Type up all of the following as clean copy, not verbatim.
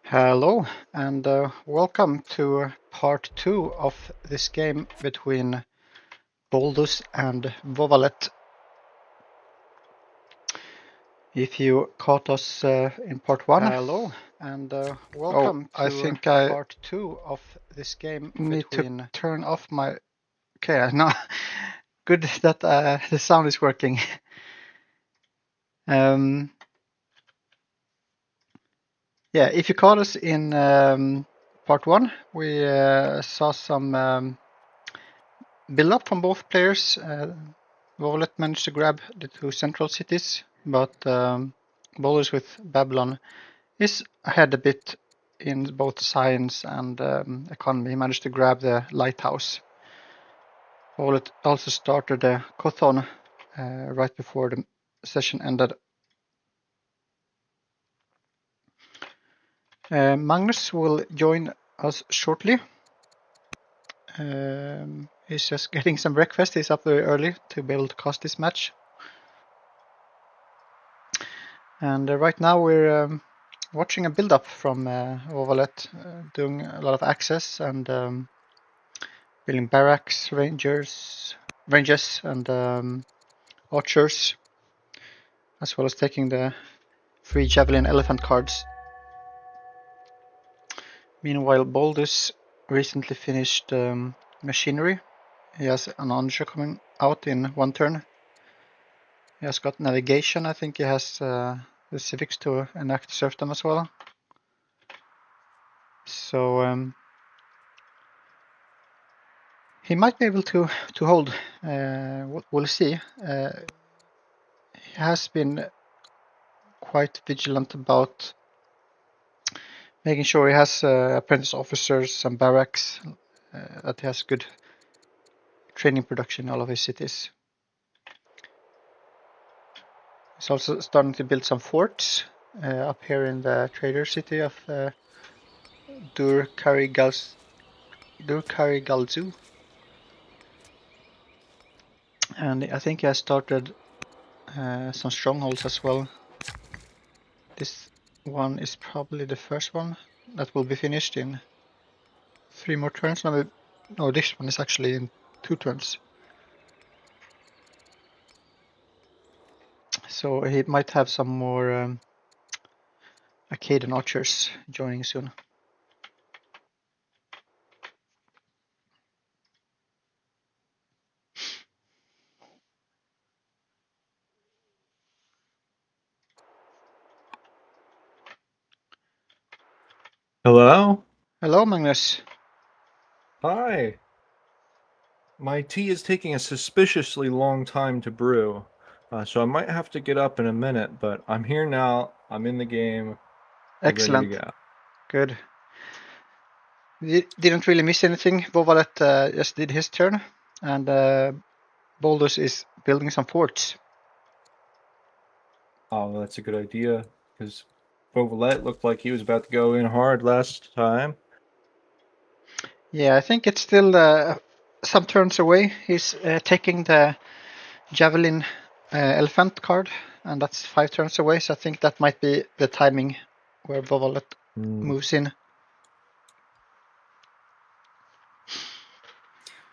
Hello and welcome to part 2 of this game between Boldus and Vova7let. If you caught us in part 1. Hello and welcome to part 2 of this game need between... to turn off my... Okay, no. Good that the sound is working. Yeah, if you caught us in part 1, we saw some build up from both players. Vova7let managed to grab the two central cities, but Boldus with Babylon is ahead a bit in both science and economy. He managed to grab the lighthouse. Vova7let also started a Cothon right before the session ended. Magnus will join us shortly. He's just getting some breakfast. He's up very early to be able to cast this match. And right now we're watching a build-up from Vova7let, doing a lot of access and building barracks, ranges, and archers, as well as taking the free javelin elephant cards. Meanwhile, Boldus recently finished machinery. He has an onager coming out in one turn. He has got navigation. I think he has the civics to enact serfdom as well. So he might be able to hold. We'll see. He has been quite vigilant about making sure he has apprentice officers and barracks, that he has good training production in all of his cities. He's also starting to build some forts up here in the trader city of Dur-Kari-Galzu. And I think he has started some strongholds as well. This one is probably the first one that will be finished in 3 more turns. No, this one is actually in 2 turns. So he might have some more Acadian archers joining soon. Hello? Hello, Magnus. Hi. My tea is taking a suspiciously long time to brew, so I might have to get up in a minute, but I'm here now. I'm in the game. Excellent. Ready to go. Good. You didn't really miss anything. Vova7let just did his turn, and Boldus is building some forts. Oh, that's a good idea, because Vova7let looked like he was about to go in hard last time. Yeah, I think it's still some turns away. He's taking the javelin elephant card, and that's 5 turns away, so I think that might be the timing where Vova7let moves in.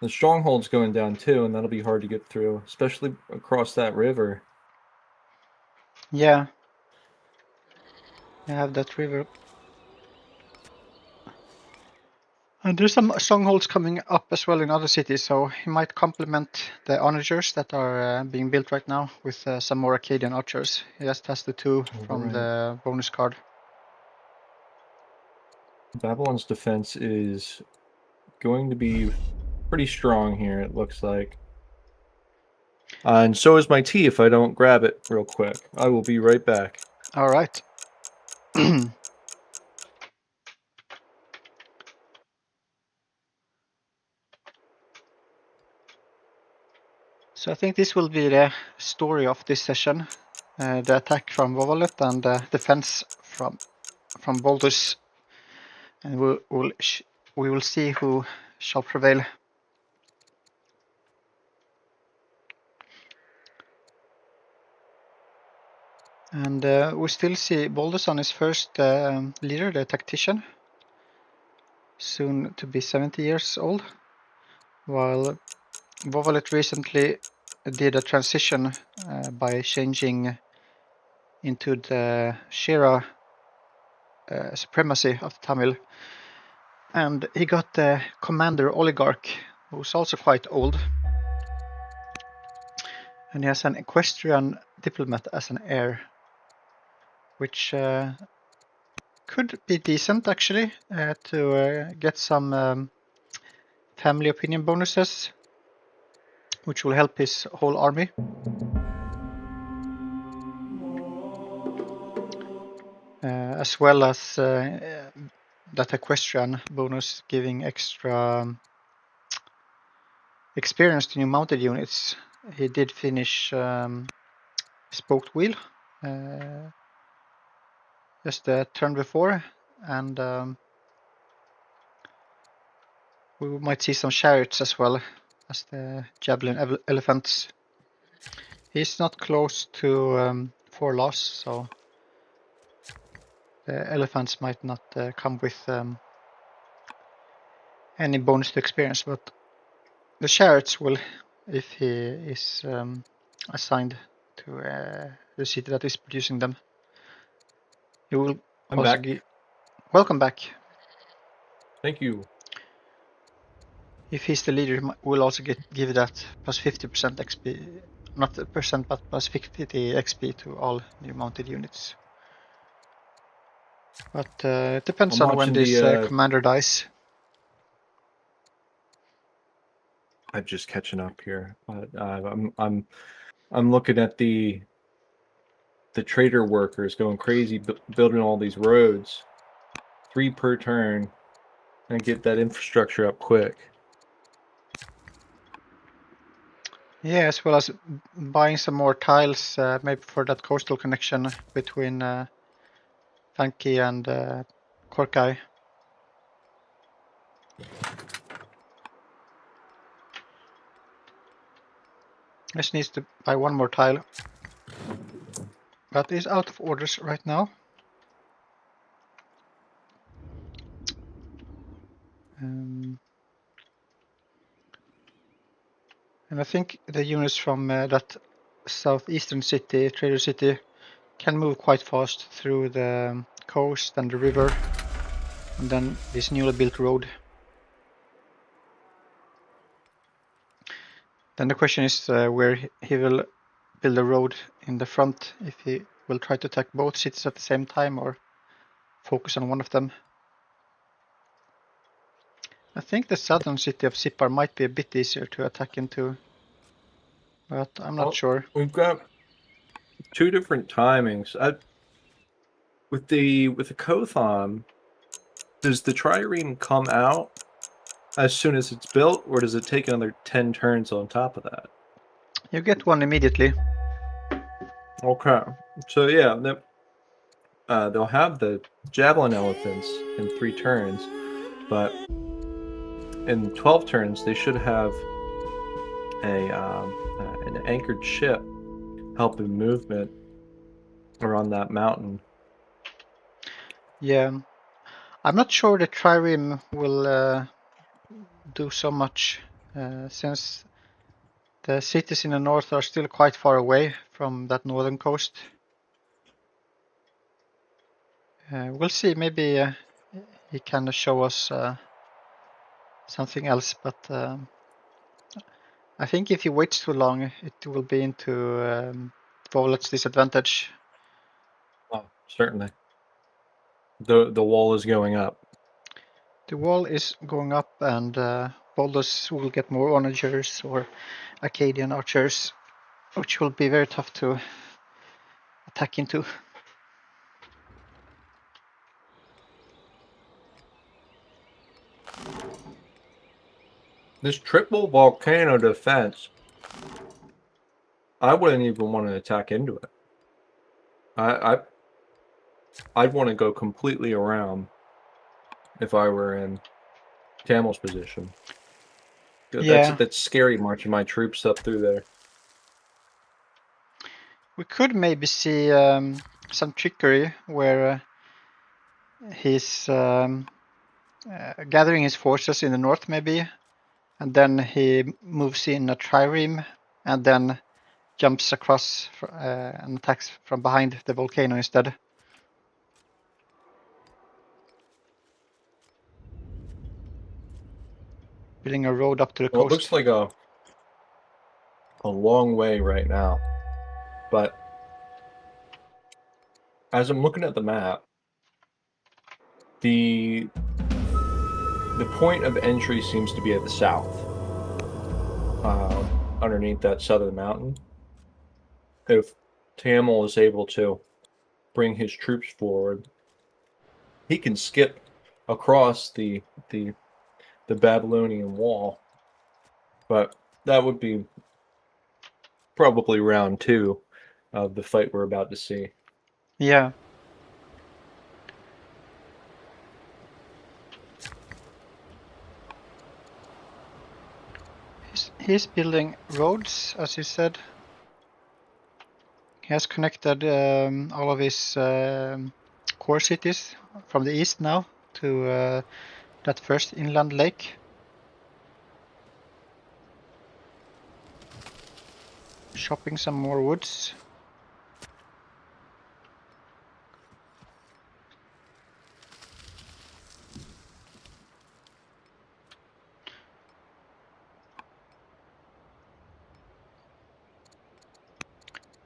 The stronghold's going down too, and that'll be hard to get through, especially across that river. Yeah. I have that river. And there's some strongholds coming up as well in other cities, so he might complement the onagers that are being built right now with some more Acadian archers. He just has the 2 from the bonus card. Babylon's defense is going to be pretty strong here, it looks like. And so is my tea if I don't grab it real quick. I will be right back. All right. So I think this will be the story of this session. The attack from Vova7let and the defense from Boldus. And we will see who shall prevail. And we still see Boldus on his first leader, the tactician, soon to be 70 years old, while Vova7let recently did a transition by changing into the Shira supremacy of Tamil, and he got the commander oligarch, who's also quite old, and he has an equestrian diplomat as an heir, which could be decent actually to get some family opinion bonuses, which will help his whole army. As well as that equestrian bonus giving extra experience to new mounted units. He did finish spoked wheel just the turn before, and we might see some chariots as well as the javelin elephants. He's not close to 4 loss, so the elephants might not come with any bonus to experience, but the chariots will, if he is assigned to the city that is producing them. He will I'm also back. welcome back. Thank you. If he's the leader, he will also give that plus 50% XP, not a percent, but plus 50 XP to all new mounted units. But it depends on when this commander dies. I'm just catching up here. I'm looking at the trader workers going crazy, building all these roads, 3 per turn, and get that infrastructure up quick. Yeah, as well as buying some more tiles, maybe for that coastal connection between Fanki and Korkai. Just needs to buy 1 more tile. But is out of orders right now. And I think the units from that southeastern city, trader city, can move quite fast through the coast and the river, and then this newly built road. Then the question is where he will build a road in the front, if he will try to attack both cities at the same time or focus on one of them. I think the southern city of Sipar might be a bit easier to attack into, but I'm not sure. We've got 2 different timings. With the Kothon, does the trireme come out as soon as it's built, or does it take another 10 turns on top of that? You get one immediately. Okay, so yeah, they'll have the javelin elephants in 3 turns, but in 12 turns they should have an anchored ship helping movement around that mountain. Yeah, I'm not sure the trireme will do so much since the cities in the north are still quite far away from that northern coast. We'll see, maybe he can show us something else, but I think if he waits too long, it will be into Vova7let's disadvantage. Oh, certainly. The wall is going up. The wall is going up, and Boldus will get more onagers or Acadian archers, which will be very tough to attack into. This triple volcano defense, I wouldn't even want to attack into it. I'd want to go completely around if I were in Tamel's position. Yeah. That's scary marching my troops up through there. We could maybe see some trickery where he's gathering his forces in the north maybe, and then he moves in a trireme and then jumps across and attacks from behind the volcano instead. Building a road up to the coast. It looks like a long way right now, but as I'm looking at the map, the point of entry seems to be at the south, underneath that southern mountain. If Tamil is able to bring his troops forward, he can skip across the Babylonian wall, but that would be probably round 2 of the fight we're about to see. Yeah. He's building roads, as you said. He has connected all of his core cities from the east now to that first inland lake. Shopping some more woods.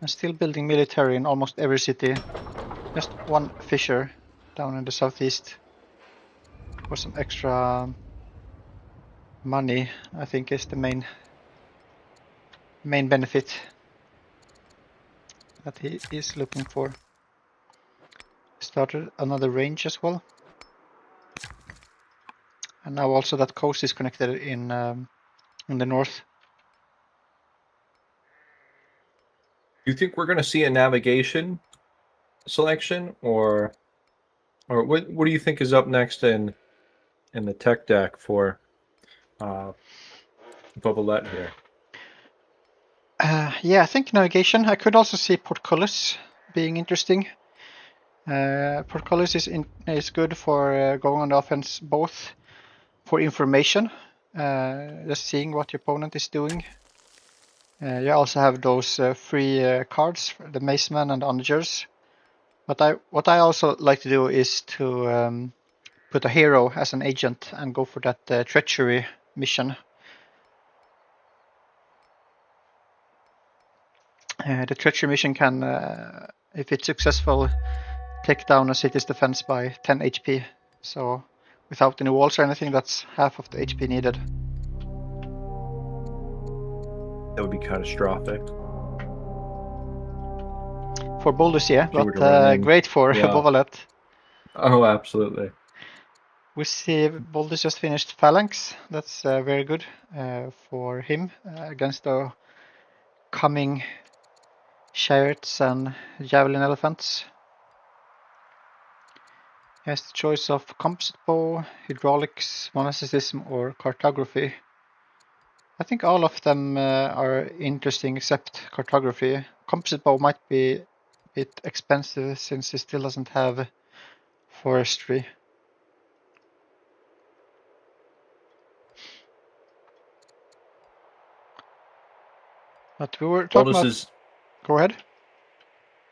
And still building military in almost every city. Just one fisher down in the southeast for some extra money, I think is the main benefit that he is looking for. Started another range as well. And now also that coast is connected in the north. Do you think we're going to see a navigation selection, or what do you think is up next in the tech deck for Vova7let here? Yeah, I think navigation. I could also see portcullis being interesting. Portcullis is good for going on the offense, both for information, just seeing what your opponent is doing. You also have those free cards, the Maceman and Onagers. But what I also like to do is to put a hero as an agent and go for that treachery mission. The treachery mission can, if it's successful, take down a city's defense by 10 HP. So without any walls or anything, that's half of the HP needed. That would be catastrophic. For Boldus, yeah, but great for Vova7let. Oh, absolutely. We see Boldus just finished Phalanx. That's very good for him against the coming chariots and javelin elephants. He has the choice of composite bow, hydraulics, monasticism, or cartography. I think all of them are interesting except cartography. Composite bow might be a bit expensive since he still doesn't have forestry. But we were talking about... Go ahead.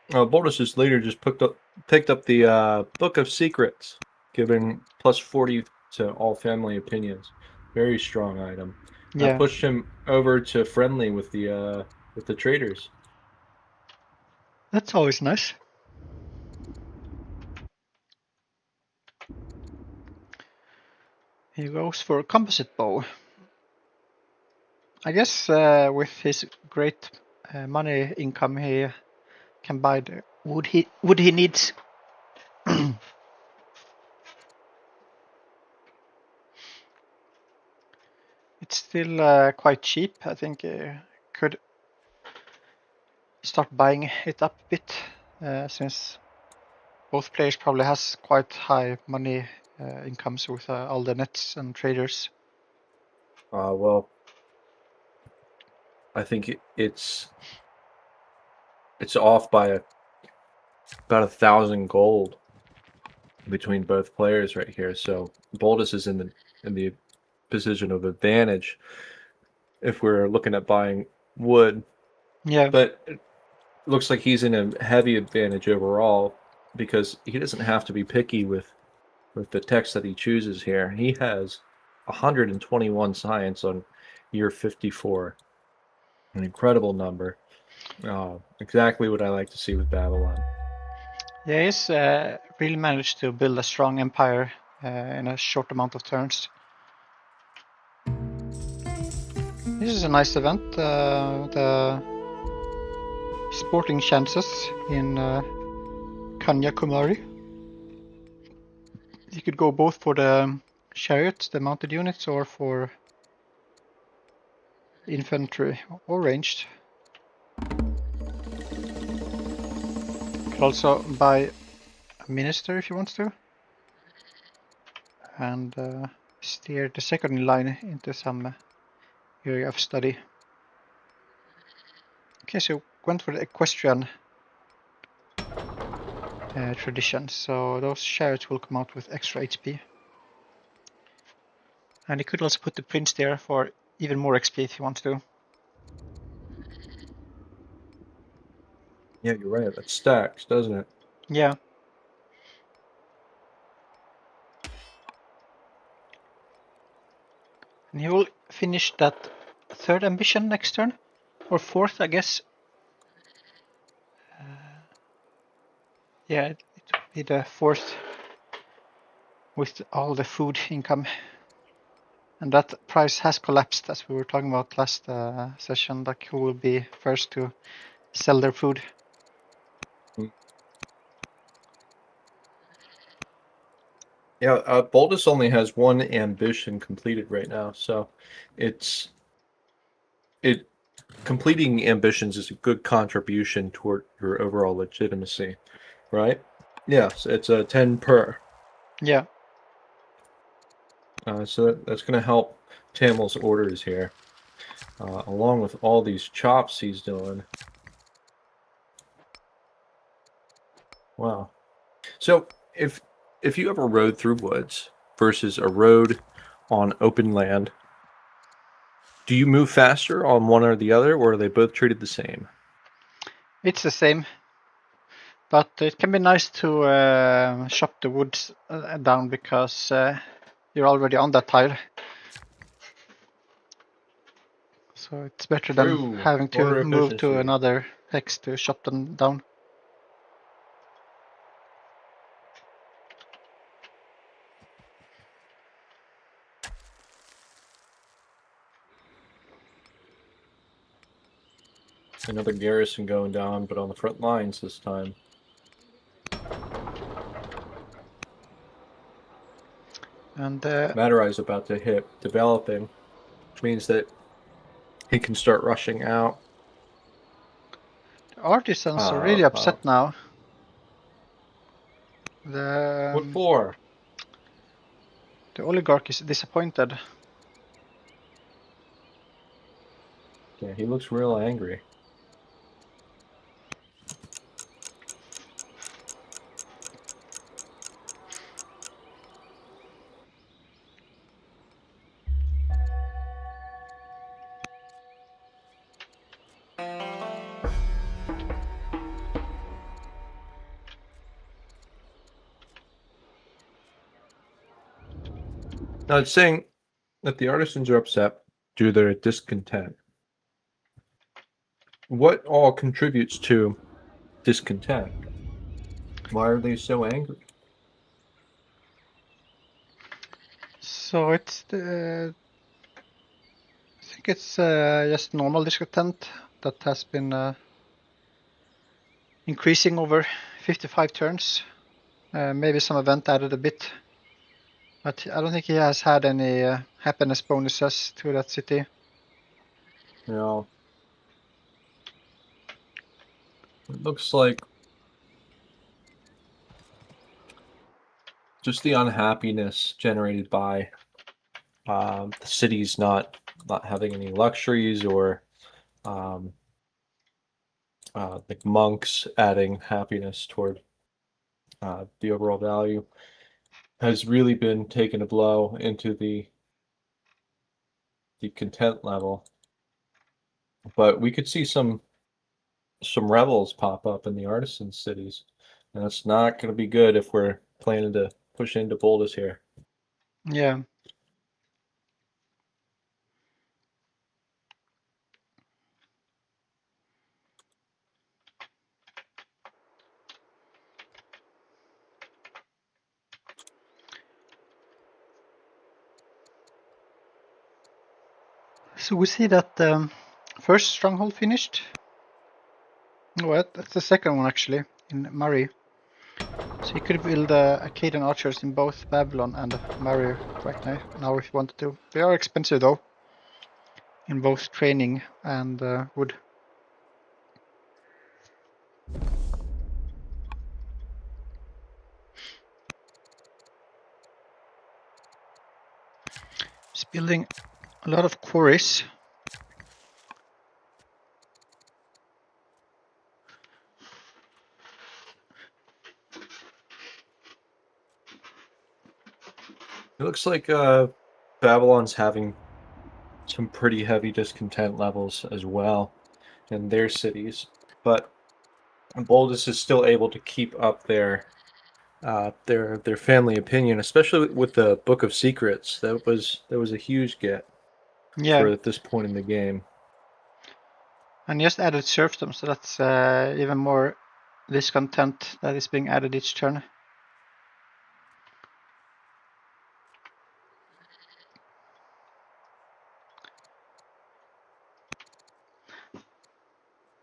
Boldus has later just picked up the Book of Secrets, giving plus 40 to all family opinions. Very strong item. Yeah. I pushed him over to friendly with the traders. That's always nice. He goes for a composite bow. I guess with his great money income, he can buy the wood he needs. It's still quite cheap. I think could start buying it up a bit since both players probably has quite high money incomes with all the nets and traders. Well, I think it's off by about 1,000 gold between both players right here. So Boldus is in the position of advantage if we're looking at buying wood. Yeah. But it looks like he's in a heavy advantage overall because he doesn't have to be picky with the text that he chooses here. He has 121 science on year 54. An incredible number. Exactly what I like to see with Babylon. Yeah, he's really managed to build a strong empire in a short amount of turns. This is a nice event. The sporting chances in Kanyakumari. You could go both for the chariots, the mounted units, or for infantry or ranged. You could also buy a minister if you want to, and steer the second line into some area of study. Okay, so went for the equestrian tradition, so those chariots will come out with extra HP. And you could also put the prince there for even more XP if you want to. Yeah, you're right. That stacks, doesn't it? Yeah. And he will finish that third ambition next turn, or fourth, I guess. Yeah, it will be the fourth with all the food income. And that price has collapsed, as we were talking about last session, like who will be first to sell their food. Yeah, Boldus only has one ambition completed right now, so completing ambitions is a good contribution toward your overall legitimacy, right? Yes, it's a 10 per. Yeah. So that's going to help Tamel's orders here, along with all these chops he's doing. Wow. So if you have a road through woods versus a road on open land, do you move faster on one or the other, or are they both treated the same? It's the same. But it can be nice to chop the woods down because you're already on that tile. So it's better than True. having to Order move to efficiency. another hex to chop them down. Another garrison going down, but on the front lines this time. And Matarai about to hit developing, which means that he can start rushing out. the artisans are really upset now. What for? The oligarch is disappointed. Yeah, he looks real angry. Now it's saying that the artisans are upset due to their discontent. What all contributes to discontent? Why are they so angry? So it's I think it's just normal discontent that has been increasing over 55 turns. Maybe some event added a bit. But I don't think he has had any happiness bonuses to that city. You know, it looks like just the unhappiness generated by the city's not having any luxuries or like monks adding happiness toward the overall value, has really been taking a blow into the content level. But we could see some rebels pop up in the artisan cities, and that's not going to be good if we're planning to push into Boldus here. Yeah. So we see that first stronghold finished. Well, that's the second one actually, in Murray. So you could build Akkadian archers in both Babylon and Murray right now if you wanted to. They are expensive though, in both training and wood. Just building a lot of quarries. It looks like Babylon's having some pretty heavy discontent levels as well in their cities, but Boldus is still able to keep up their family opinion, especially with the Book of Secrets. That was a huge get for at this point in the game. And just added serfdom, so that's even more discontent that is being added each turn.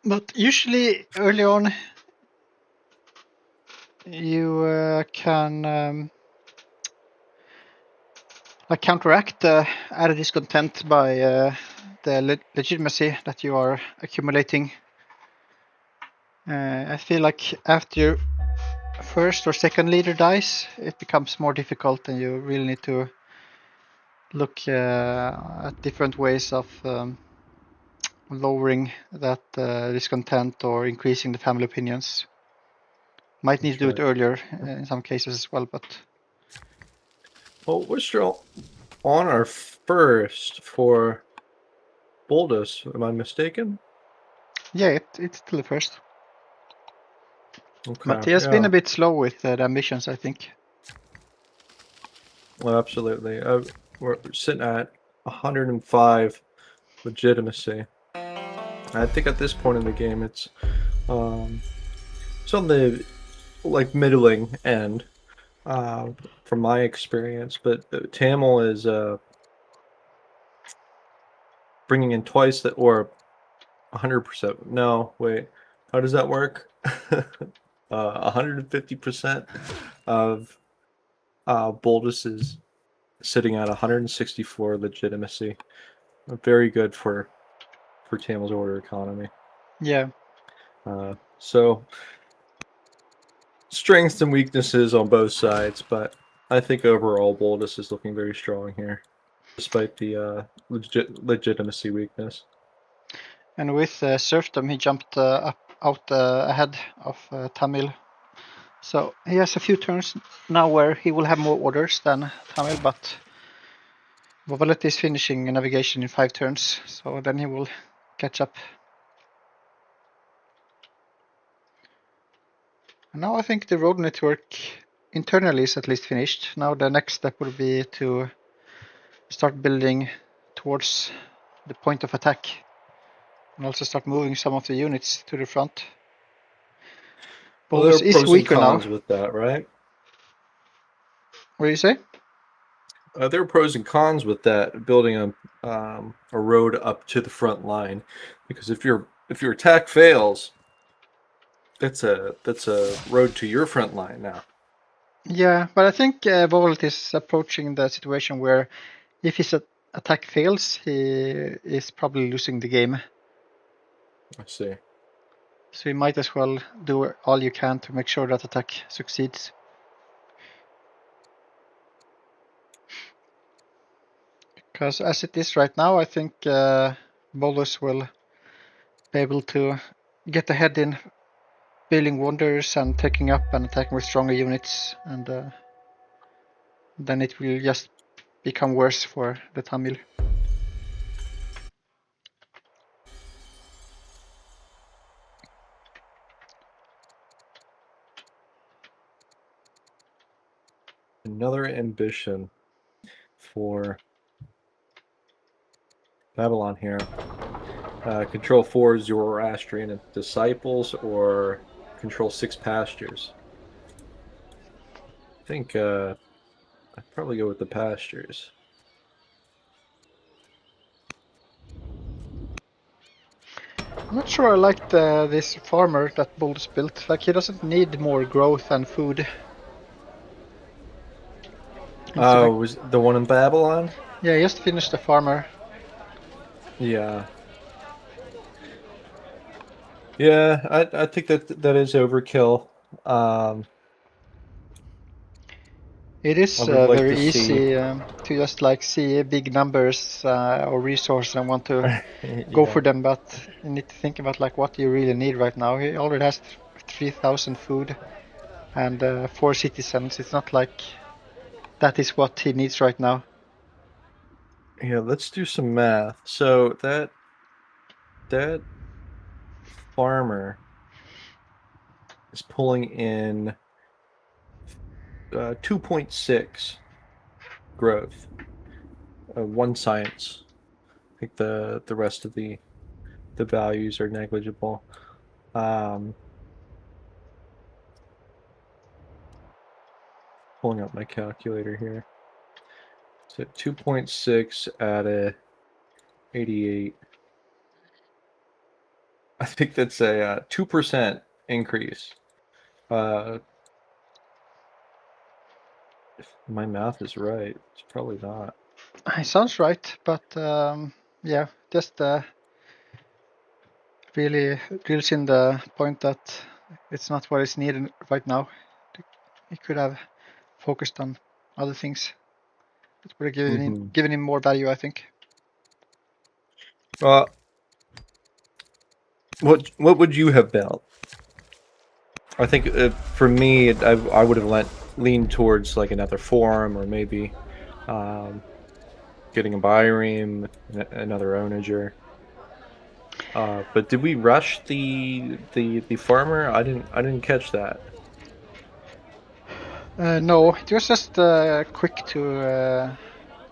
But usually early on you can counteract the added discontent by the legitimacy that you are accumulating. I feel like after your first or second leader dies, it becomes more difficult, and you really need to look at different ways of lowering that discontent or increasing the family opinions. Might need to do it earlier in some cases as well, but... Well, we're still on our first for Boldus. Am I mistaken? Yeah, it's still the first. Okay, but he has been a bit slow with the ambitions, I think. Well, absolutely. We're sitting at 105 legitimacy. I think at this point in the game, it's on the middling end, from my experience. But Tamil is bringing in twice that, or 100%. No, wait, how does that work? 150% of Boldus is sitting at 164 legitimacy. Very good for Tamil's order economy. Yeah. So strengths and weaknesses on both sides, but I think overall Boldus is looking very strong here, despite the legitimacy weakness. And with serfdom, he jumped out ahead of Tamil. So he has a few turns now where he will have more orders than Tamil, but Vova7let is finishing navigation in 5 turns, so then he will catch up. And now I think the road network internally is at least finished. Now the next step will be to start building towards the point of attack and also start moving some of the units to the front. Well, there Boldus are is pros and weaker now. cons with that, right? What do you say? There are pros and cons with that, building a road up to the front line, because if your attack fails, that's a road to your front line now. Yeah, but I think Vova7let is approaching the situation where if his attack fails, he is probably losing the game. I see. So you might as well do all you can to make sure that attack succeeds. Because as it is right now, I think Boldus will be able to get ahead in building wonders and taking up and attacking with stronger units, and then it will just become worse for the Tamil. Another ambition for Babylon here. Control 4 Zoroastrian disciples or control 6 pastures. I think I'd probably go with the pastures. I'm not sure I liked this farmer that Boldus built. Like, he doesn't need more growth and food. Oh, was the one in Babylon? Yeah, just finished the farmer. Yeah. Yeah, I think that is overkill. It is I would like very to see. easy to just like see big numbers or resources and want to go for Yeah. them, but you need to think about like what you really need right now. He already has 3,000 food and 4 citizens. It's not like that is what he needs right now. Yeah, let's do some math. So that farmer is pulling in 2.6 growth, 1 science. I think the rest of the values are negligible. Pulling up my calculator here. So 2.6 at a 88. I think that's a 2% increase. If my math is right, it's probably not. It sounds right, but yeah, just really drills in the point that it's not what is needed right now. He could have focused on other things that would have given him more value, I think. What would you have built? I think for me, I would have leaned towards like another forum or maybe getting a bioream, another onager. But did we rush the farmer? I didn't catch that. No, it was just quick to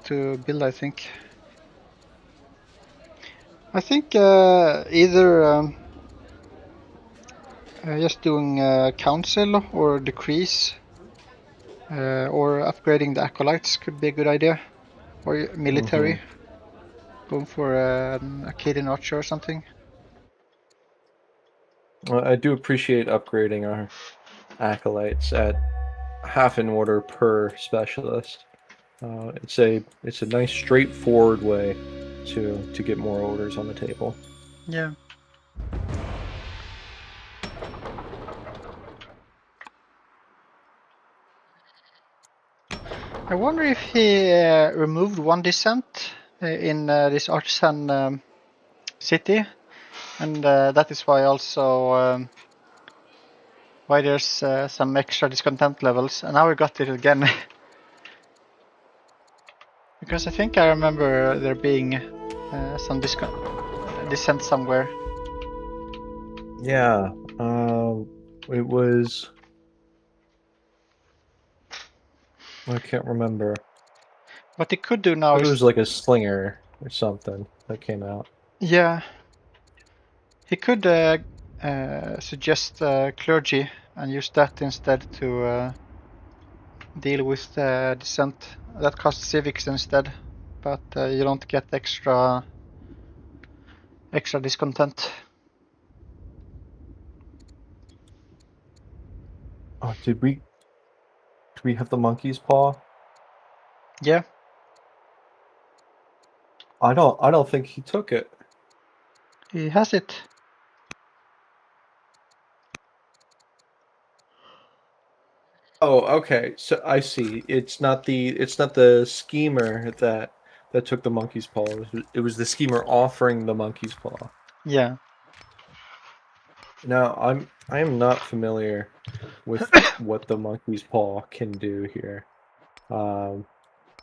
build, I think. I think either just doing council or decrease or upgrading the acolytes could be a good idea. Or military, going for an Acadian archer or something. I do appreciate upgrading our acolytes at half an order per specialist. It's a nice straightforward way to get more orders on the table. Yeah. I wonder if he removed one descent in this artisan city, and that is why also why there's some extra discontent levels, and now we got it again. Because I think I remember there being some dissent somewhere. Yeah, it was. I can't remember. What he could do now But it is was like a slinger or something that came out. yeah, he could suggest clergy and use that instead to deal with dissent. That costs civics instead, but you don't get extra discontent. Oh, did we have the monkey's paw? Yeah. I don't think he took it. He has it. Oh, okay. So I see. It's not the schemer that took the monkey's paw. It was the schemer offering the monkey's paw. Yeah. Now, I am not familiar with what the monkey's paw can do here.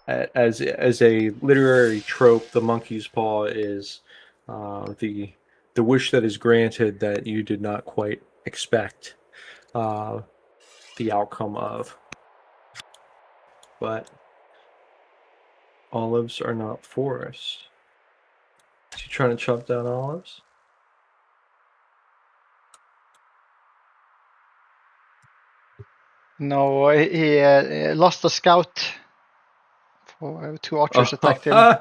As a literary trope, the monkey's paw is the wish that is granted that you did not quite expect the outcome of. But olives are not forests. Is he trying to chop down olives? No, he lost a scout. For 2 archers attacked him.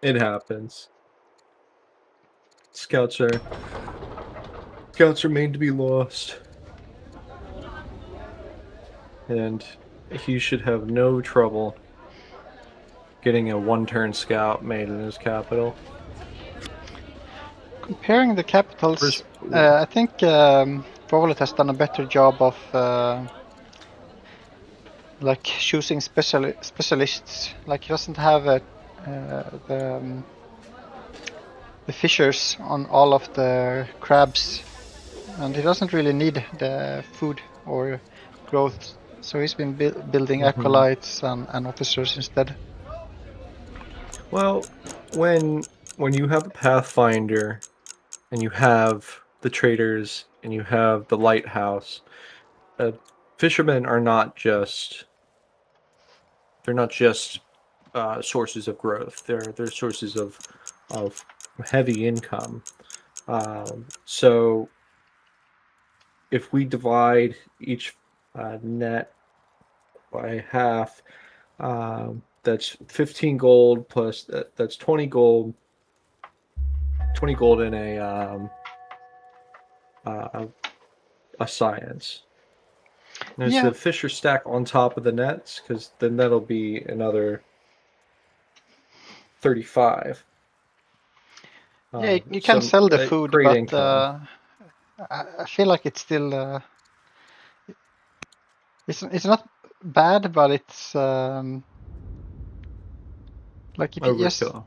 It happens. Scouts are made to be lost. And he should have no trouble getting a one-turn scout made in his capital. Comparing the capitals, I think Vova7let has done a better job of like choosing specialists. Like he doesn't have the fishers on all of the crabs, and he doesn't really need the food or growth. So he's been building acolytes and officers instead. Well, when you have a pathfinder and you have the traders and you have the lighthouse, fishermen are not just sources of growth. They're sources of heavy income. So if we divide each net by half, that's 15 gold plus that's 20 gold. 20 gold in a science. There's the fisher stack on top of the nets, because then that'll be another 35. Yeah, you can sell the food, but I feel like it's still it's not bad, but it's like if you just it's a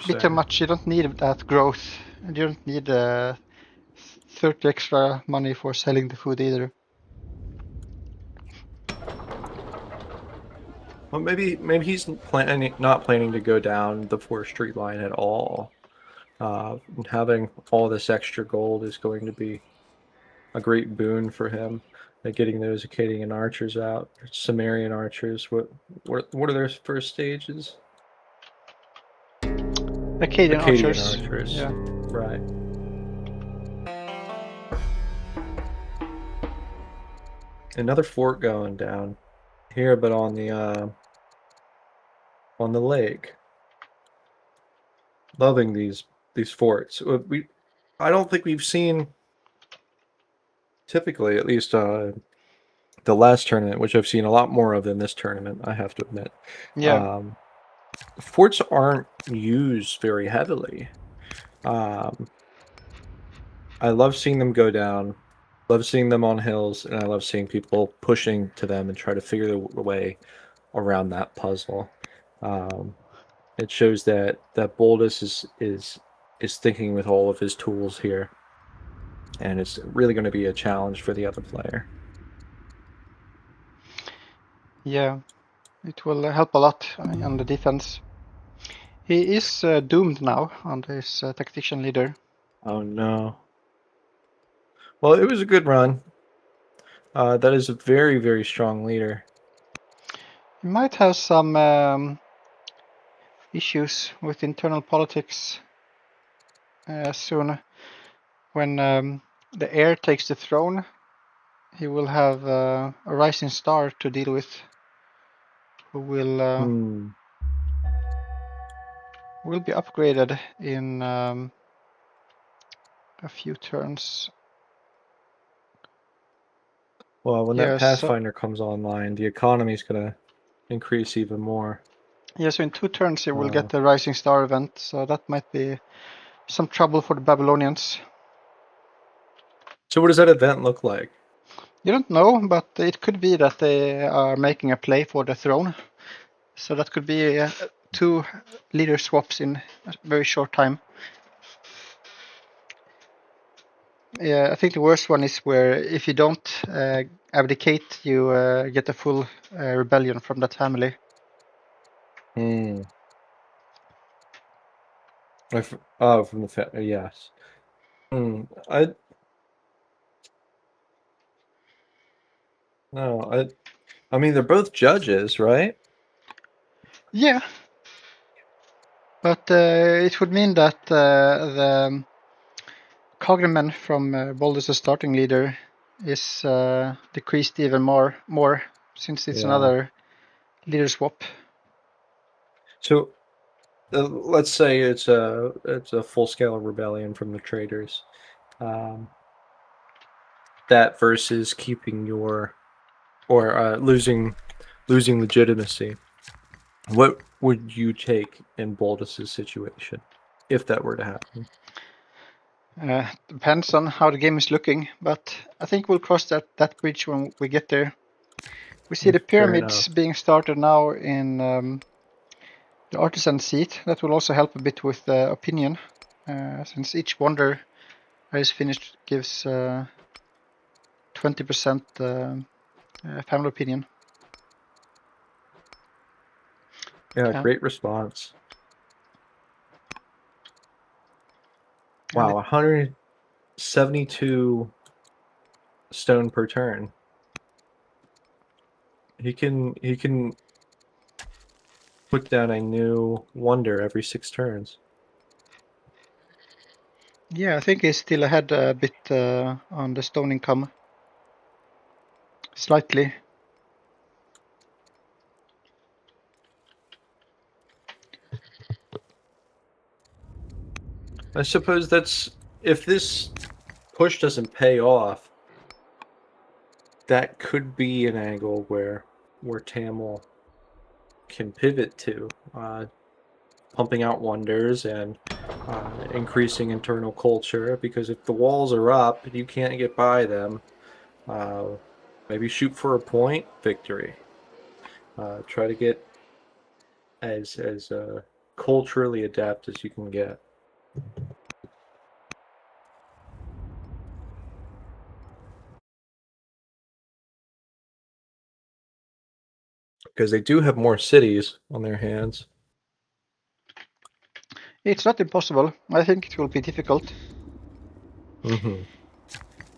bit too much. You don't need that growth. You don't need 30 extra money for selling the food either. Well, maybe he's not planning to go down the forestry line at all. Having all this extra gold is going to be a great boon for him. Getting those Akkadian archers out, Sumerian archers. What are their first stages? Akkadian archers. Yeah. Right. Another fort going down here, but on the lake. Loving these forts. I don't think we've seen, typically, at least the last tournament, which I've seen a lot more of than this tournament, I have to admit. Yeah. Forts aren't used very heavily. I love seeing them go down, love seeing them on hills, and I love seeing people pushing to them and try to figure their way around that puzzle. It shows that Boldus is thinking with all of his tools here, and it's really going to be a challenge for the other player. Yeah, it will help a lot on the defense. He is doomed now on this tactician leader. Oh no. Well, it was a good run. That is a very, very strong leader. He might have some issues with internal politics soon. When the heir takes the throne, he will have a rising star to deal with, who will be upgraded in a few turns. Well, when that Pathfinder comes online, the economy is going to increase even more. Yeah, so in 2 turns you will get the Rising Star event, so that might be some trouble for the Babylonians. So what does that event look like? You don't know, but it could be that they are making a play for the throne. So that could be 2 leader swaps in a very short time. Yeah, I think the worst one is where if you don't abdicate, you get a full rebellion from that family. From the yes. I mean they're both judges, right? Yeah, but it would mean that the cognomen from Boldus' starting leader is decreased even more since it's another leader swap. So let's say it's a full-scale rebellion from the traders. That versus keeping your or losing legitimacy. What would you take in Boldus's situation if that were to happen? Depends on how the game is looking, but I think we'll cross that bridge when we get there. We see the pyramids being started now in the artisan seat. That will also help a bit with opinion, since each wonder that is finished gives 20% family opinion. Yeah, great response. Wow, 172 stone per turn. He can put down a new wonder every 6 turns. Yeah, I think he's still ahead a bit on the stone income. Slightly. I suppose that's if this push doesn't pay off, that could be an angle where Tamil can pivot to pumping out wonders and increasing internal culture, because if the walls are up and you can't get by them, maybe shoot for a point victory. Try to get as culturally adept as you can get. Because they do have more cities on their hands. It's not impossible. I think it will be difficult. Mm-hmm.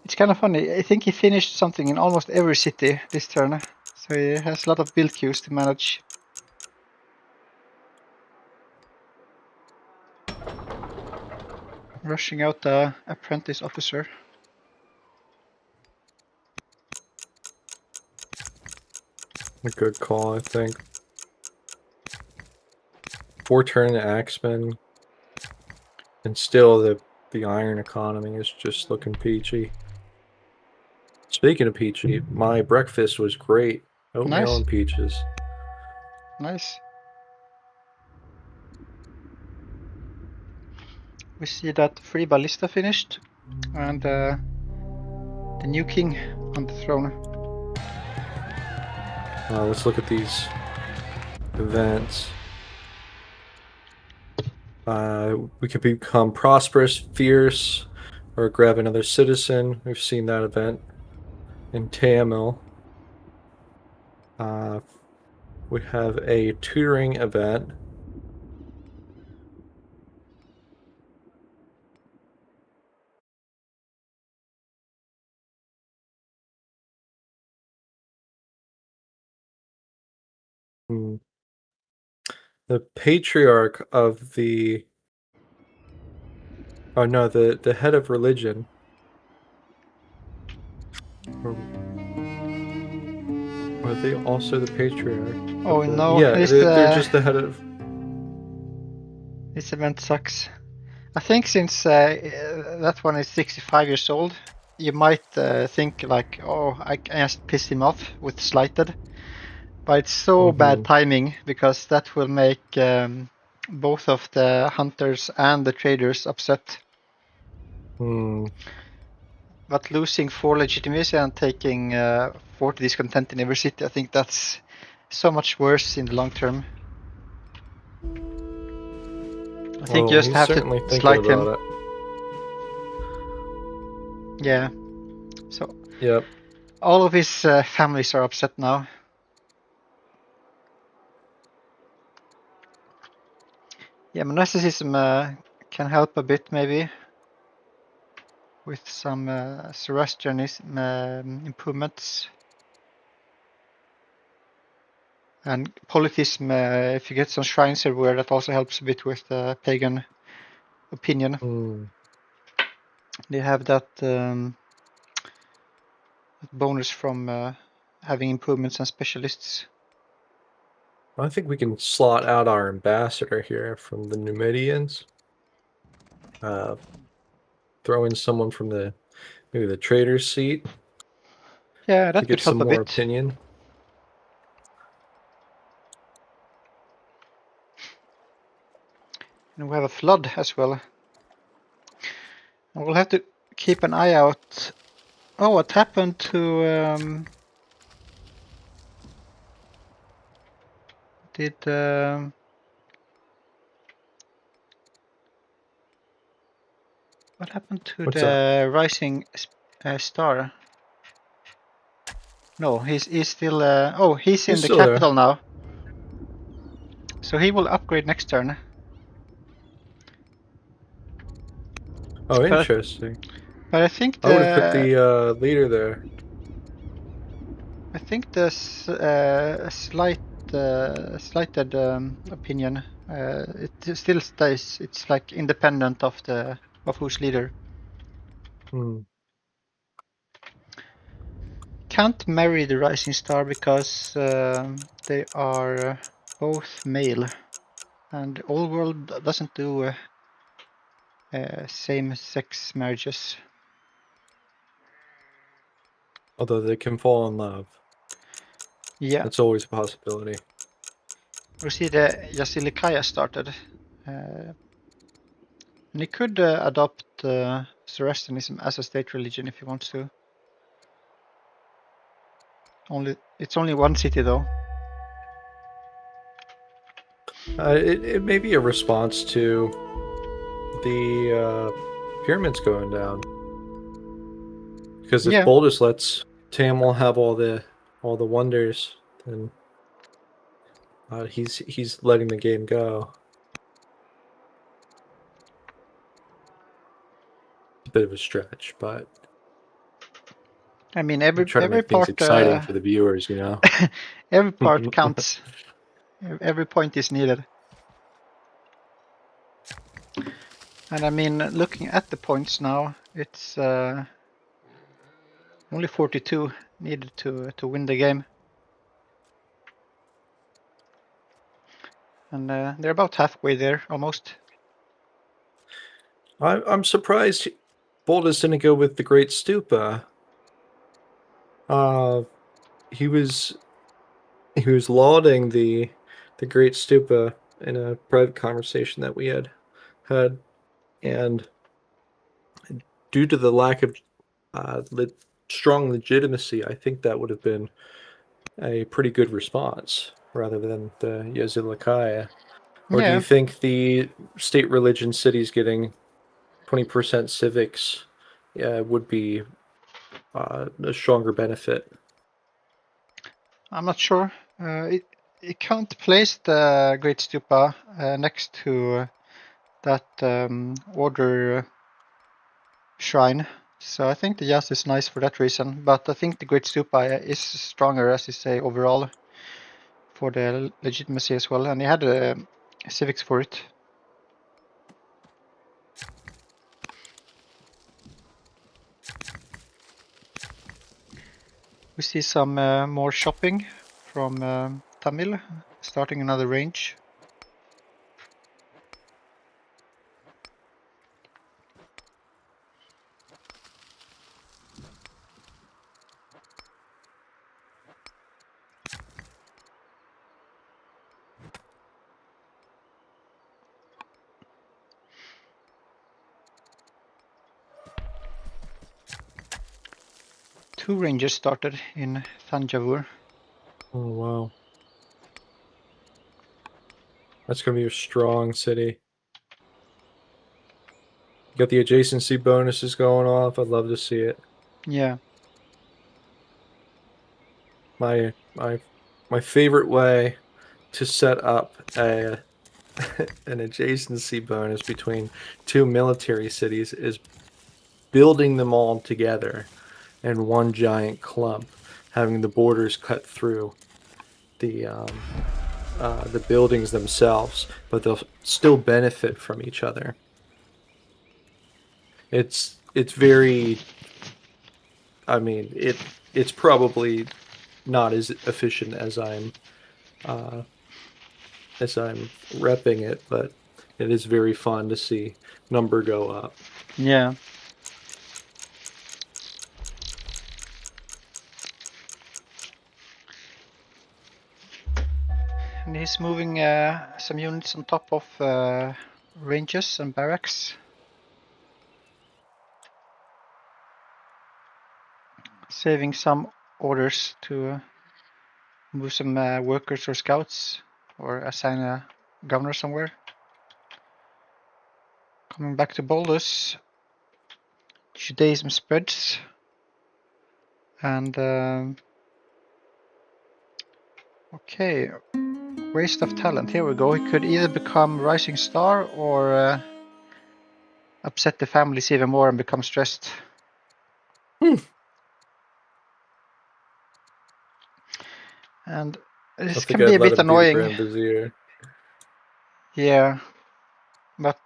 It's kind of funny. I think he finished something in almost every city this turn. So he has a lot of build queues to manage. Rushing out the apprentice officer. A good call, I think. 4-turn Axeman. And still the iron economy is just looking peachy. Speaking of peachy, my breakfast was great. Oatmeal and peaches. Nice. We see that free ballista finished, and the new king on the throne. Let's look at these events. We could become prosperous, fierce, or grab another citizen. We've seen that event in Tamil. We have a tutoring event. The patriarch of the the head of religion. Are they also the patriarch? Oh no! Yeah, they're just the head of. This event sucks. I think since that one is 65 years old, you might think like, oh, I just pissed him off with slighted. But it's so bad timing because that will make both of the hunters and the traders upset. But losing 4 legitimacy and taking 40 discontent in every city, I think that's so much worse in the long term. I think you just have to slight him. It. Yeah. So. Yep. All of his families are upset now. Yeah, monasticism can help a bit maybe with some Zoroastrianism improvements. And polytheism, if you get some shrines everywhere, that also helps a bit with pagan opinion. They have that bonus from having improvements and specialists. I think we can slot out our ambassador here from the Numidians. Throw in someone from maybe the trader's seat. Yeah, that to get could help some a more bit. Opinion. And we have a flood as well. And we'll have to keep an eye out. Oh, what happened to what happened to What's the rising star? No, he's still. Oh, he's in the capital now. So he will upgrade next turn. Oh, interesting. But I think I would have put the leader there. I think the slighted opinion. It still stays. It's like independent of who's leader. Can't marry the rising star because they are both male, and Old World doesn't do same-sex marriages. Although they can fall in love. Yeah. That's always a possibility. We see the Yasilikaya started. And he could adopt Zoroastrianism as a state religion if he wants to. It's only one city though. It may be a response to the pyramids going down. Because if Boldus lets Tamil have all the wonders, then he's letting the game go. It's a bit of a stretch, but I mean every to make part things exciting for the viewers, you know. Every part counts. Every point is needed. And I mean, looking at the points now, it's only 42 needed to win the game. And they're about halfway there, almost. I'm surprised Boldus didn't go with the Great Stupa. He was lauding the Great Stupa in a private conversation that we had, and due to the lack of strong legitimacy, I think that would have been a pretty good response rather than the Yazilikaya. Or do you think the state religion cities getting 20% civics would be a stronger benefit? I'm not sure. It can't place the Great Stupa next to that order shrine. So I think the Yas is nice for that reason. But I think the Great Stupa is stronger, as you say, overall for the legitimacy as well. And he had civics for it. We see some more shopping from Tamil, starting another range. 2 rangers started in Thanjavur. Oh, wow. That's going to be a strong city. You got the adjacency bonuses going off. I'd love to see it. Yeah. My favorite way to set up an adjacency bonus between 2 military cities is building them all together in one giant clump, having the borders cut through the buildings themselves, but they'll still benefit from each other. It's very, I mean, it's probably not as efficient as I'm repping it, but it is very fun to see number go up. Yeah. And he's moving some units on top of ranges and barracks. Saving some orders to move some workers or scouts or assign a governor somewhere. Coming back to Boldus, Judaism spreads, and okay, waste of talent. Here we go. He could either become rising star or upset the families even more and become stressed. And this can be a bit annoying. Yeah, but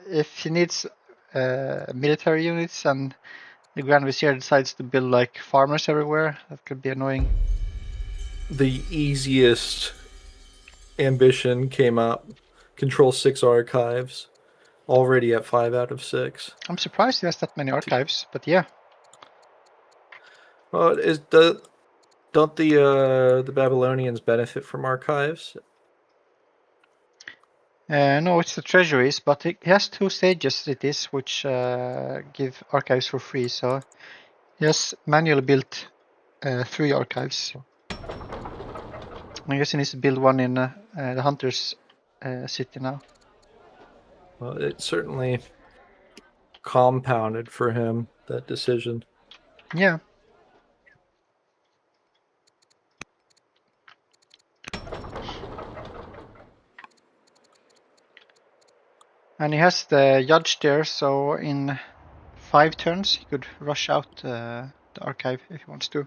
if he needs military units and the Grand Vizier decides to build like farmers everywhere, that could be annoying. The easiest ambition came up. Control 6 archives. Already at 5 out of 6. I'm surprised he has that many archives, but yeah. Well, don't the Babylonians benefit from archives? No, it's the treasuries, but he has 2 stages it is, which give archives for free, so he has manually built 3 archives. I guess he needs to build one in the Hunter's city now. Well, it certainly compounded for him, that decision. Yeah. And he has the judge there, so in 5 turns he could rush out the archive if he wants to.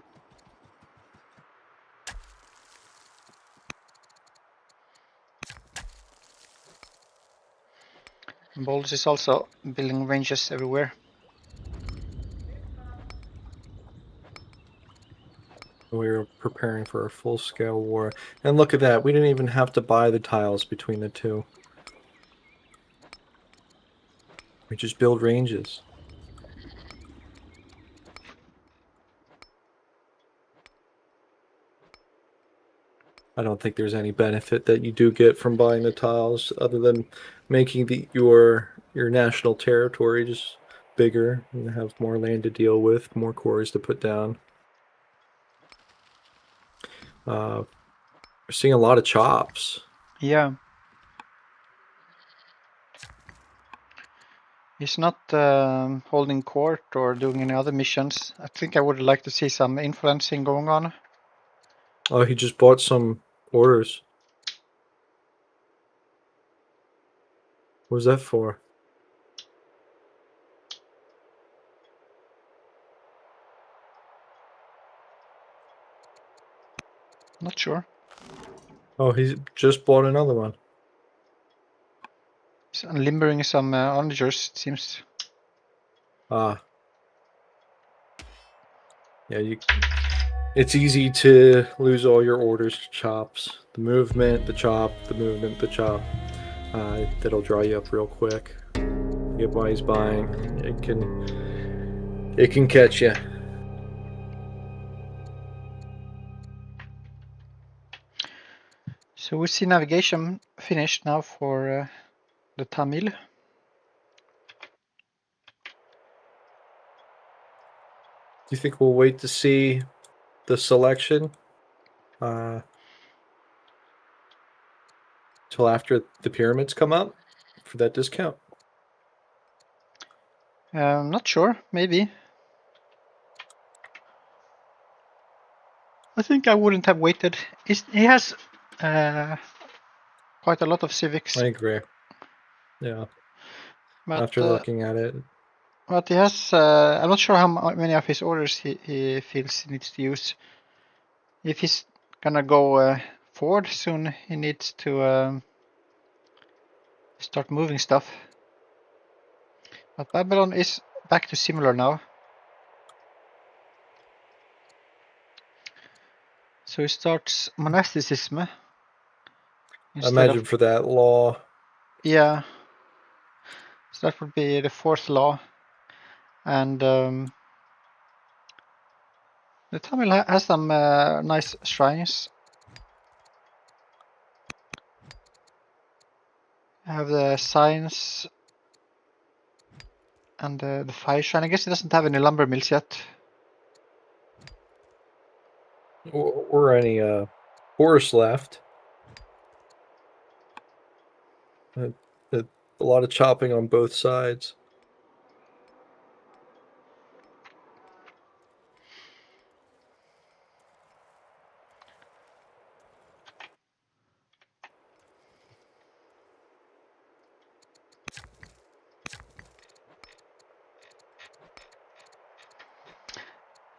And Boldus is also building ranges everywhere. We were preparing for a full-scale war. And look at that, we didn't even have to buy the tiles between the 2. We just build ranges. I don't think there's any benefit that you do get from buying the tiles other than making your national territory just bigger and have more land to deal with, more quarries to put down. We're seeing a lot of chops. Yeah. He's not holding court or doing any other missions. I think I would like to see some influencing going on. Oh, he just bought some orders. What was that for? Not sure. Oh, he just bought another one. He's unlimbering some onagers, it seems. Ah. Yeah, it's easy to lose all your orders to chops. The movement, the chop, the movement, the chop. That'll draw you up real quick. Get why he's buying. It can catch you. So we see navigation finished now for the Tamil. you think we'll wait to see the selection till after the pyramids come up for that discount? Not sure. Maybe. I think I wouldn't have waited. He has quite a lot of civics. I agree. Yeah. But, after looking at it. But he has. I'm not sure how many of his orders he feels he needs to use. If he's gonna go forward soon, he needs to start moving stuff. But Babylon is back to similar now. So he starts monasticism. Imagine for that law. Yeah. So that would be the 4th law. And the Tamil has some nice shrines. I have the science and the fire shrine. I guess it doesn't have any lumber mills yet. Or any horse left. A lot of chopping on both sides.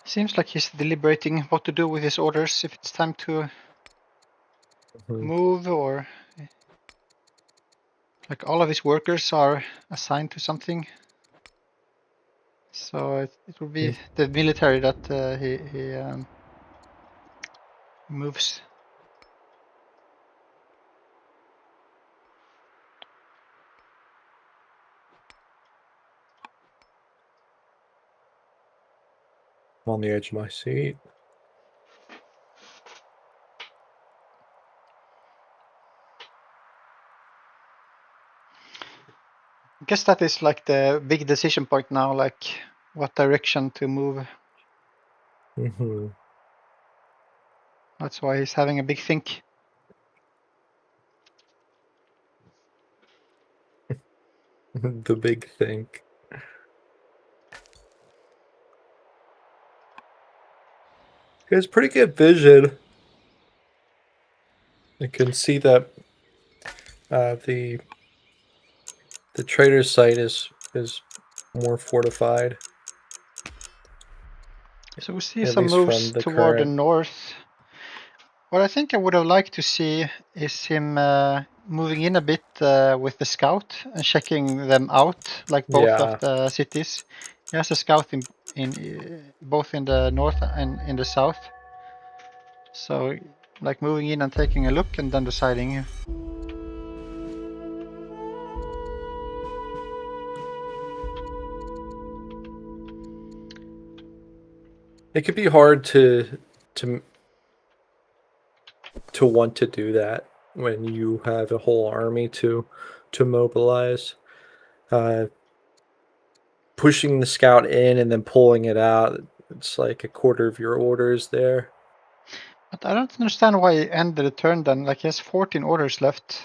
Seems like he's deliberating what to do with his orders, if it's time to move or... Like all of his workers are assigned to something. So it will be the military that he moves. I'm on the edge of my seat. I guess that is like the big decision point now, like what direction to move. That's why he's having a big think. The big think. He has pretty good vision. I can see that the trader's site is more fortified. So we see some moves toward the north. What I think I would have liked to see is him moving in a bit with the scout and checking them out, like both of the cities. He has a scout in both in the north and in the south. So, like moving in and taking a look and then deciding. It could be hard to want to do that when you have a whole army to mobilize. Pushing the scout in and then pulling it out, it's like a quarter of your orders there. But I don't understand why he ended the turn then. Like he has 14 orders left.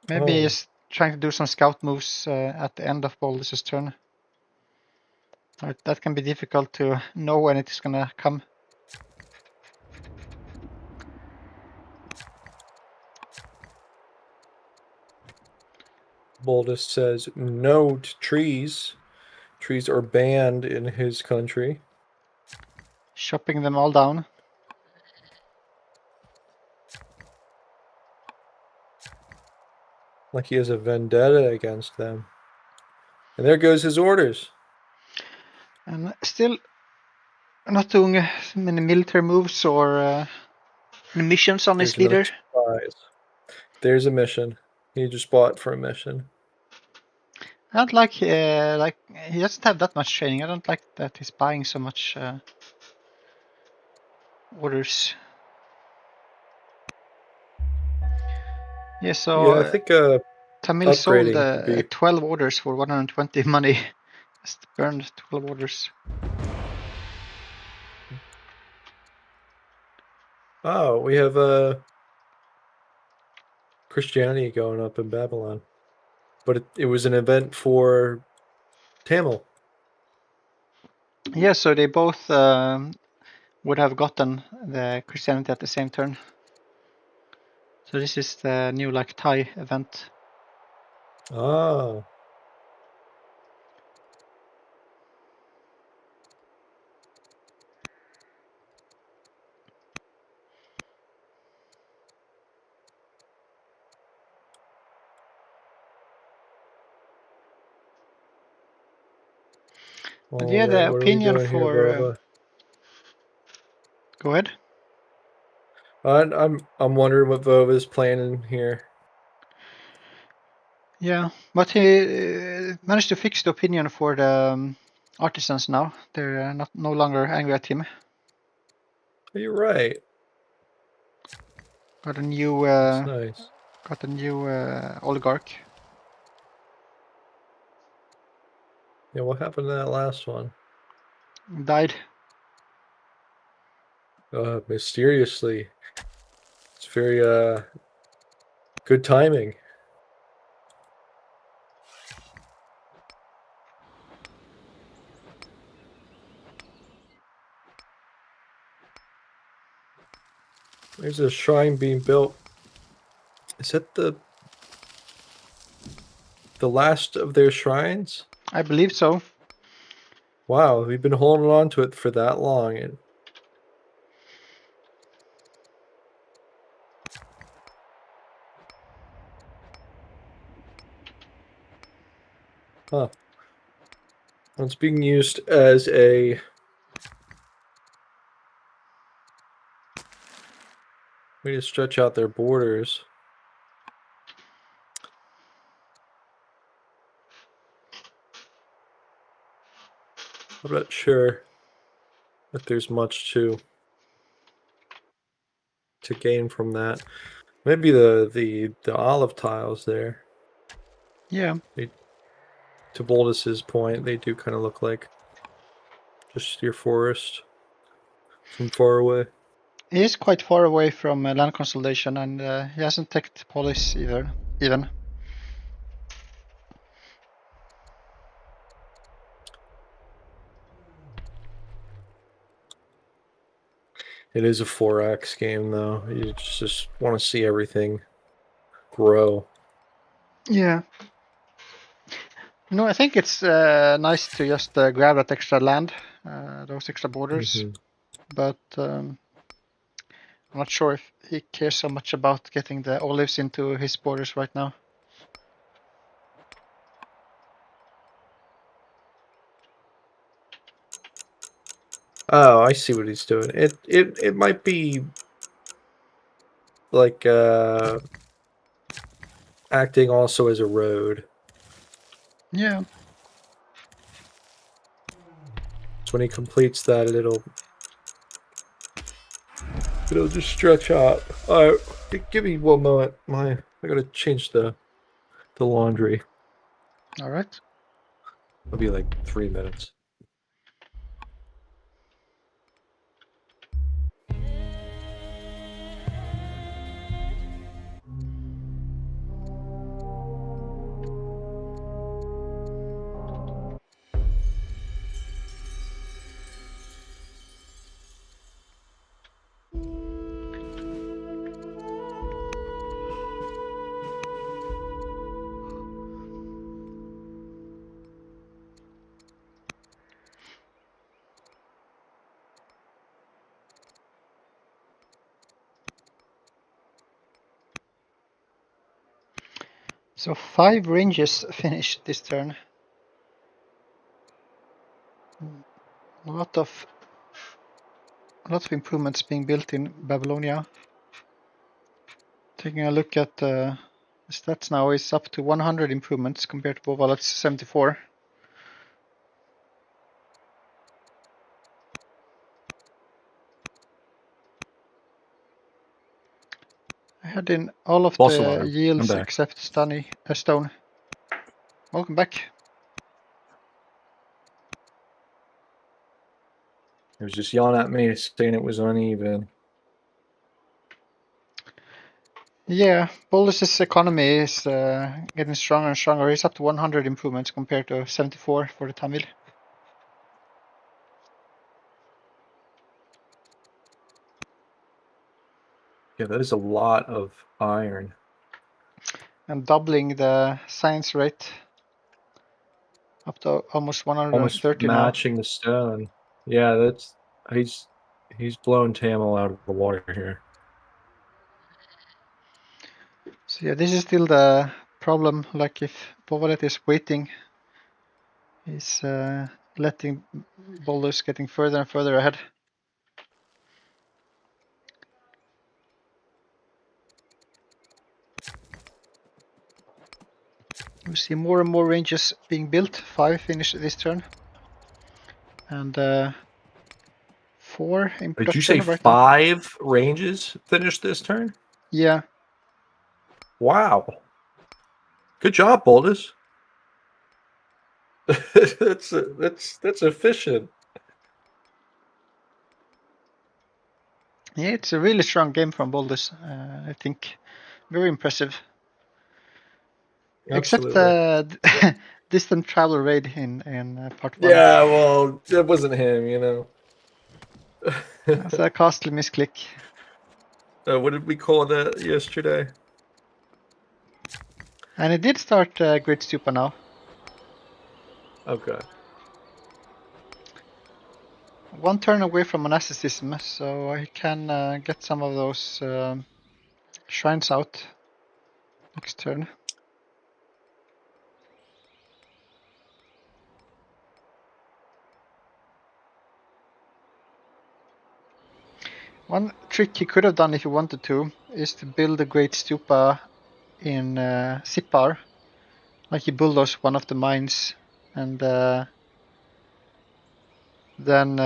Maybe he's trying to do some scout moves at the end of Boldus' turn. That can be difficult to know when it is gonna come. Boldus says no to trees. Trees are banned in his country. Chopping them all down. Like he has a vendetta against them. And there goes his orders. And still not doing many military moves or missions on his leader. There's a mission. He just bought for a mission. I don't like he doesn't have that much training. I don't like that he's buying so much orders. Yeah, so I think Tamil sold 12 orders for 120 money. Just burned 12 orders. Oh, we have Christianity going up in Babylon. But it was an event for Tamil. Yeah, so they both would have gotten the Christianity at the same turn. So this is the new like Thai event. Ah. But All yeah, right, the what are we opinion doing here, for Vova? go ahead. I'm wondering what Vova's planning here. Yeah, but he managed to fix the opinion for the artisans now. They're no longer angry at him. You're right. Got a new That's nice. oligarch. Yeah, what happened to that last one? Died. Mysteriously. It's very good timing. There's a shrine being built. Is that the last of their shrines? I believe so. Wow, we've been holding on to it for that long. And huh. It's being used as a way to stretch out their borders. I'm not sure if there's much to gain from that. Maybe the olive tiles there. Yeah. To Boldus's point, they do kind of look like just your forest from far away. He is quite far away from land consolidation, and he hasn't teched police either. Even. It is a 4X game, though. You just want to see everything grow. Yeah. No, I think it's nice to just grab that extra land, those extra borders. Mm-hmm. But I'm not sure if he cares so much about getting the olives into his borders right now. Oh, I see what he's doing. It might be like acting also as a road. Yeah. So when he completes that, it'll just stretch out. Give me 1 moment. I gotta change the laundry. All right. It'll be like 3 minutes. So 5 ranges finished this turn. A lot of improvements being built in Babylonia. Taking a look at the stats now, is up to 100 improvements compared to Vova7let's 74. I had in all of False the alarm. I'm yields back. except stone. Welcome back. It was just yelling at me saying it was uneven. Yeah, Boldus' economy is getting stronger and stronger. He's up to 100 improvements compared to 74 for the Tamil. Yeah, that is a lot of iron. And doubling the science rate up to almost 130 Almost now. matching the stone. Yeah, that's he's blowing Tamil out of the water here. So yeah, this is still the problem. Like if Vova7let is waiting, he's letting Boldus getting further and further ahead. We see more and more ranges being built. 5 finished this turn. And 4 in Did you say production right now. 5 ranges finished this turn? Yeah. Wow. Good job, Boldus. that's efficient. Yeah, it's a really strong game from Boldus, I think. Very impressive. Absolutely. Except distant travel raid in part 1. Yeah, well, that wasn't him, you know. That's a costly misclick. What did we call that yesterday? And it did start Great Stupa now. Okay. 1 turn away from monasticism, so I can get some of those shrines out next turn. One trick he could have done if he wanted to is to build a Great Stupa in Sipar. Like he bulldozed one of the mines and then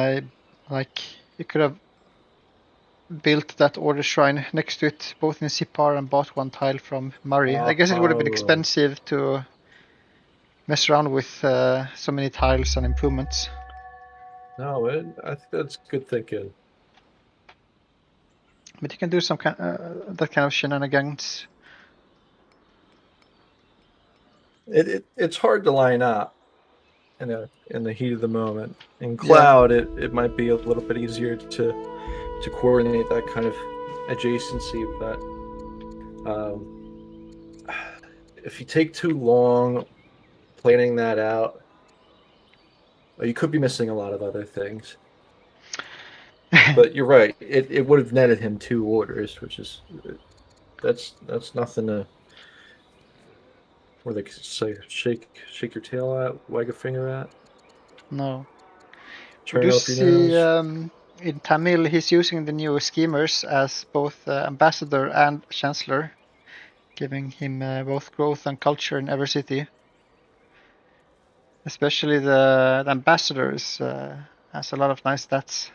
like he could have built that order shrine next to it, both in Sipar, and bought 1 tile from Murray. I guess it would have been expensive to mess around with so many tiles and improvements. No, I think that's good thinking. But you can do some that kind of shenanigans. It's hard to line up in the heat of the moment. In cloud, it might be a little bit easier to coordinate that kind of adjacency, but if you take too long planning that out, you could be missing a lot of other things. But you're right; it would have netted him 2 orders, which is that's nothing to. Where they say shake your tail at, wag a finger at. No. We Turn do up your see nose. in Tamil he's using the new schemers as both ambassador and chancellor, giving him both growth and culture in every city. Especially the ambassador has a lot of nice stats.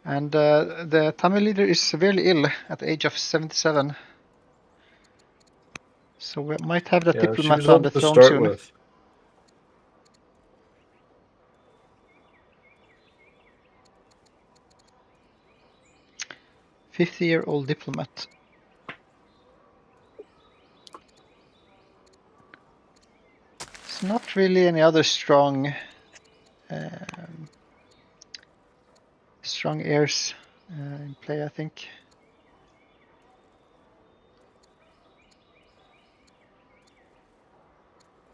And the Tamil leader is severely ill at the age of 77. So we might have the Yeah, she diplomat was on the old to throne start soon. with. 50-year-old diplomat. It's not really any other strong heirs in play, I think.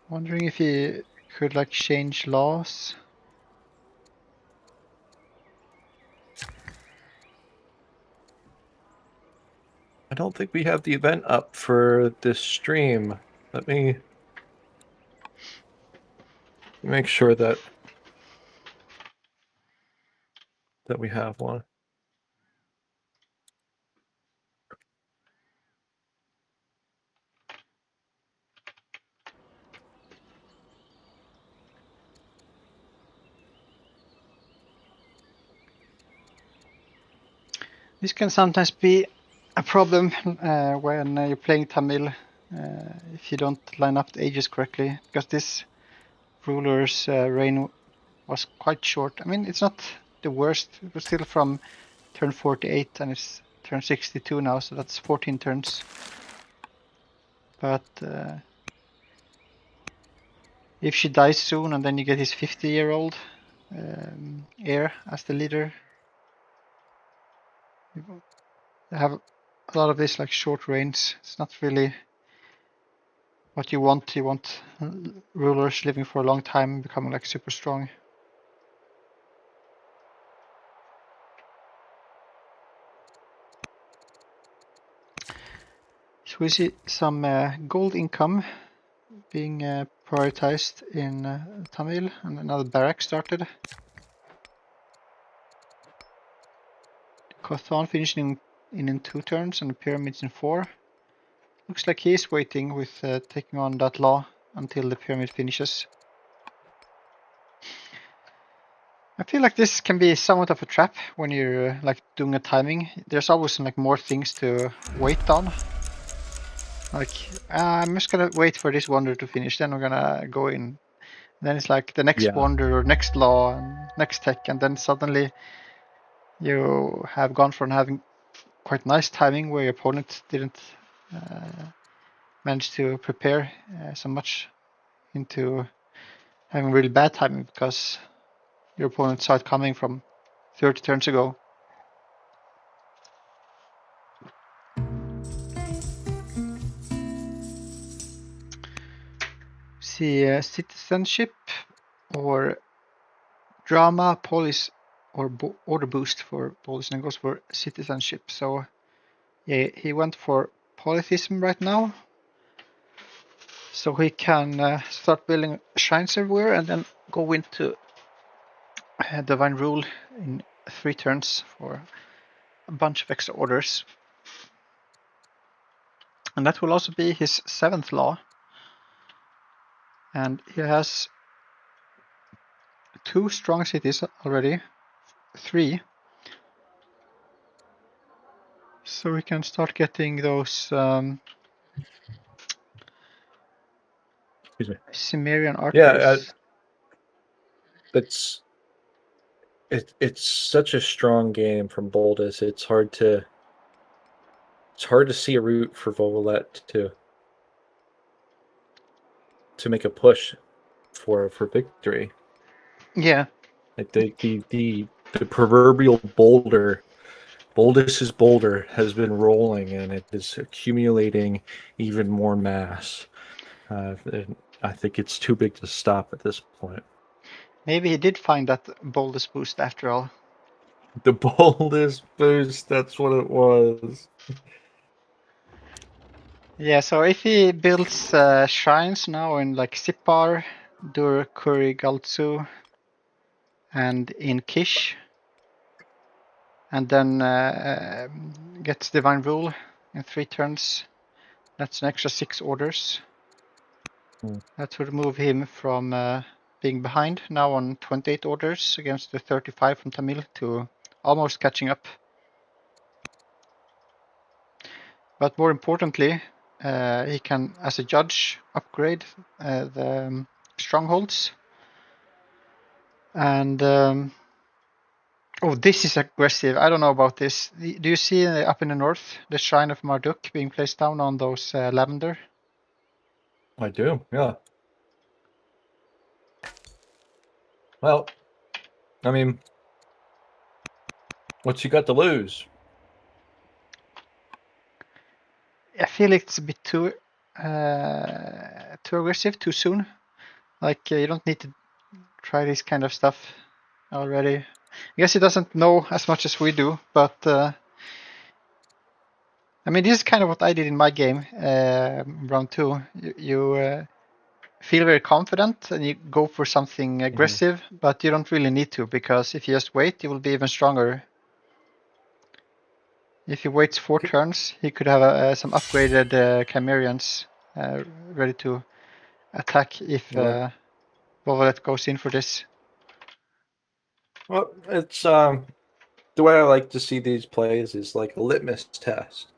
Wondering if he could like change laws. I don't think we have the event up for this stream. Let me make sure that we have one. This can sometimes be a problem when you're playing Tamil if you don't line up the ages correctly, because this ruler's reign was quite short. I mean, it's not the worst. It was still from turn 48 and it's turn 62 now, so that's 14 turns. But if she dies soon and then you get his 50-year-old heir as the leader, you have a lot of this like short reigns. It's not really what you want. You want rulers living for a long time, becoming like super strong. So we see some gold income being prioritized in Tamil, and another barrack started. Kothan finishing in 2 turns and the pyramids in 4. Looks like he is waiting with taking on that law until the pyramid finishes. I feel like this can be somewhat of a trap when you're like doing a timing. There's always like more things to wait on. Like I'm just gonna wait for this wonder to finish, then I'm gonna go in. Then it's like the next wonder or next law and next tech, and then suddenly you have gone from having quite nice timing where your opponent didn't manage to prepare so much into having really bad timing because your opponent saw it coming from 30 turns ago. See citizenship or drama, police, or order boost for Boldus, and goes for citizenship. So yeah, he went for polytheism right now. So he can start building shrines everywhere and then go into divine rule in 3 turns for a bunch of extra orders. And that will also be his 7th law. And he has 2 strong cities already, 3. So we can start getting those Cimmerian archers. Yeah, it's such a strong game from Boldus. It's hard to see a route for Vova7let to make a push for victory. Yeah. Like the proverbial Boldus's boulder has been rolling and it is accumulating even more mass. I think it's too big to stop at this point. Maybe he did find that Boldus boost after all. The Boldus boost, that's what it was. Yeah, so if he builds shrines now in like Sipar, Dur, Kuri, Galtsu, and in Kish, and then gets Divine Rule in 3 turns, that's an extra 6 orders. That would move him from being behind now on 28 orders against the 35 from Tamil to almost catching up. But more importantly, he can, as a judge, upgrade the strongholds. And oh, this is aggressive. I don't know about this. Do you see up in the north the Shrine of Marduk being placed down on those lavender? I do, yeah. Well, I mean, what's he got to lose? I feel it's a bit too aggressive, too soon. Like you don't need to try this kind of stuff already. I guess he doesn't know as much as we do, but I mean, this is kind of what I did in my game, round 2. You feel very confident and you go for something aggressive, but you don't really need to, because if you just wait, you will be even stronger. If he waits 4 turns, he could have some upgraded Chimerians ready to attack if Vova7let goes in for this. Well, it's the way I like to see these plays is like a litmus test.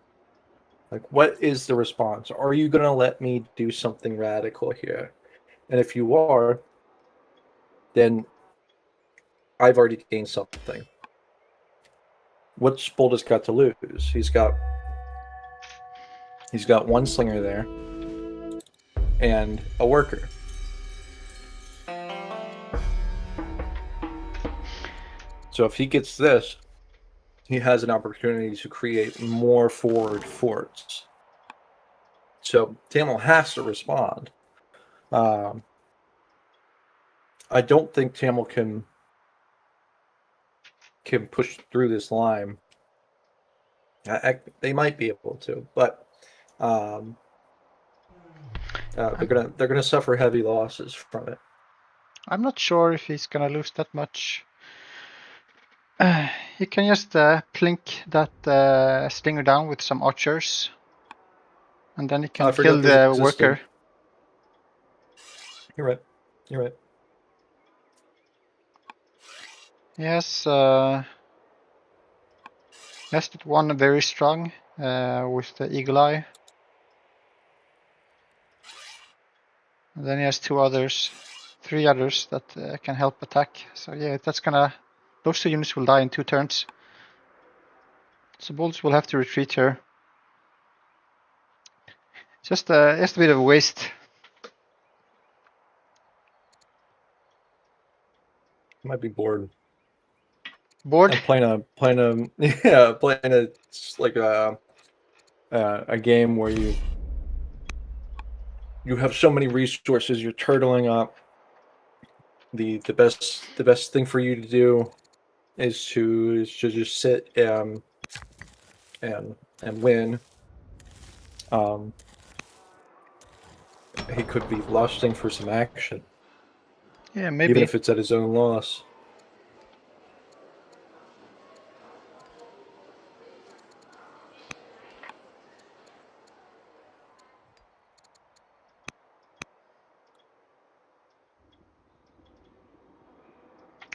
Like, what is the response? Are you going to let me do something radical here? And if you are, then I've already gained something. What's Boldus got to lose? He's got one slinger there and a worker. So if he gets this, he has an opportunity to create more forward forts. So Tamil has to respond. I don't think Tamil can push through this line. They might be able to, but they're gonna suffer heavy losses from it. I'm not sure if he's gonna lose that much. He can just plink that slinger down with some archers, and then he can kill the worker. You're right. You're right. Yes, that one very strong with the eagle eye. And then he has three others that can help attack. So yeah, those two units will die in 2 turns. So Boldus will have to retreat here. Just a bit of a waste. Might be bored. Bored? I'm playing a game where you have so many resources, you're turtling up. The best thing for you to do is to just sit and win. He could be lusting for some action. Yeah, maybe. Even if it's at his own loss.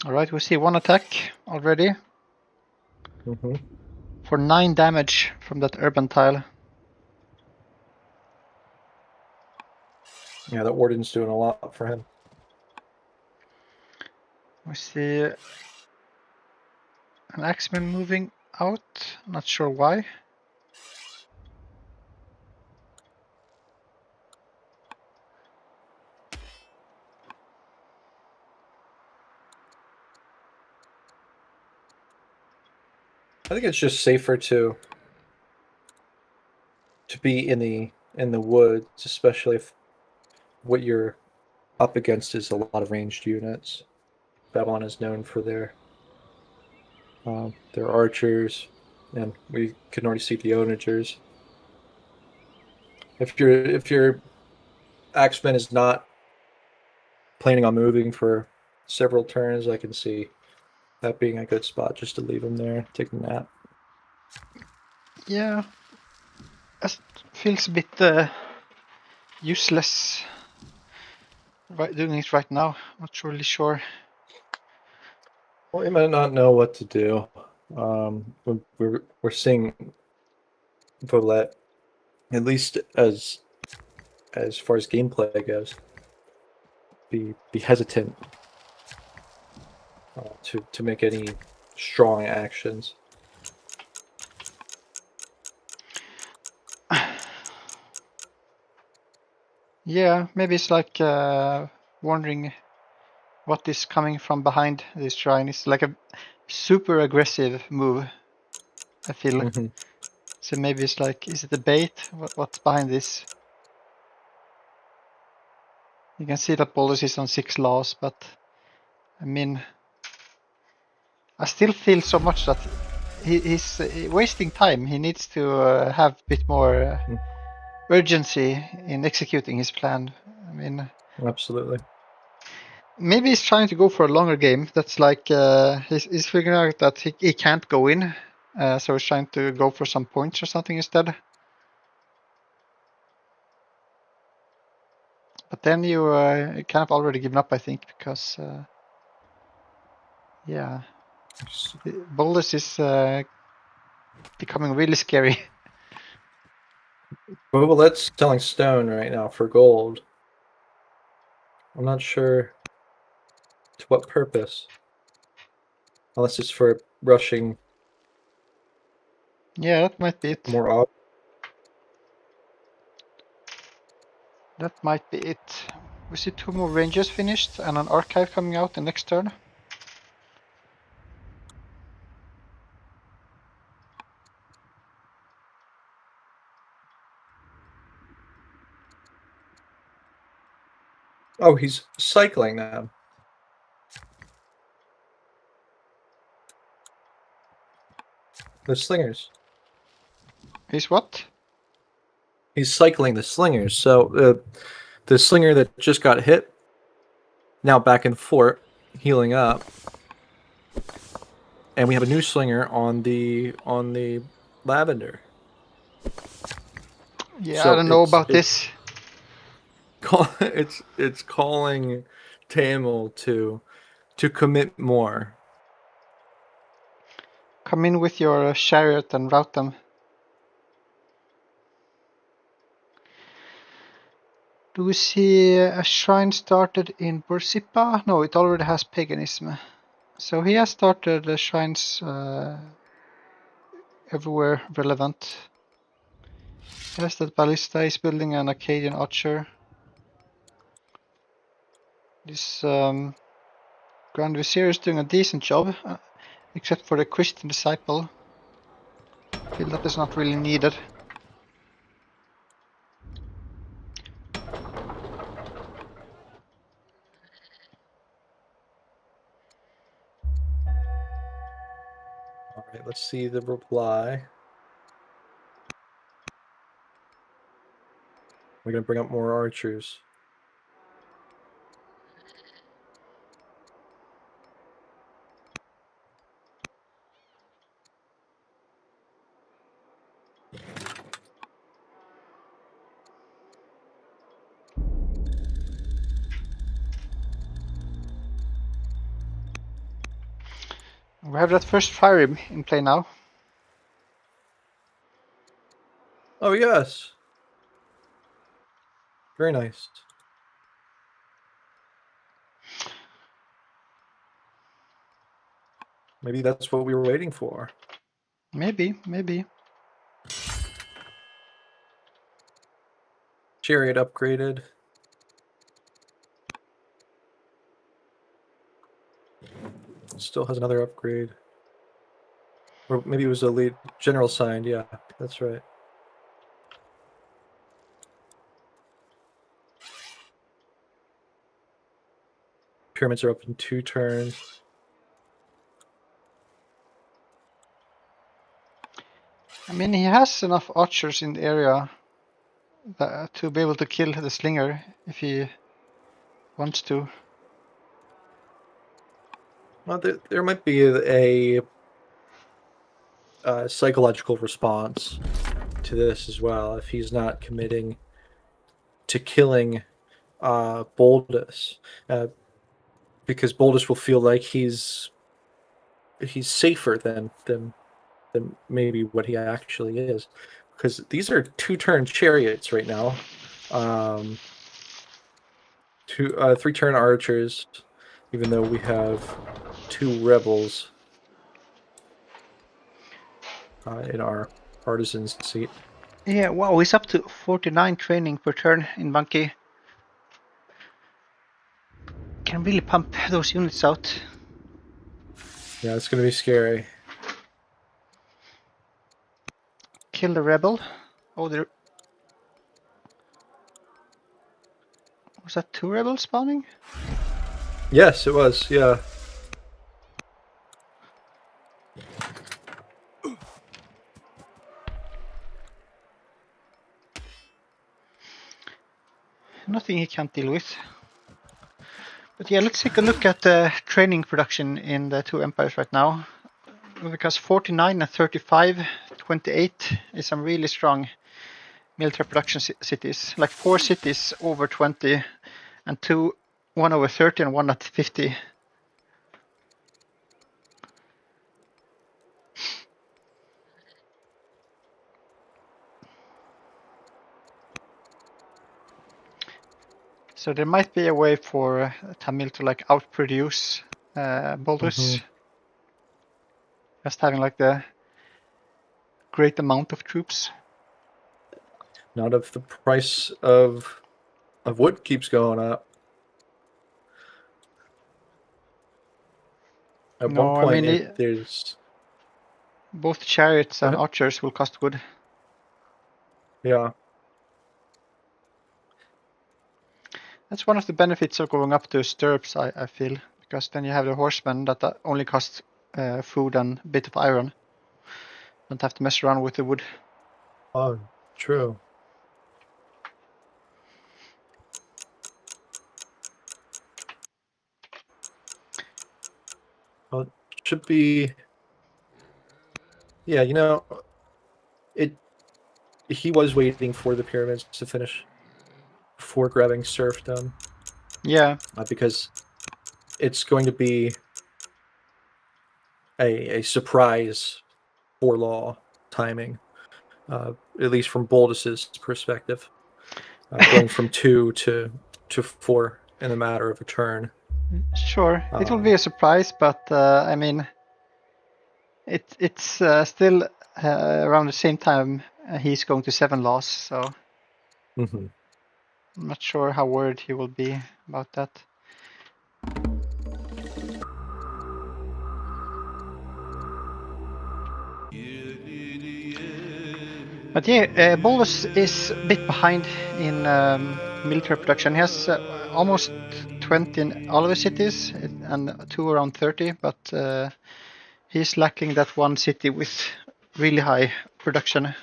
Alright, we see one attack already. For 9 damage from that urban tile. Yeah, that warden's doing a lot for him. We see an axeman moving out. Not sure why. I think it's just safer to be in the woods, especially if what you're up against is a lot of ranged units. Babylon is known for their archers, and we can already see the onagers. If your axeman is not planning on moving for several turns, I can see that being a good spot just to leave him there, take a nap. Yeah, it feels a bit useless doing it right now. Not really sure. Well, he might not know what to do. We're seeing Vova7let, at least as far as gameplay goes, be hesitant to make any strong actions. Yeah, maybe it's like wondering what is coming from behind this shrine. It's like a super aggressive move, I feel. So maybe it's like, is it a bait? What's behind this? You can see that Boldus is on 6 laws, but I mean, I still feel so much that he's wasting time. He needs to have a bit more urgency in executing his plan. I mean, absolutely. Maybe he's trying to go for a longer game. That's like he's figuring out that he can't go in, so he's trying to go for some points or something instead. But then you kind of already given up, I think, because yeah, Boldus is becoming really scary. Vova7let's selling stone right now for gold. I'm not sure to what purpose. Unless it's for rushing Yeah, that might be it. more up. That might be it. We see 2 more ranges finished and an archive coming out the next turn. Oh, he's cycling them. The slingers. Is what? He's cycling the slingers. So the slinger that just got hit, now back in fort, healing up. And we have a new slinger on the lavender. Yeah, So I don't know about this. It's calling Tamil to commit more. Come in with your chariot and rout them. Do we see a shrine started in Borsippa? No, it already has paganism. So he has started the shrines everywhere relevant. Yes, that ballista is building an Akkadian archer. This Grand Vizier is doing a decent job, except for the Christian disciple. Build up is not really needed. All right, let's see the reply. We're gonna bring up more archers. We have that first fire in play now. Oh yes, very nice. Maybe that's what we were waiting for. Maybe. Chariot upgraded. Still has another upgrade. Or maybe it was a lead general signed. Yeah, that's right. Pyramids are up in 2 turns. I mean, he has enough archers in the area to be able to kill the slinger if he wants to. Well, there might be a psychological response to this as well if he's not committing to killing Boldus, because Boldus will feel like he's safer than maybe what he actually is, because these are 2-turn chariots right now, 3-turn archers, even though we have 2 rebels in our artisan's seat. Yeah, wow, he's up to 49 training per turn in Monkey. Can really pump those units out. Yeah, it's going to be scary. Kill the rebel. Oh, there was that 2 rebels spawning? Yes, it was. Yeah. Nothing he can't deal with. But yeah, let's take a look at the training production in the 2 empires right now. Because 49 and 35, 28 is some really strong military production cities. Like 4 cities over 20 and 1 over 30 and 1 at 50. So there might be a way for Tamil to like outproduce Boldus. Just having like the great amount of troops. Not if the price of wood keeps going up. At one No, I point, mean there's both chariots and archers will cost wood. Yeah. That's one of the benefits of going up to stirrups, I feel, because then you have the horsemen that only cost food and a bit of iron. Don't have to mess around with the wood. Oh, true. Well, it should be. Yeah, he was waiting for the pyramids to finish before grabbing serfdom. Yeah. Because it's going to be a surprise for law timing, at least from Boldus's perspective, going from 2 to 4 in a matter of a turn. Sure, it will be a surprise, but I mean, it's still around the same time he's going to 7 loss, so I'm not sure how worried he will be about that. But yeah, Boldus is a bit behind in military production. He has almost 20 in all of the cities and 2 around 30, but he's lacking that one city with really high production.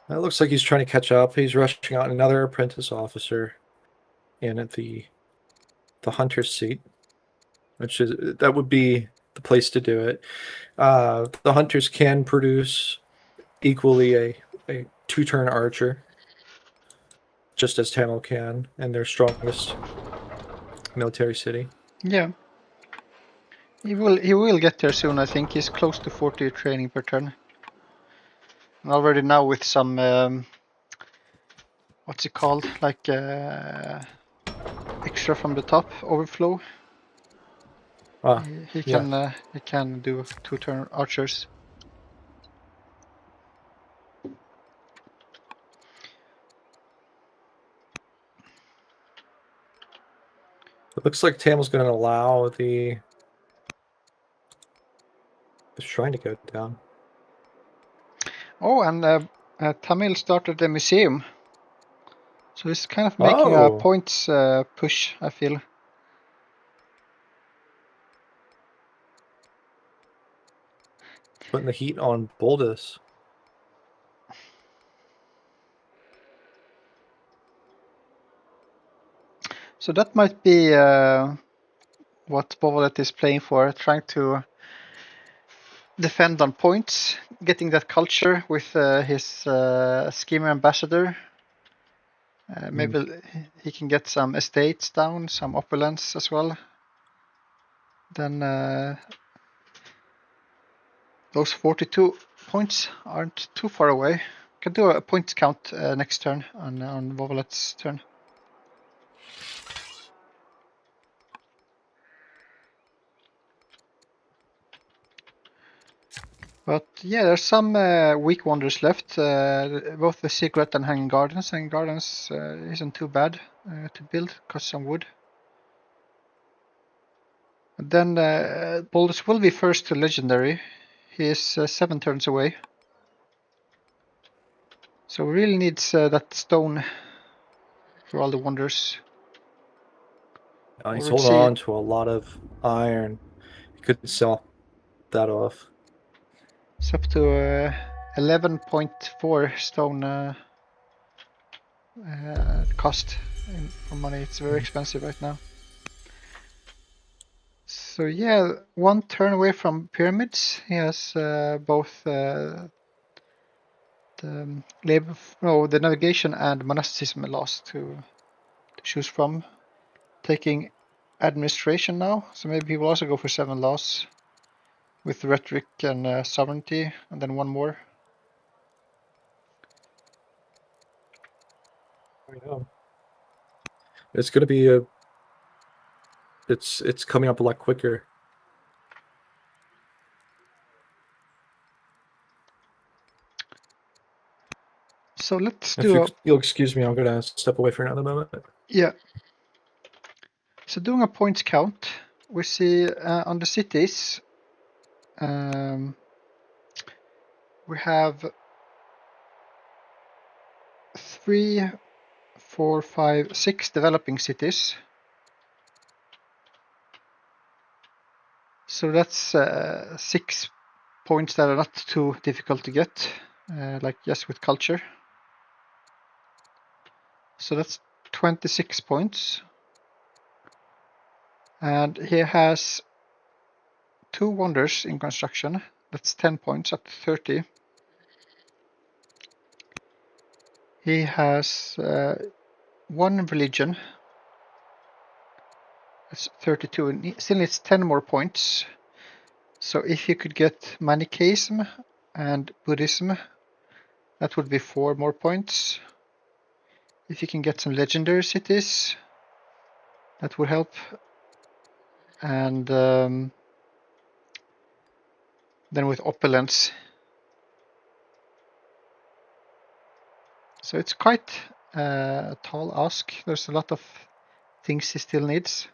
It looks like he's trying to catch up. He's rushing out another apprentice officer in at the hunter's seat, that would be the place to do it. The hunters can produce equally a 2-turn archer, just as Tamil can, and their strongest military city. Yeah. He will get there soon, I think. He's close to 40 training per turn. And already now with some what's it called? Like extra from the top overflow. He can do 2-turn archers. It looks like Tamil's going to allow the shrine to go down. Oh, and Tamil started a museum. So he's kind of making a points push, I feel. Putting the heat on Boldus. So that might be what Vova7let is playing for, trying to defend on points, getting that culture with his schemer ambassador. Maybe he can get some estates down, some opulence as well. Then those 42 points aren't too far away. Can do a points count next turn on Vova7let's turn. But yeah, there's some weak wonders left. Both the Secret and Hanging Gardens. Hanging Gardens isn't too bad to build, costs some wood. And then Boldus will be first to Legendary. He is 7 turns away. So we really needs that stone for all the wonders. He's holding on to a lot of iron. He could sell that off. It's up to 11.4 stone cost for money. It's very expensive right now. So yeah, 1 turn away from pyramids. He has both the navigation and monasticism lost to choose from. Taking administration now, so maybe he will also go for 7 loss with rhetoric and sovereignty, and then 1 more. It's going to be it's coming up a lot quicker. So let's If you'll excuse me, I'm gonna step away for another moment. Yeah. So doing a points count, we see on the cities, we have 3, 4, 5, 6 developing cities. So that's 6 points that are not too difficult to get, like just with culture. So that's 26 points. And he has 2 wonders in construction. That's 10 points, up to 30. He has 1 religion. That's 32. And he still needs 10 more points. So if you could get Manichaeism and Buddhism, that would be 4 more points. If you can get some legendary cities, that would help. And then with opulence. So it's quite a tall ask. There's a lot of things he still needs.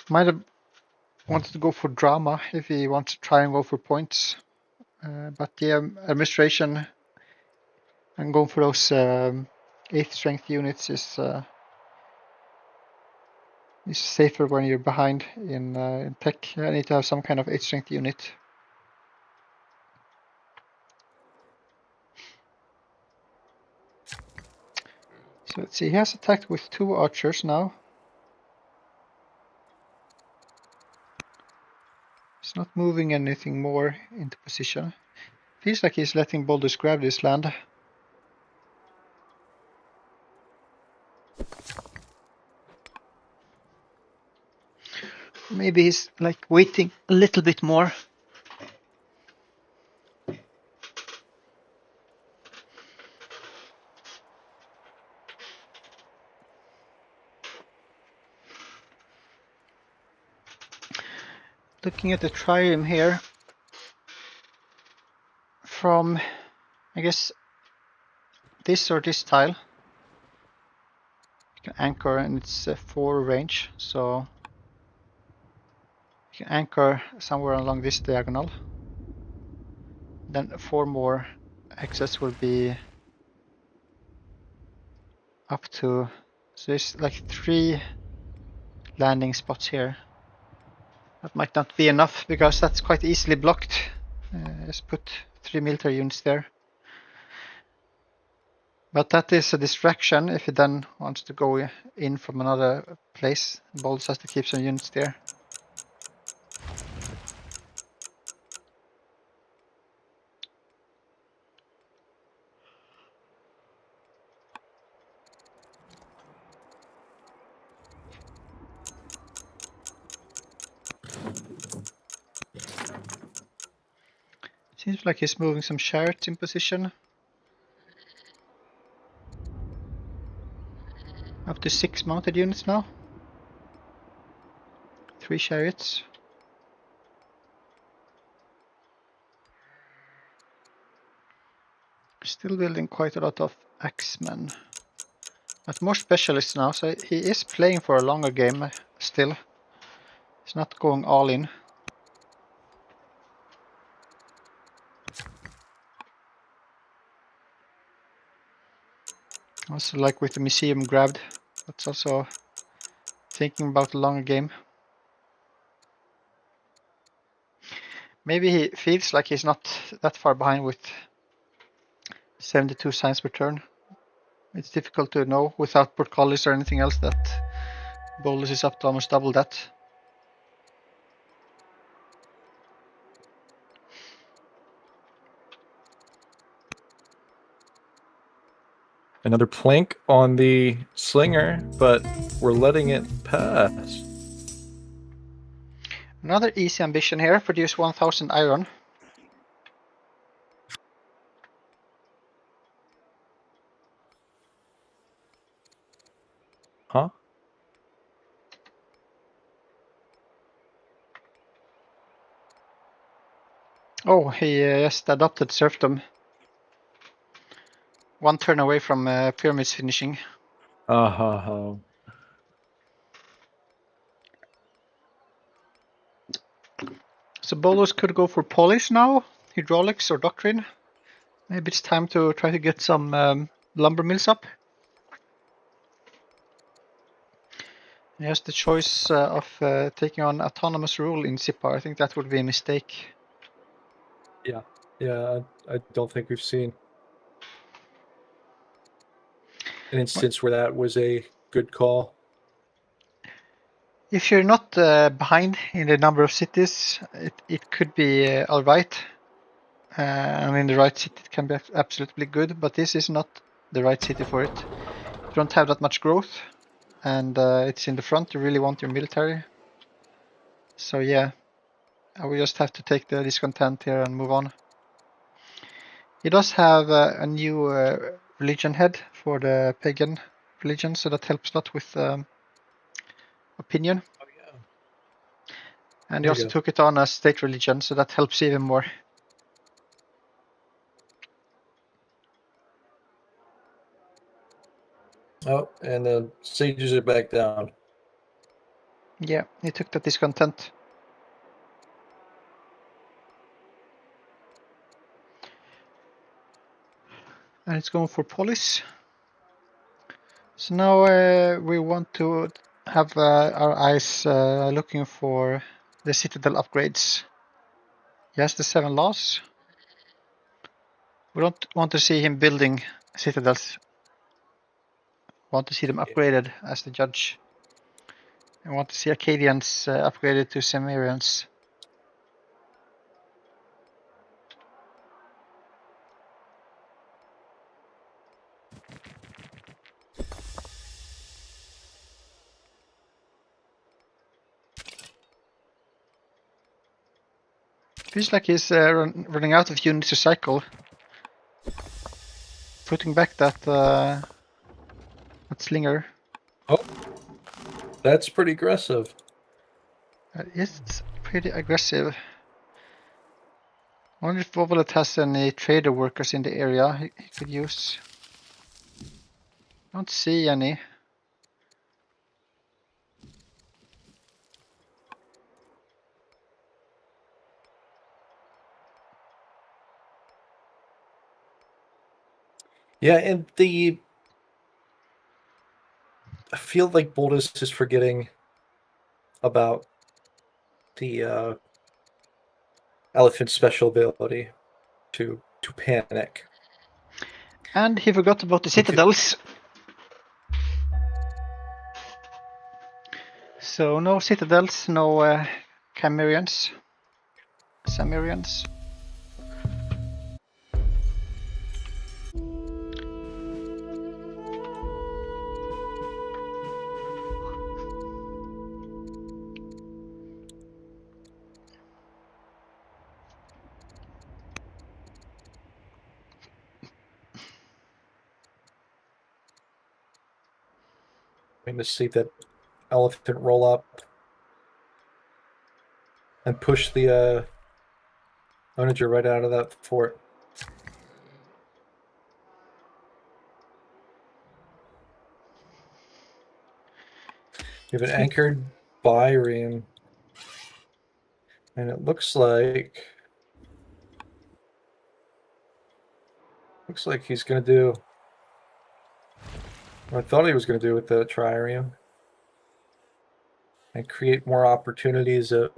Might have wanted to go for drama if he wants to try and go for points. But the administration and going for those 8th strength units is safer when you're behind in tech. I need to have some kind of 8th strength unit. So let's see, he has attacked with 2 archers now. He's not moving anything more into position. Feels like he's letting Boldus grab this land. Maybe he's like waiting a little bit more. Looking at the trireme here, from I guess this or this tile, you can anchor, and it's 4 range, so you can anchor somewhere along this diagonal. Then 4 more access will be up to, so there's like 3 landing spots here. That might not be enough because that's quite easily blocked. Just put 3 military units there. But that is a distraction if he then wants to go in from another place. Boldus has to keep some units there. Seems like he's moving some chariots in position. Up to 6 mounted units now. 3 chariots. Still building quite a lot of axemen. But more specialists now, so he is playing for a longer game still. He's not going all in. Also, like with the museum grabbed, that's also thinking about a longer game. Maybe he feels like he's not that far behind with 72 science per turn. It's difficult to know without portcullis or anything else that Boldus is up to almost double that. Another plank on the slinger, but we're letting it pass. Another easy ambition here, produce 1000 iron. Huh? Oh, he just adopted serfdom. 1 turn away from pyramids finishing. Uh-huh. So Boldus could go for polish now, hydraulics or doctrine. Maybe it's time to try to get some lumber mills up. He has the choice of taking on autonomous rule in Sipar. I think that would be a mistake. Yeah, I don't think we've seen an instance where that was a good call. If you're not behind in the number of cities, it could be alright. And in the right city it can be absolutely good, but this is not the right city for it. You don't have that much growth, and it's in the front. You really want your military. So yeah, we just have to take the discontent here and move on. He does have a new religion head for the pagan religion, so that helps a lot with opinion. Oh yeah. And he also took it on as state religion, so that helps even more. Oh, and the sages are back down. Yeah, he took the discontent. And it's going for police. So now we want to have our eyes looking for the citadel upgrades. Yes, the 7 laws. We don't want to see him building citadels. We want to see them upgraded as the judge. I want to see Acadians upgraded to Cimmerians. Feels like he's running out of units to cycle. Putting back that slinger. Oh, that's pretty aggressive. Yes, it's pretty aggressive. I wonder if Vova7let has any trader workers in the area he could use. I don't see any. Yeah, and I feel like Boldus is forgetting about the elephant's special ability to panic. And he forgot about the citadels. So no citadels, no Cimmerians. Cimmerians. I'm going to see that elephant roll up and push the onager right out of that fort. We have an anchored Byrian, and it looks like he's going to do what I thought he was going to do with the trireme and create more opportunities of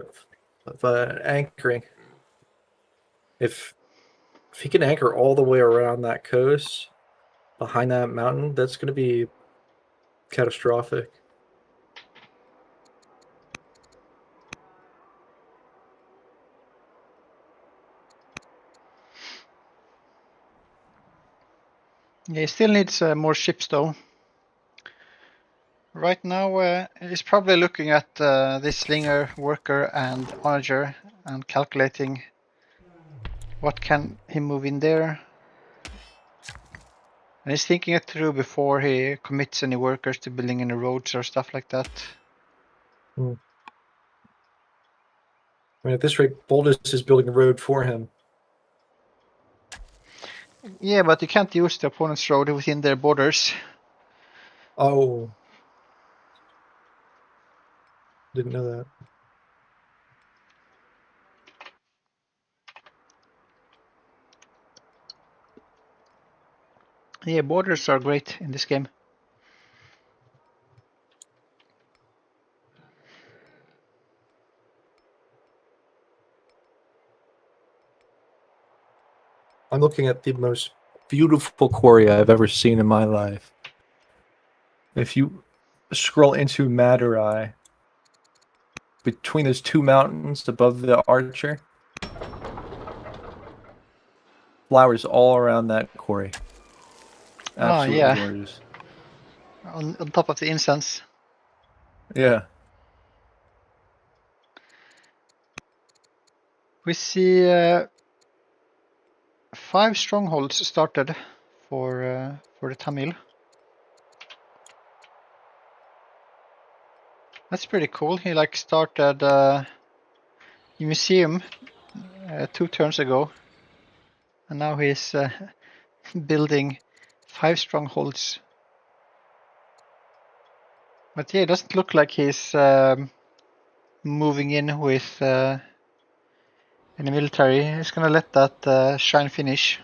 anchoring. If he can anchor all the way around that coast behind that mountain, that's going to be catastrophic. Yeah, he still needs more ships though. Right now he's probably looking at this slinger, worker and onager and calculating what can he move in there. And he's thinking it through before he commits any workers to building any roads or stuff like that. I mean, at this rate, Boldus is building a road for him. Yeah, but you can't use the opponent's road within their borders. Oh. Didn't know that. Yeah, borders are great in this game. I'm looking at the most beautiful quarry I've ever seen in my life. If you scroll into Madurai, between those two mountains above the Archer, flowers all around that quarry. Absolutely Yeah. gorgeous. On top of the incense. Yeah. We see 5 strongholds started for the Tamil. That's pretty cool. He like started the museum 2 turns ago, and now he's building 5 strongholds. But yeah, it doesn't look like he's moving in with any military. He's gonna let that shrine finish.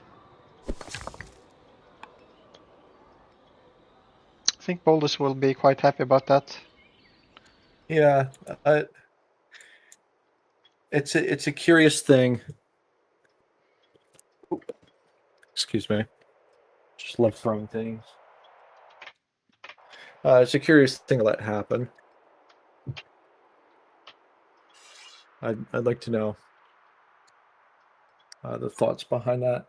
I think Boldus will be quite happy about that. Yeah. It's a curious thing. Excuse me. Just love throwing things. It's a curious thing to let happen. I'd like to know the thoughts behind that.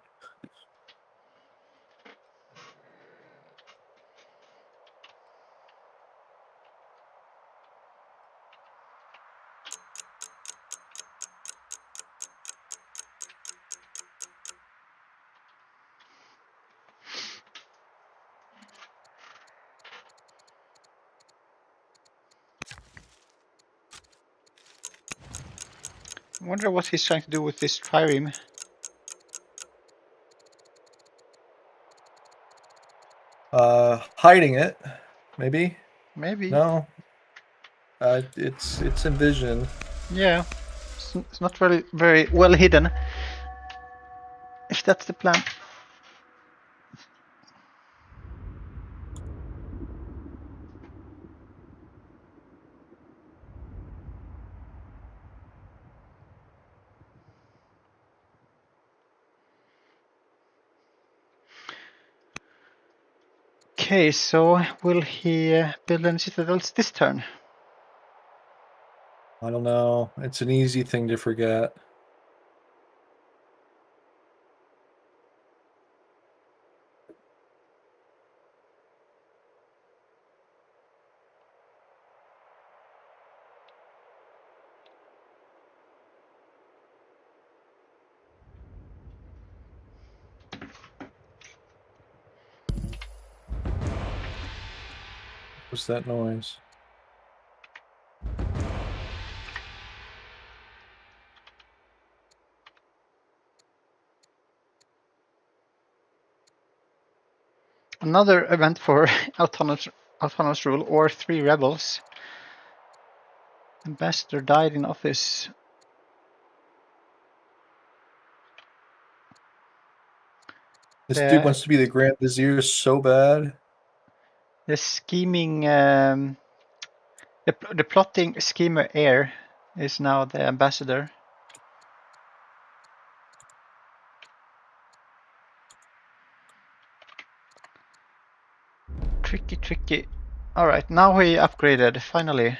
I wonder what he's trying to do with this trireme. Hiding it, maybe. Maybe. No. It's envisioned. Yeah. It's not really very well hidden. If that's the plan. Okay, so will he build any citadels this turn? I don't know. It's an easy thing to forget. What's that noise? Another event for autonomous rule or 3 rebels. Ambassador died in office. This dude wants to be the Grand Vizier so bad. The scheming, the plotting schemer heir is now the ambassador. Tricky. Alright, now we upgraded, finally.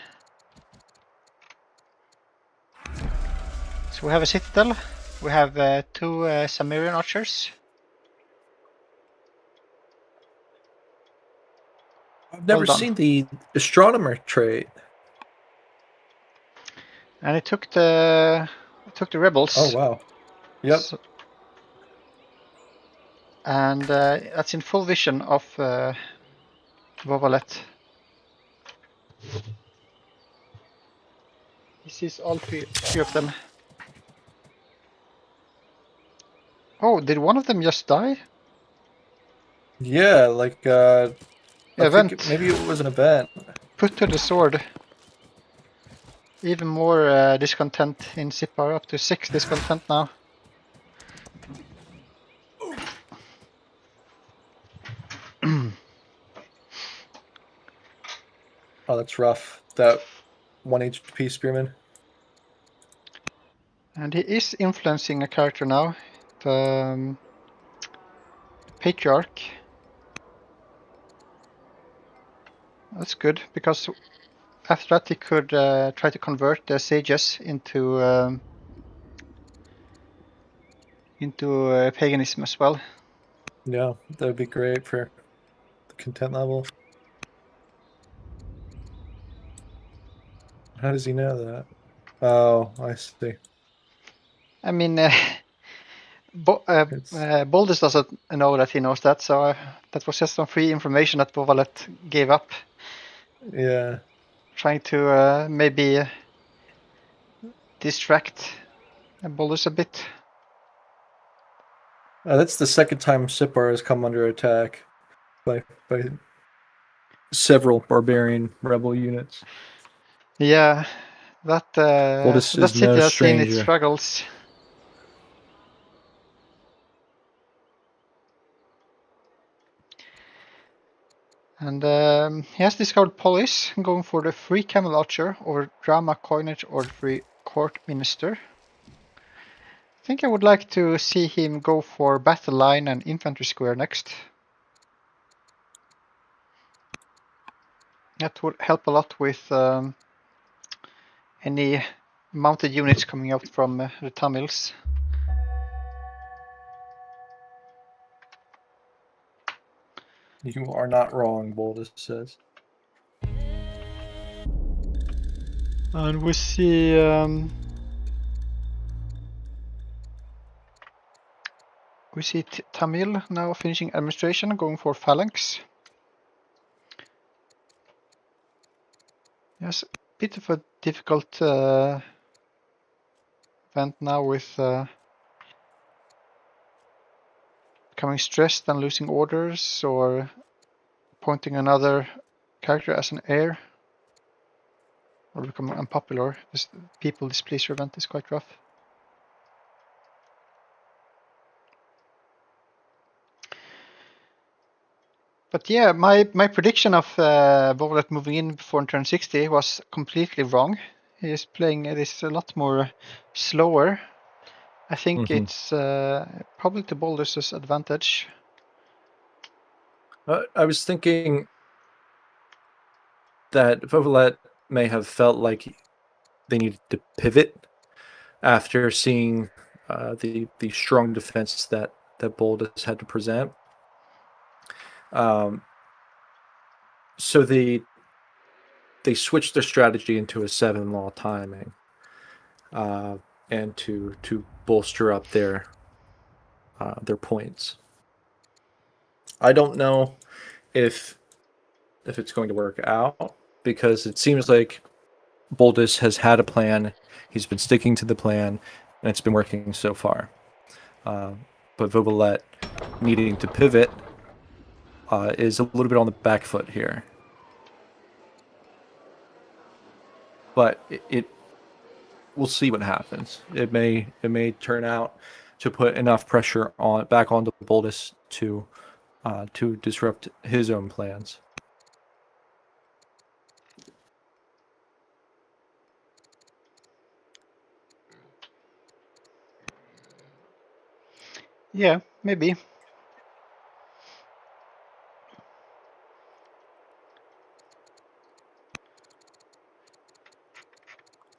So we have a citadel, we have 2 Sumerian archers. I've never seen the astronomer trait. And it took the rebels. Oh wow. Yep. So, and that's in full vision of Vova7let. He sees all three of them. Oh, did one of them just die? Yeah, like I think Event. maybe it was an event. Put to the sword. Even more discontent in Sipar, up to 6 discontent now. Oh, that's rough. That 1 HP spearman. And he is influencing a character now, the Patriarch. That's good, because after that he could try to convert the sages into paganism as well. Yeah, that would be great for the content level. How does he know that? Oh, I see. I mean, Boldus doesn't know that he knows that, so that was just some free information that Vova7let gave up. Yeah. Trying to maybe distract Boldus a bit. That's the second time Sipar has come under attack by several barbarian rebel units. Yeah, that Boldus that is no city has seen its stranger. struggles. And he has discovered Polis, going for the free camel archer or drama coinage or free court minister. I think I would like to see him go for battle line and infantry square next. That would help a lot with any mounted units coming out from the Tamils. You are not wrong, Boldus says. And we see Tamil now finishing administration, going for phalanx. Yes, a bit of a difficult event now with becoming stressed and losing orders, or appointing another character as an heir, or becoming unpopular. This people displeasure event is quite rough. But yeah, my prediction of Vova7let moving in before turn 60 was completely wrong. He is playing this a lot more slower. I think it's probably to Boldus' advantage. I was thinking that Vova7let may have felt like they needed to pivot after seeing the strong defense that Boldus had to present. So they switched their strategy into a 7 law timing, and to bolster up their points. I don't know if it's going to work out, because it seems like Boldus has had a plan. He's been sticking to the plan, and it's been working so far. But Vova7let needing to pivot is a little bit on the back foot here. But we'll see what happens. It may turn out to put enough pressure back onto Boldus to disrupt his own plans. Yeah, maybe.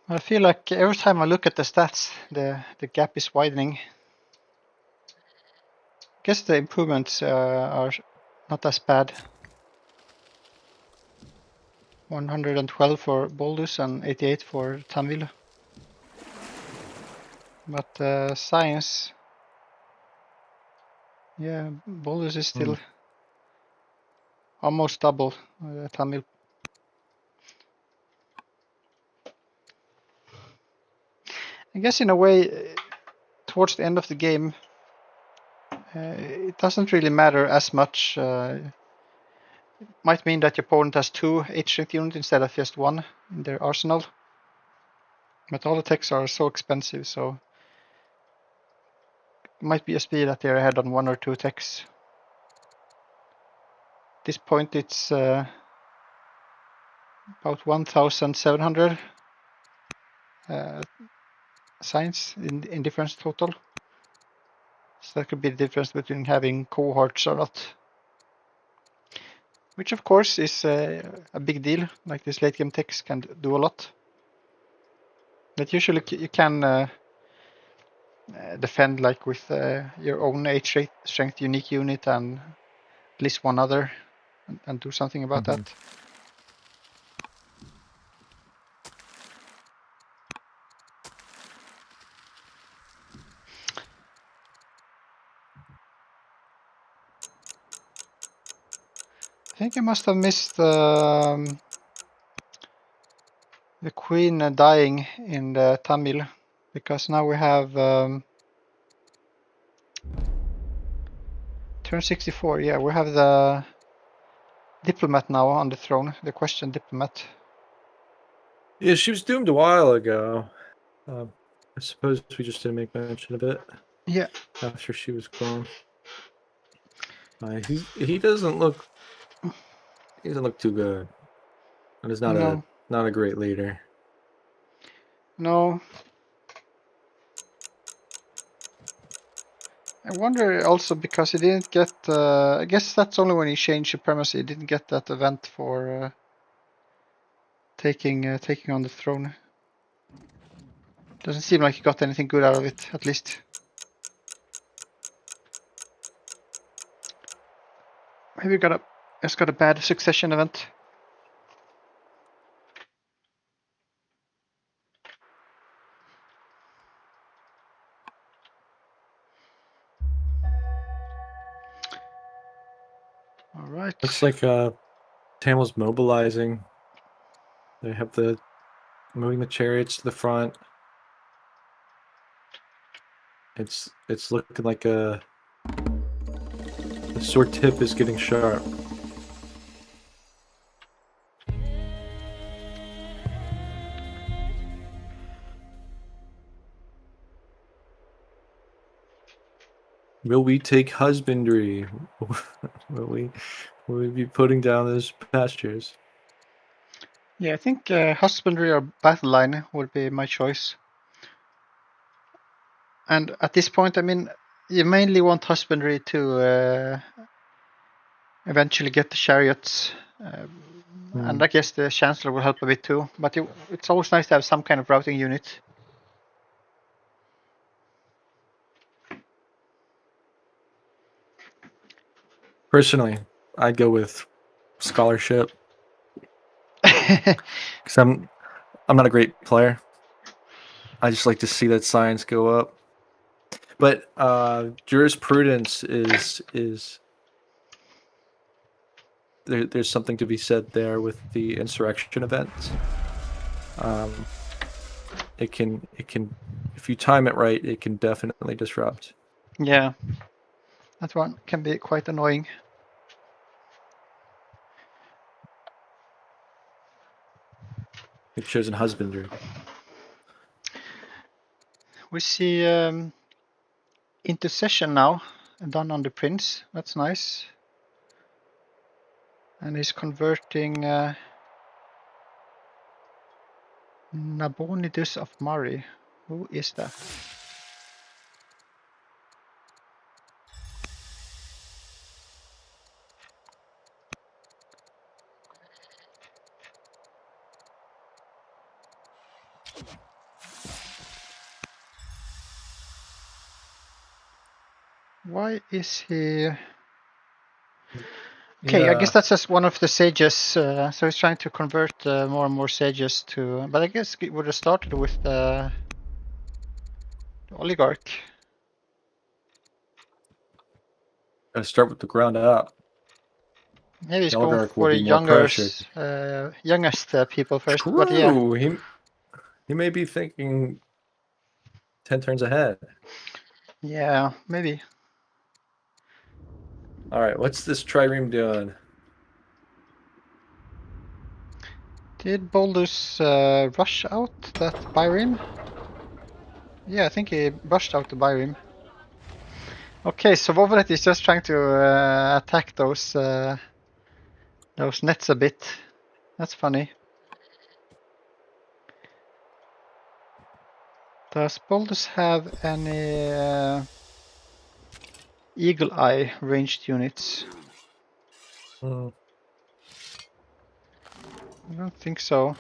I feel like every time I look at the stats, the gap is widening. I guess the improvements are not as bad. 112 for Boldus and 88 for Tamil. But science, yeah, Boldus is still almost double Tamil. I guess in a way, towards the end of the game, It doesn't really matter as much. It might mean that your opponent has 2 H-strength units instead of just 1 in their arsenal. But all the techs are so expensive, so it might be a speed that they're ahead on 1 or 2 techs. At this point it's about 1,700 signs in difference total. So that could be the difference between having cohorts or not. Which of course is a big deal, like this late game techs can do a lot. But usually you can defend like with your own H strength unique unit and at least one other and do something about that. I think I must have missed the queen dying in the Tamil, because now we have turn 64. Yeah, we have the diplomat now on the throne, the question diplomat. Yeah, she was doomed a while ago. I suppose we just didn't make mention of it. Yeah. After she was gone. He doesn't look. He doesn't look too good. And he's not a great leader. No. I wonder also because he didn't get. I guess that's only when he changed supremacy. He didn't get that event for taking on the throne. Doesn't seem like he got anything good out of it, at least. Maybe just got a bad succession event. All right. Looks like Tamil's mobilizing. They have moving the chariots to the front. It's looking like the sword tip is getting sharp. Will we take husbandry? Will we be putting down those pastures? Yeah, I think husbandry or battle line would be my choice. And at this point, I mean, you mainly want husbandry to eventually get the chariots. And I guess the Chancellor will help a bit too. But it's always nice to have some kind of routing unit. Personally, I'd go with scholarship. Because I'm not a great player. I just like to see that science go up. But jurisprudence is there's something to be said there with the insurrection events. It can if you time it right, it can definitely disrupt. Yeah, that one can be quite annoying. We've chosen husbandry. We see intercession now done on the prince. That's nice. And he's converting Nabonidus of Murray. Who is that? Why is he... Okay, yeah. I guess that's just one of the sages. So he's trying to convert more and more sages to... But I guess it would have started with the oligarch. Gotta start with the ground up. Maybe he's going for the youngest people first. True. But yeah. He may be thinking 10 turns ahead. Yeah, maybe. All right, what's this trireme doing? Did Boldus rush out that Byreme? Yeah, I think he rushed out the Byreme. Okay, so Vova7let is just trying to attack those nets a bit. That's funny. Does Boldus have any Eagle Eye ranged units? Mm. I don't think so.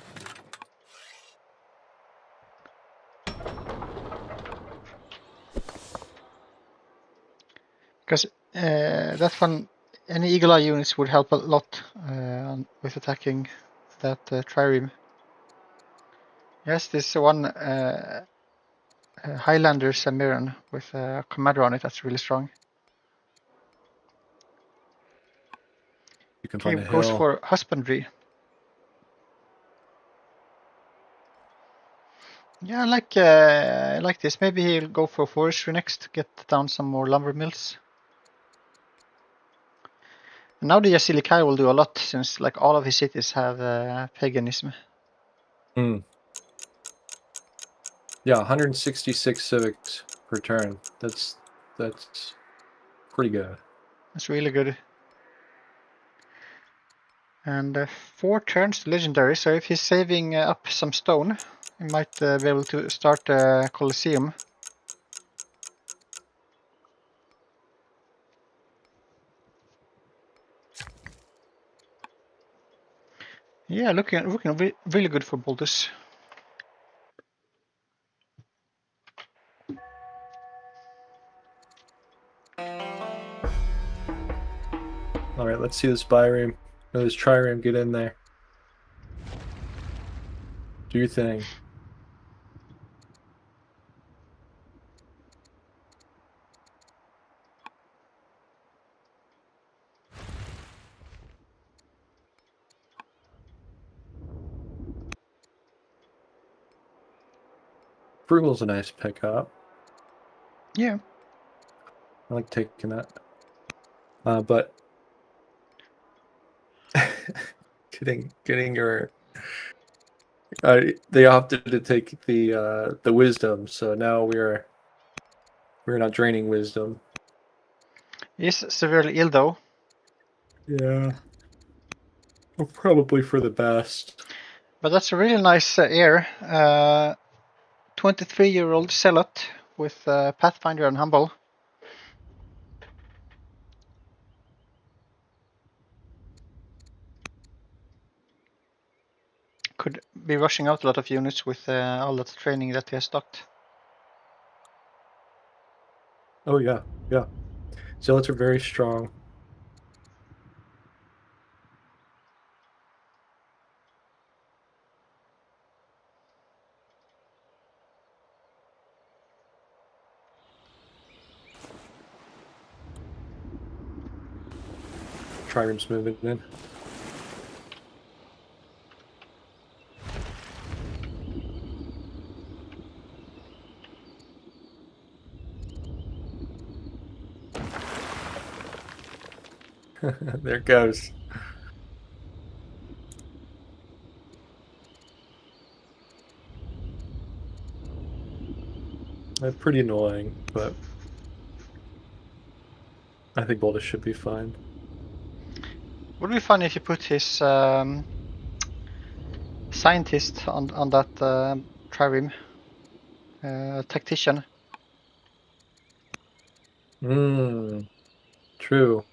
Because that one, any Eagle Eye units would help a lot with attacking that trireme. Yes, this one Highlander Samiran with a commander on it that's really strong. You can Okay, find a goes hill. for husbandry. Yeah, I like this. Maybe he'll go for forestry next to get down some more lumber mills. And now the Yasilikai will do a lot since like all of his cities have paganism. Mm. Yeah, 166 civics per turn. That's pretty good. That's really good. And 4 turns to legendary, so if he's saving up some stone, he might be able to start a Colosseum. Yeah, looking really good for Boldus. All right, let's see this Byreme, or this trireme get in there. Do your thing. Frugal's a nice pickup. Yeah. I like taking that. But getting your they opted to take the wisdom, so now we're not draining wisdom. He's severely ill though. Yeah. Well, probably for the best. But that's a really nice heir. 23-year-old zealot with Pathfinder and Humble. Could be rushing out a lot of units with all that training that he has stocked. Oh yeah, yeah. Zealots are very strong. Trireme's moving in. There it goes. Pretty annoying, but I think Boldus should be fine. Would be fun if you put his scientist on that trireme. Tactician. True.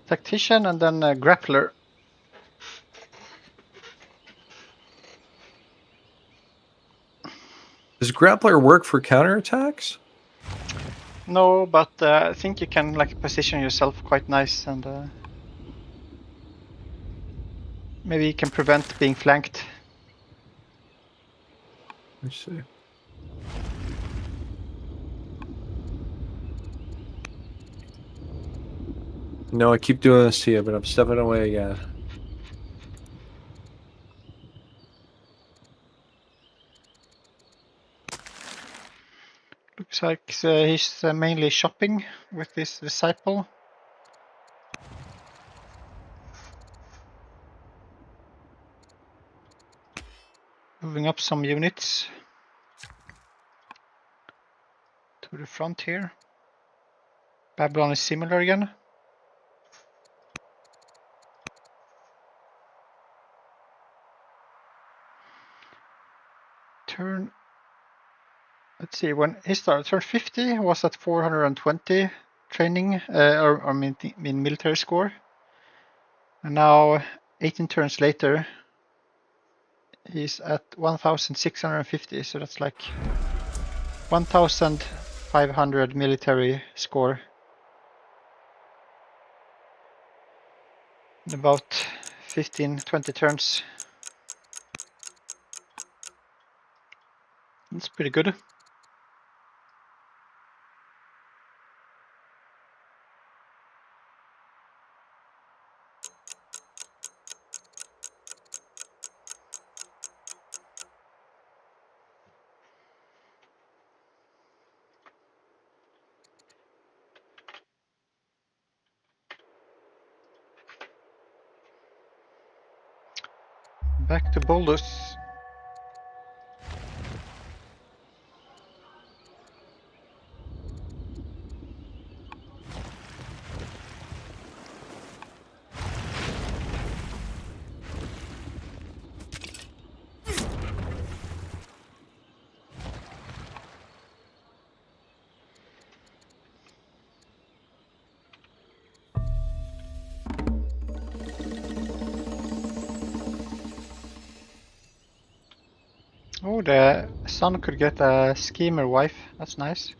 Tactician and then Grappler. Does Grappler work for counterattacks? No, but I think you can like position yourself quite nice and maybe you can prevent being flanked. Let's see. No, I keep doing this to you, but I'm stepping away again. Looks like he's mainly shopping with this disciple. Moving up some units to the front here. Babylon is similar again. Let's see, when he started, turn 50 was at 420 training, or mean military score. And now, 18 turns later, he's at 1,650, so that's like 1,500 military score. In about 15-20 turns. That's pretty good. Back to Boldus. Oh, the son could get a schemer wife. That's nice.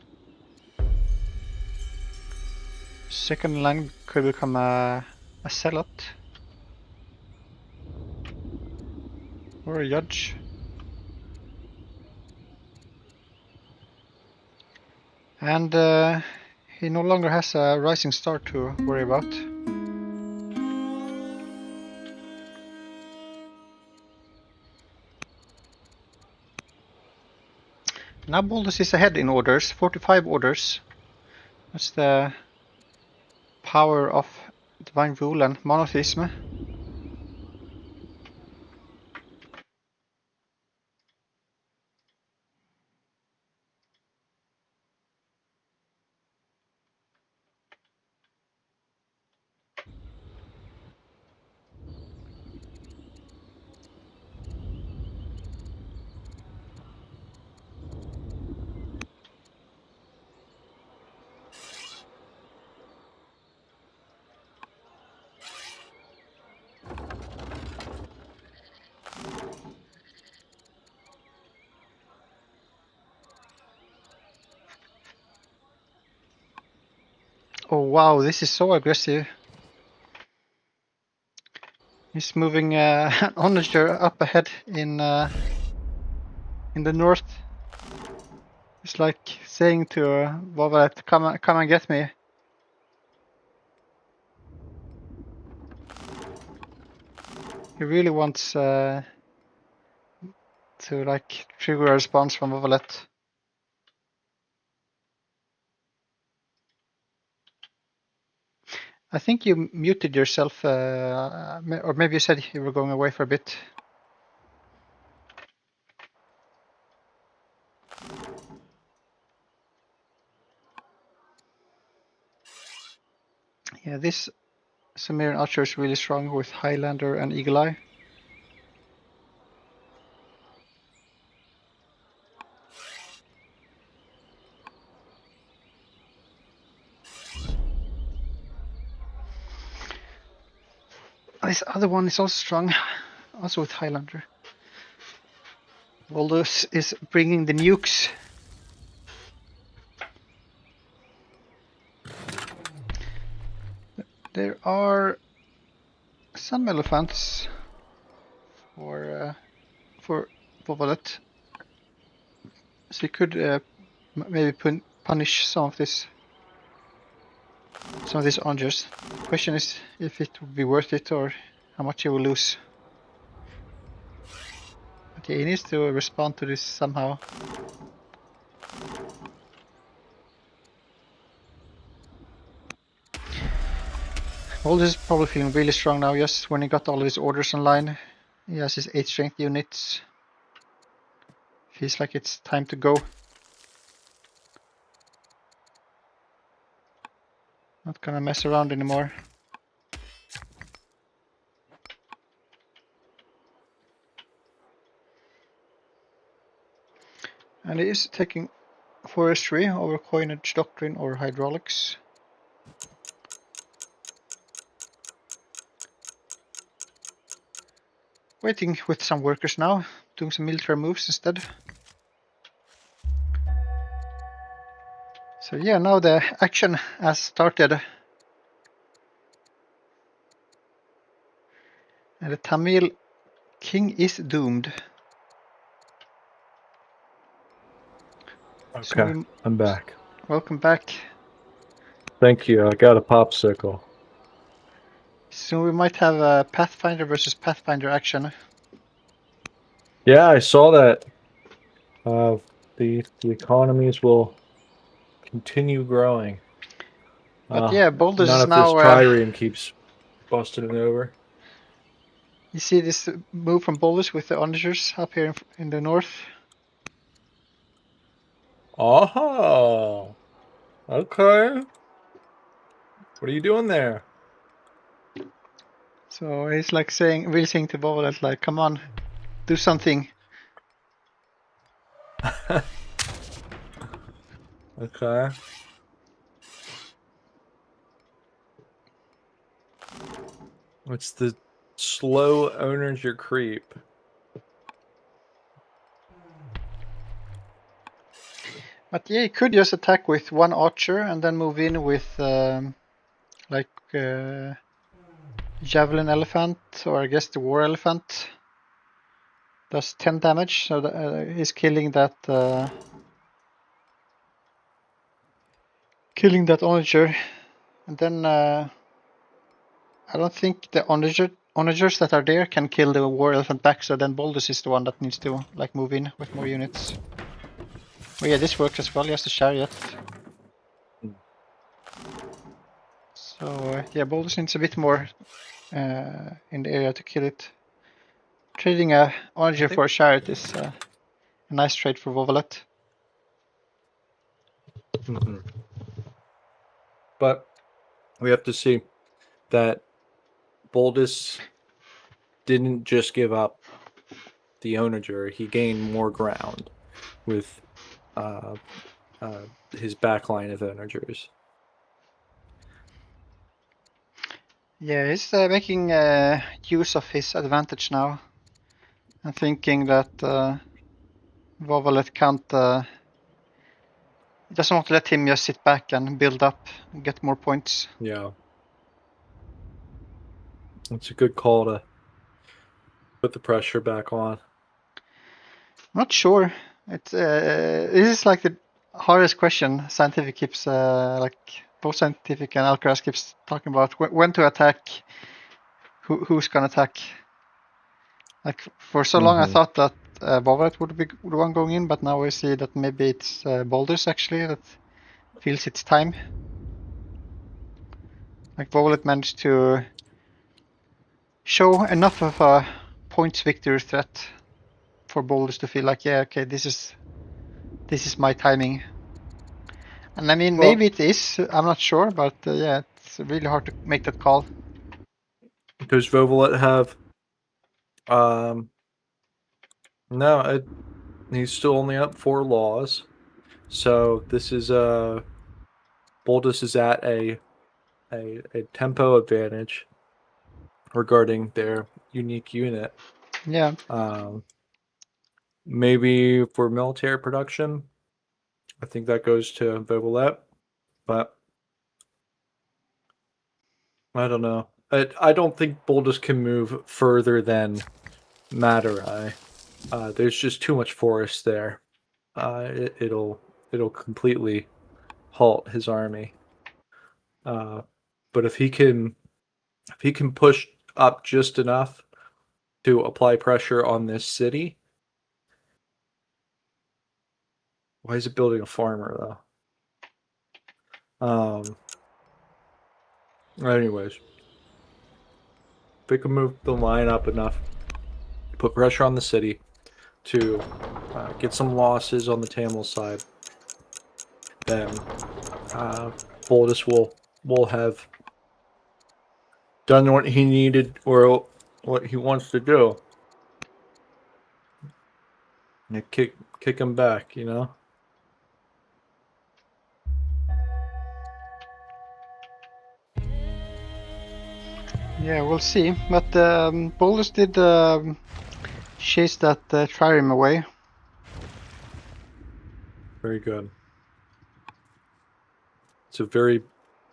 Second in line could become a zealot. Or a judge. And he no longer has a rising star to worry about. Now Boldus is ahead in orders, 45 orders. That's the power of divine rule and monotheism. Oh wow, this is so aggressive. He's moving an onager up ahead in the north. It's like saying to Vova7let, come and get me. He really wants to like trigger a response from Vova7let. I think you muted yourself, or maybe you said you were going away for a bit. Yeah, this Sumerian archer is really strong with Highlander and Eagle Eye. This other one is also strong, also with Highlander. Boldus is bringing the nukes. There are some elephants for Vova7let, so you could maybe punish some of these onagers. The question is if it would be worth it or how much he will lose. But yeah, he needs to respond to this somehow. Boldus is probably feeling really strong now, just when he got all of his orders online. He has his 8 strength units. Feels like it's time to go. Not gonna mess around anymore. And he is taking forestry over coinage doctrine or hydraulics. Waiting with some workers now, doing some military moves instead. So yeah, now the action has started. And the Tamil king is doomed. Okay, So I'm back. welcome back. Thank you. I got a popsicle. So we might have a Pathfinder versus Pathfinder action. Yeah, I saw that. The economies will continue growing. But yeah, Boldus Not is if this now. trireme keeps busting it over. You see this move from Boldus with the onagers up here in the north. Oh, okay. What are you doing there? So he's like really saying to Vova7let, like, come on, do something. Okay. What's the slow owners your creep? But yeah, he could just attack with one archer and then move in with like javelin elephant, or I guess the war elephant. Does 10 damage, so he's killing that onager. And then I don't think the onagers that are there can kill the war elephant back, so then Boldus is the one that needs to like move in with more units. Oh yeah, this works as well, just a chariot. So yeah, Boldus needs a bit more in the area to kill it. Trading a onager for a chariot is a nice trade for Vova7let. But we have to see that Boldus didn't just give up the onager. He gained more ground with his backline of onagers. Yeah, he's making use of his advantage now. And thinking that Vova7let can't. He doesn't want to let him just sit back and build up and get more points. Yeah. It's a good call to put the pressure back on. I'm not sure. This is like the hardest question Scientific keeps like both Scientific and Alcaraz keeps talking about when to attack. Who's gonna attack? Like for so long, I thought that Vova7let would be the one going in, but now I see that maybe it's Boldus actually that feels it's time. Like Vova7let managed to show enough of a points victory threat for Boldus to feel like, yeah, okay, this is my timing. And I mean, Well, maybe it is. I'm not sure, but yeah, it's really hard to make that call. does Vova7let have? No, he's still only up 4 laws. So this is Boldus is at a tempo advantage regarding their unique unit. Yeah. Maybe for military production, I think that goes to Vova7let, but I don't know. I don't think Boldus can move further than Madurai. There's just too much forest there. It'll completely halt his army. But if he can push up just enough to apply pressure on this city. Why is it building a farmer though? Anyways, we can move the line up enough, put pressure on the city to get some losses on the Tamil side, then Boldus will have done what he needed or what he wants to do. And kick him back, you know? Yeah, we'll see. But Boldus did chase that trireme away. Very good. It's a very,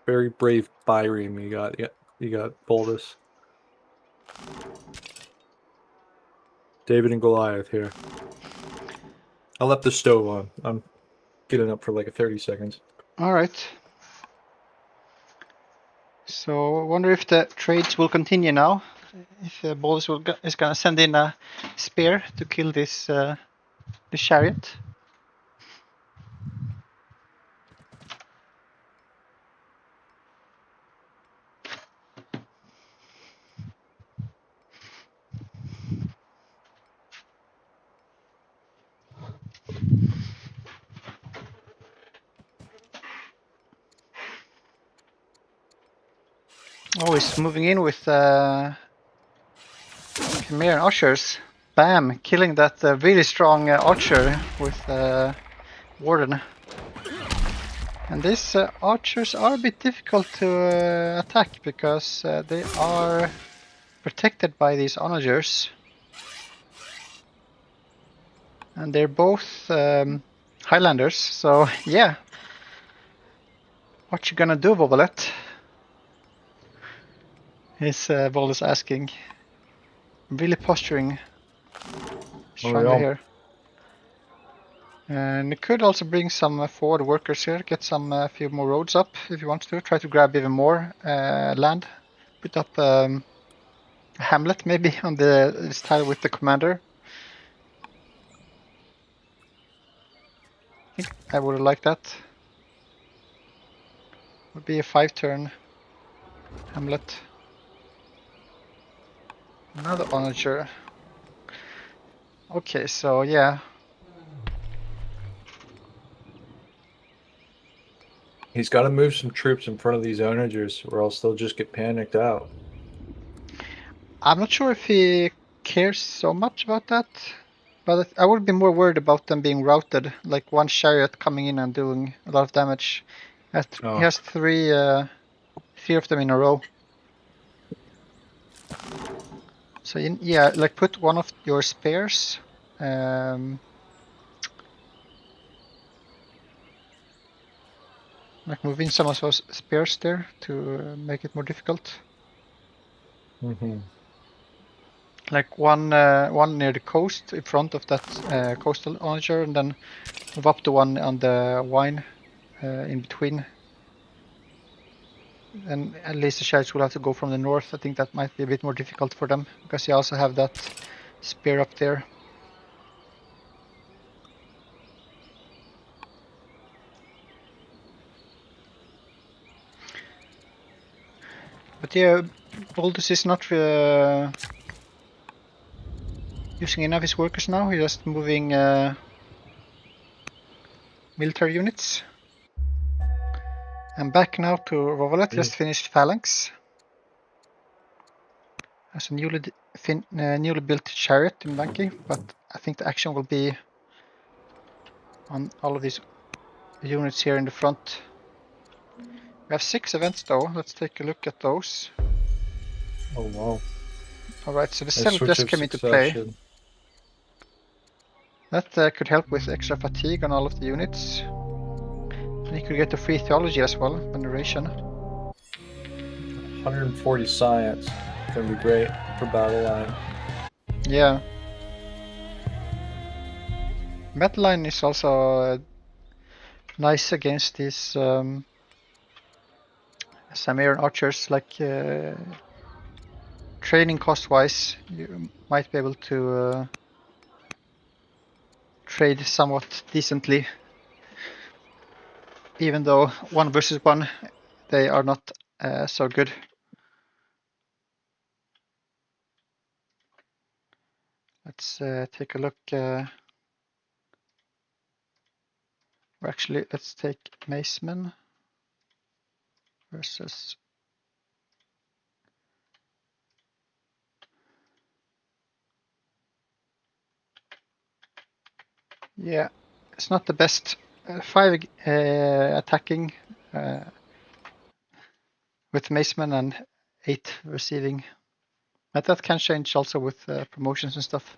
very brave bireme you got. You got Boldus. David and Goliath here. I left the stove on. I'm getting up for like 30 seconds. All right. So I wonder if the trades will continue now. If Boldus is gonna send in a spear to kill this the chariot. Oh, he's moving in with Khmer and archers. Bam! Killing that really strong archer with Warden. And these archers are a bit difficult to attack because they are protected by these onagers. And they're both Highlanders, so yeah. What you gonna do, Vova7let? Is Boldus asking. Really posturing strongly here. And you could also bring some forward workers here, get some few more roads up if you want to. Try to grab even more land. Put up a hamlet maybe on this tile with the commander. I think I would like that. Would be a 5-turn hamlet. Another onager. Okay, so yeah. He's got to move some troops in front of these onagers, or else they'll just get panicked out. I'm not sure if he cares so much about that, but I would be more worried about them being routed, like one chariot coming in and doing a lot of damage. He has three of them in a row. So yeah, like put one of your spares. Like moving some of those spears there to make it more difficult. Mm-hmm. Like one near the coast in front of that coastal onager, and then move up to one on the wine in between. And at least the chariots will have to go from the north. I think that might be a bit more difficult for them because you also have that spear up there. But yeah, Boldus is not using enough of his workers now. He's just moving military units. I'm back now to Vova7let, just finished Phalanx. Has a newly built chariot in banking, but I think the action will be on all of these units here in the front. We have 6 events though. Let's take a look at those. Oh wow. Alright, so the cell just came into play. That could help with extra fatigue on all of the units. And you could get the free theology as well, veneration. 140 science. Gonna be great for battle line. Yeah. Battle line is also nice against these Samarian archers, like training cost wise, you might be able to trade somewhat decently. Even though 1 versus 1, they are not so good. Let's take a look. Actually, let's take Maceman versus. Yeah, it's not the best. 5 attacking with Maceman and 8 receiving. But that can change also with promotions and stuff.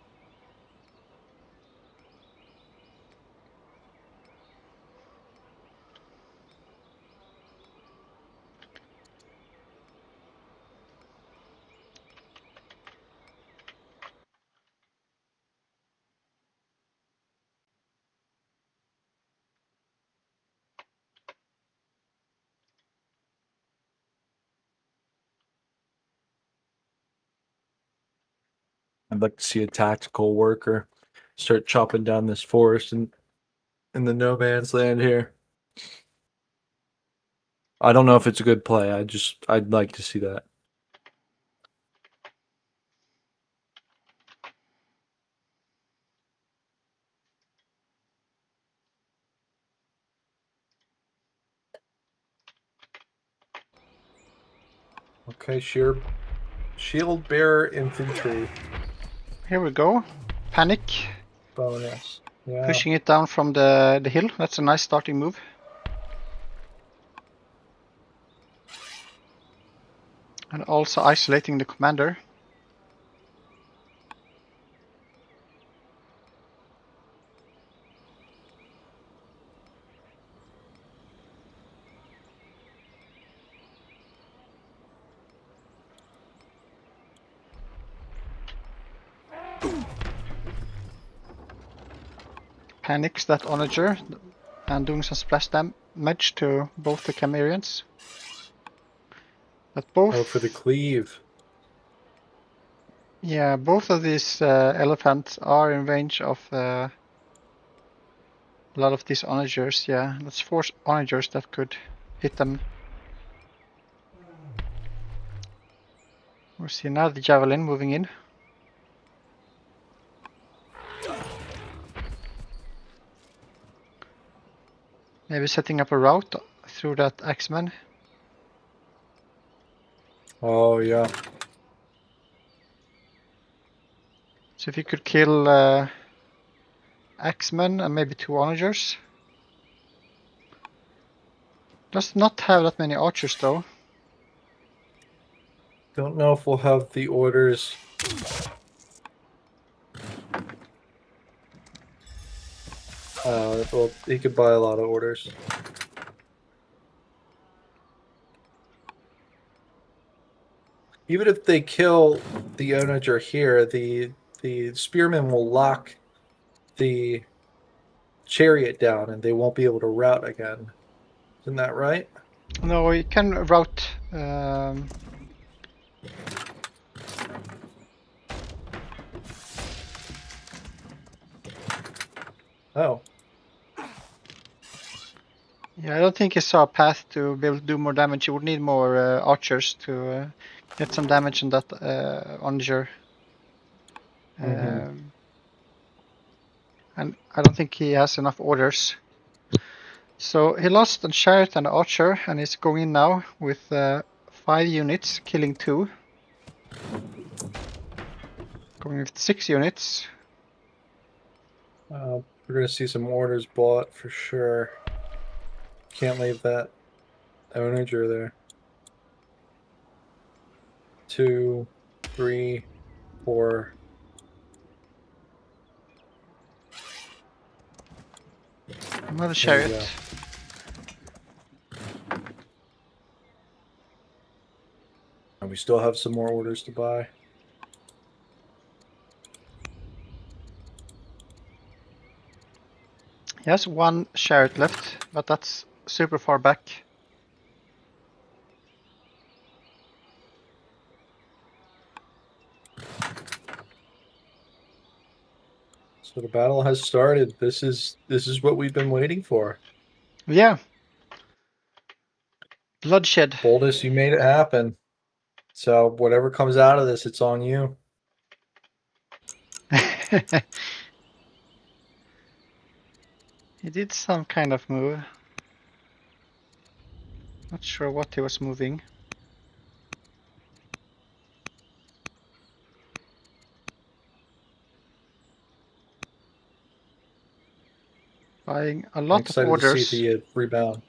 I'd like to see a tactical worker start chopping down this forest in the no man's land here. I don't know if it's a good play. I'd like to see that. Okay, shield bearer infantry. Here we go. Panic. Bonus. Yeah. Pushing it down from the hill. That's a nice starting move. And also isolating the commander. Panics that onager and doing some splash damage to both the Chimerians. But both. Oh, for the cleave. Yeah, both of these elephants are in range of a lot of these onagers. Yeah, that's 4 onagers that could hit them. We see now the javelin moving in. Maybe setting up a route through that Axeman. Oh, yeah. So if you could kill Axeman and maybe 2 onagers. Does not have that many archers though. Don't know if we'll have the orders. Well, he could buy a lot of orders. Even if they kill the onager here, the spearmen will lock the chariot down and they won't be able to route again. Isn't that right? No, you can route. Oh. Yeah, I don't think he saw a path to be able to do more damage. You would need more archers to get some damage on that onager. And I don't think he has enough orders. So he lost a chariot and an archer, and he's going in now with 5 units, killing 2. Going with 6 units. We're going to see some orders bought for sure. Can't leave that onager there. 2, 3, 4. Another chariot. And we still have some more orders to buy. He has 1 chariot left, but that's super far back. So the battle has started. This is what we've been waiting for. Yeah. Bloodshed. Boldus, you made it happen. So whatever comes out of this, it's on you. He did some kind of move. Not sure what he was moving. Buying a I'm lot of excited to see orders. the rebound.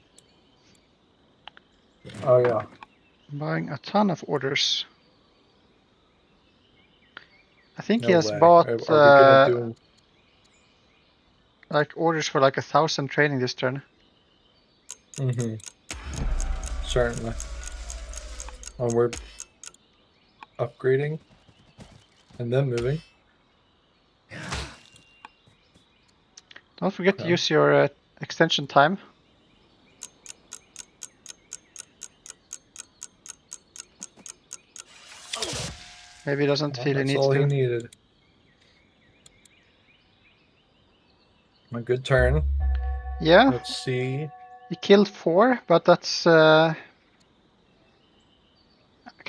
Oh yeah. Buying a ton of orders. I think he No has way. bought Are we gonna do? like orders for like 1,000 training this turn. Mm-hmm. Certainly. And we're upgrading and then moving. Don't forget to Okay. use your extension time. Maybe he doesn't feel he That's needs all he to. needed. A good turn. Yeah, Let's see. he killed 4, but that's kind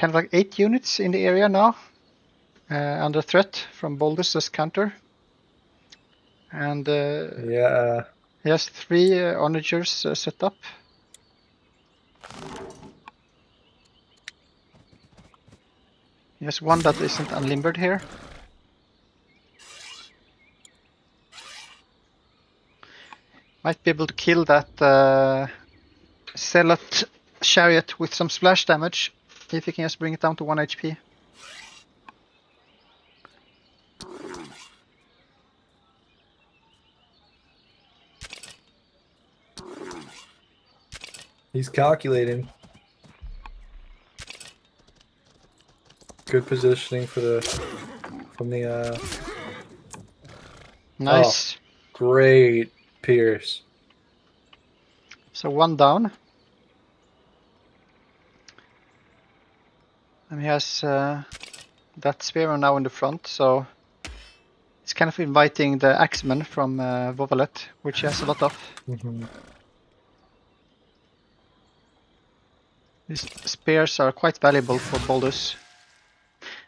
of like 8 units in the area now. Under threat from Boldus as counter. And Yeah. he has 3 onagers set up. He has 1 that isn't unlimbered here. Might be able to kill that Zealot chariot with some splash damage if he can just bring it down to 1 HP. He's calculating. Good positioning for the Nice. Oh, great Pierce. So 1 down. And he has that spearman now in the front, so it's kind of inviting the axeman from Vova7let, which he has a lot of. Mm-hmm. These spears are quite valuable for Boldus.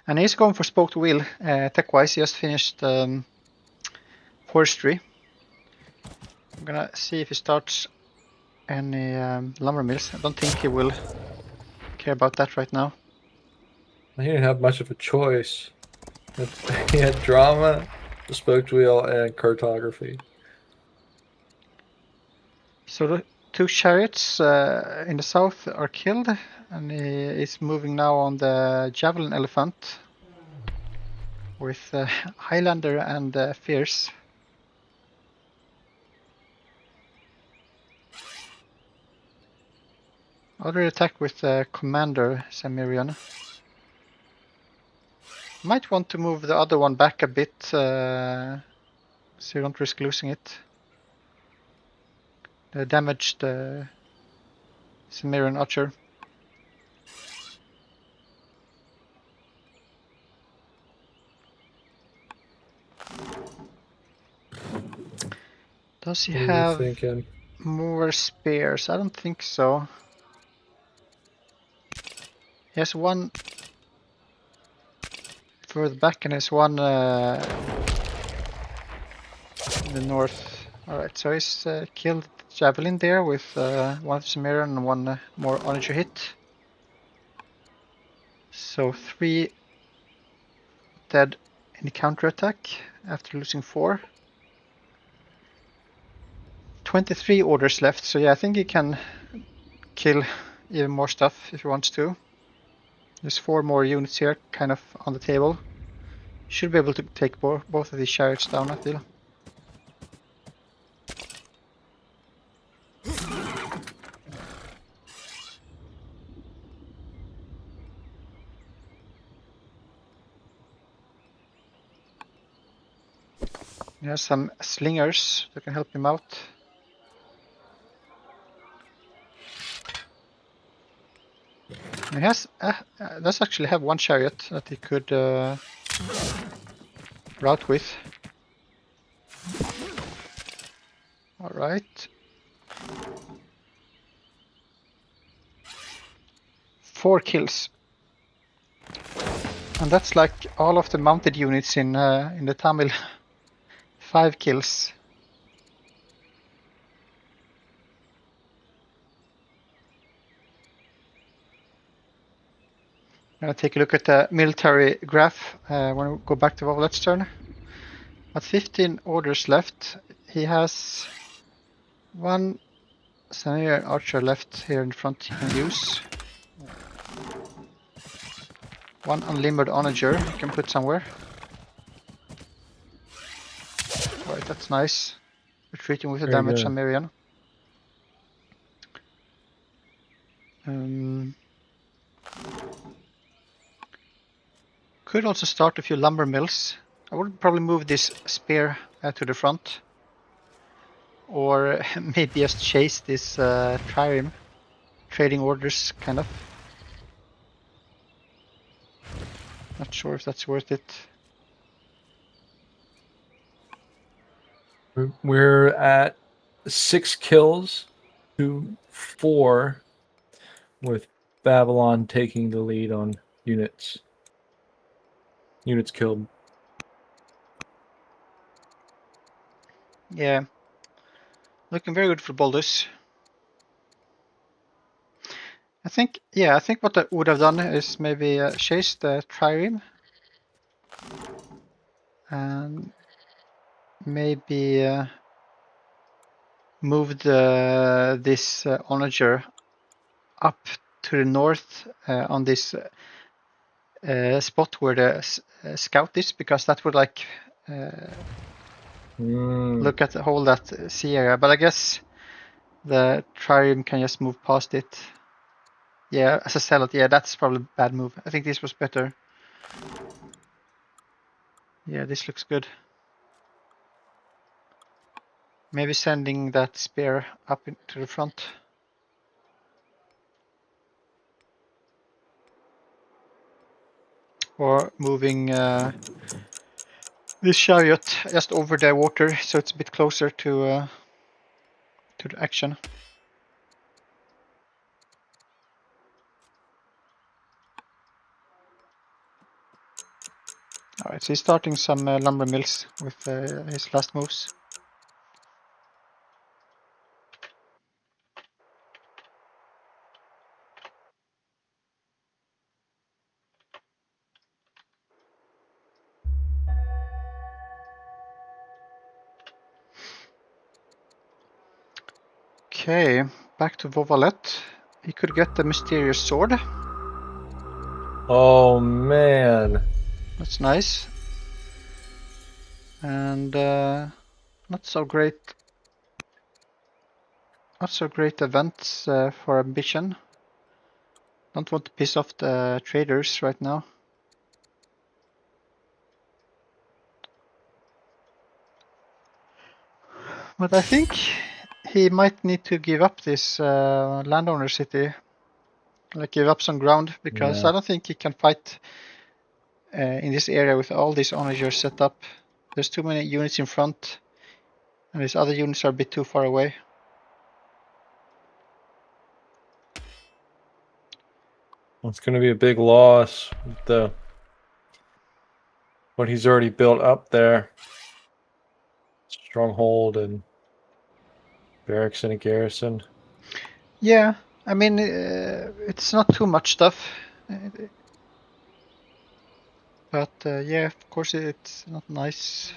And he's going for spoked wheel. Tech-wise, he just finished forestry. I'm gonna see if he starts any lumber mills. I don't think he will care about that right now. He didn't have much of a choice. He had drama, the spoked wheel, and cartography. So the 2 chariots in the south are killed, and he is moving now on the javelin elephant with Highlander and Fierce. Other attack with Commander Samirian. Might want to move the other one back a bit so you don't risk losing it. The damaged Samirian archer. Does he What are you have thinking? more spears? I don't think so. He has 1 further back and has 1 in the north. Alright, so he's killed Javelin there with 1 Samirian and 1 more onager hit. So 3 dead in the counterattack after losing 4. 23 orders left, so yeah, I think he can kill even more stuff if he wants to. There's 4 more units here, kind of on the table. Should be able to take both of these chariots down, I feel. He has some slingers that can help him out. And he has does actually have 1 chariot that he could route with. Alright. 4 kills. And that's like all of the mounted units in the Tamil. 5 kills. I'm gonna take a look at the military graph when we go back to Vova7let's turn. At 15 orders left, he has 1 Senior archer left here in front he can use. 1 unlimbered onager he can put somewhere. Right, that's nice. Retreating with the Very damage good. Samarian. Could also start a few lumber mills. I would probably move this spear to the front. Or maybe just chase this trireme. Trading orders, kind of. Not sure if that's worth it. We're at 6 kills to 4, with Babylon taking the lead on units. Units killed. Yeah. Looking very good for Boldus. I think what I would have done is maybe chase the trireme. And maybe move this onager up to the north on this spot where the scout is, because that would like look at the whole that sea area. But I guess the trireme can just move past it. Yeah, as a zealot, yeah, that's probably a bad move. I think this was better. Yeah, this looks good. Maybe sending that spear up into the front. Or moving this chariot just over the water, so it's a bit closer to the action. Alright, so he's starting some lumber mills with his last moves. Okay, back to Vova7let. He could get the mysterious sword. Oh man. That's nice. And not so great events for ambition. Don't want to piss off the traders right now. But I think he might need to give up this landowner city. Like give up some ground, because I don't think he can fight in this area with all these onagers set up. There's too many units in front, and his other units are a bit too far away. It's going to be a big loss with what he's already built up there. Stronghold and barracks and a garrison. Yeah, I mean, it's not too much stuff. But yeah, of course it's not nice.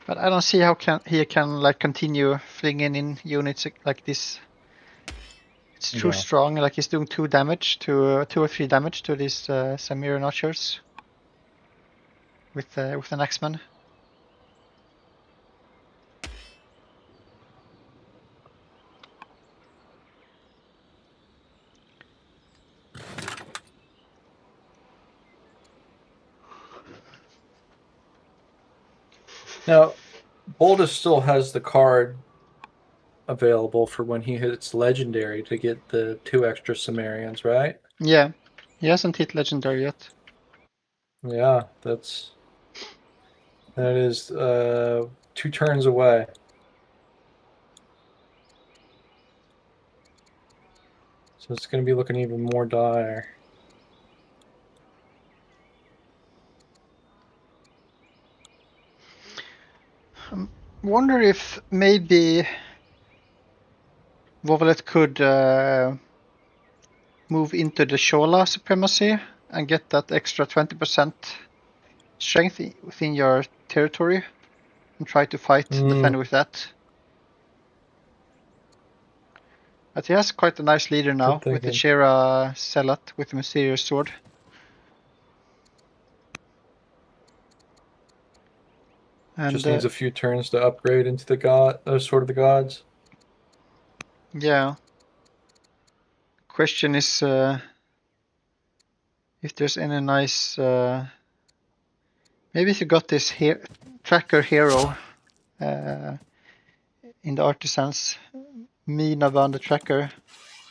But I don't see how he can like continue flinging in units like this. It's too strong. Like he's doing 2 or 3 damage to these Samarian archers with an axeman. Now, Boldus still has the card available for when he hits legendary to get the 2 extra Sumerians, right? Yeah, he hasn't hit legendary yet. Yeah, that is 2 turns away. So it's going to be looking even more dire. Wonder if maybe Vova7let could move into the Shola supremacy and get that extra 20% strength within your territory and try to fight and defend with that. But he has quite a nice leader now with the Boldus with the Mysterious Sword. And just needs a few turns to upgrade into the Sword of the Gods. Yeah. Question is if there's any nice. Maybe if you got this tracker hero in the artisans, Mina Van the tracker,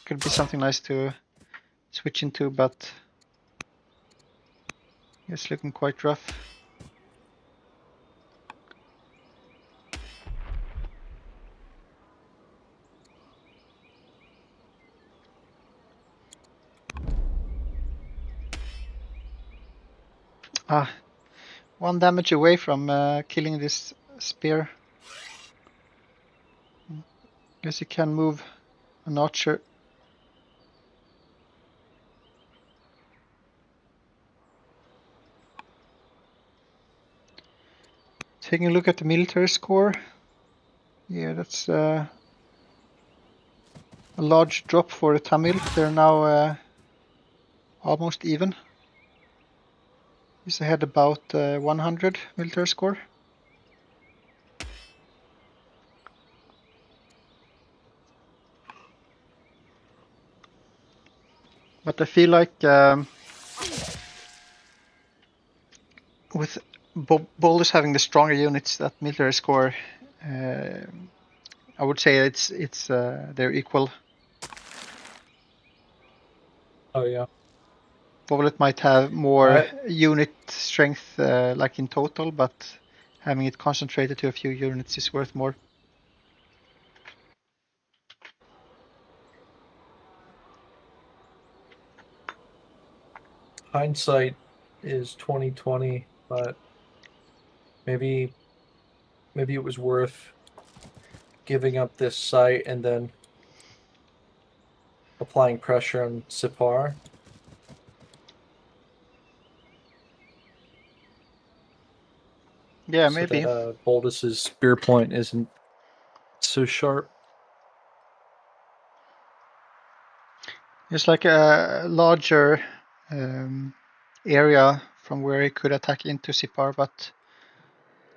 could be something nice to switch into, but it's looking quite rough. One damage away from killing this spear. Guess you can move an archer. Taking a look at the military score. Yeah, that's a large drop for the Tamil. They're now almost even. He's ahead about 100 military score. But I feel like with Boldus having the stronger units, that military score, I would say it's they're equal. Oh yeah. Vova7let might have more unit strength, like in total, but having it concentrated to a few units is worth more. Hindsight is 20/20, but maybe it was worth giving up this site and then applying pressure on Sipar. Yeah, so maybe. That Boldus's spear point isn't so sharp. It's like a larger area from where he could attack into Sipar, but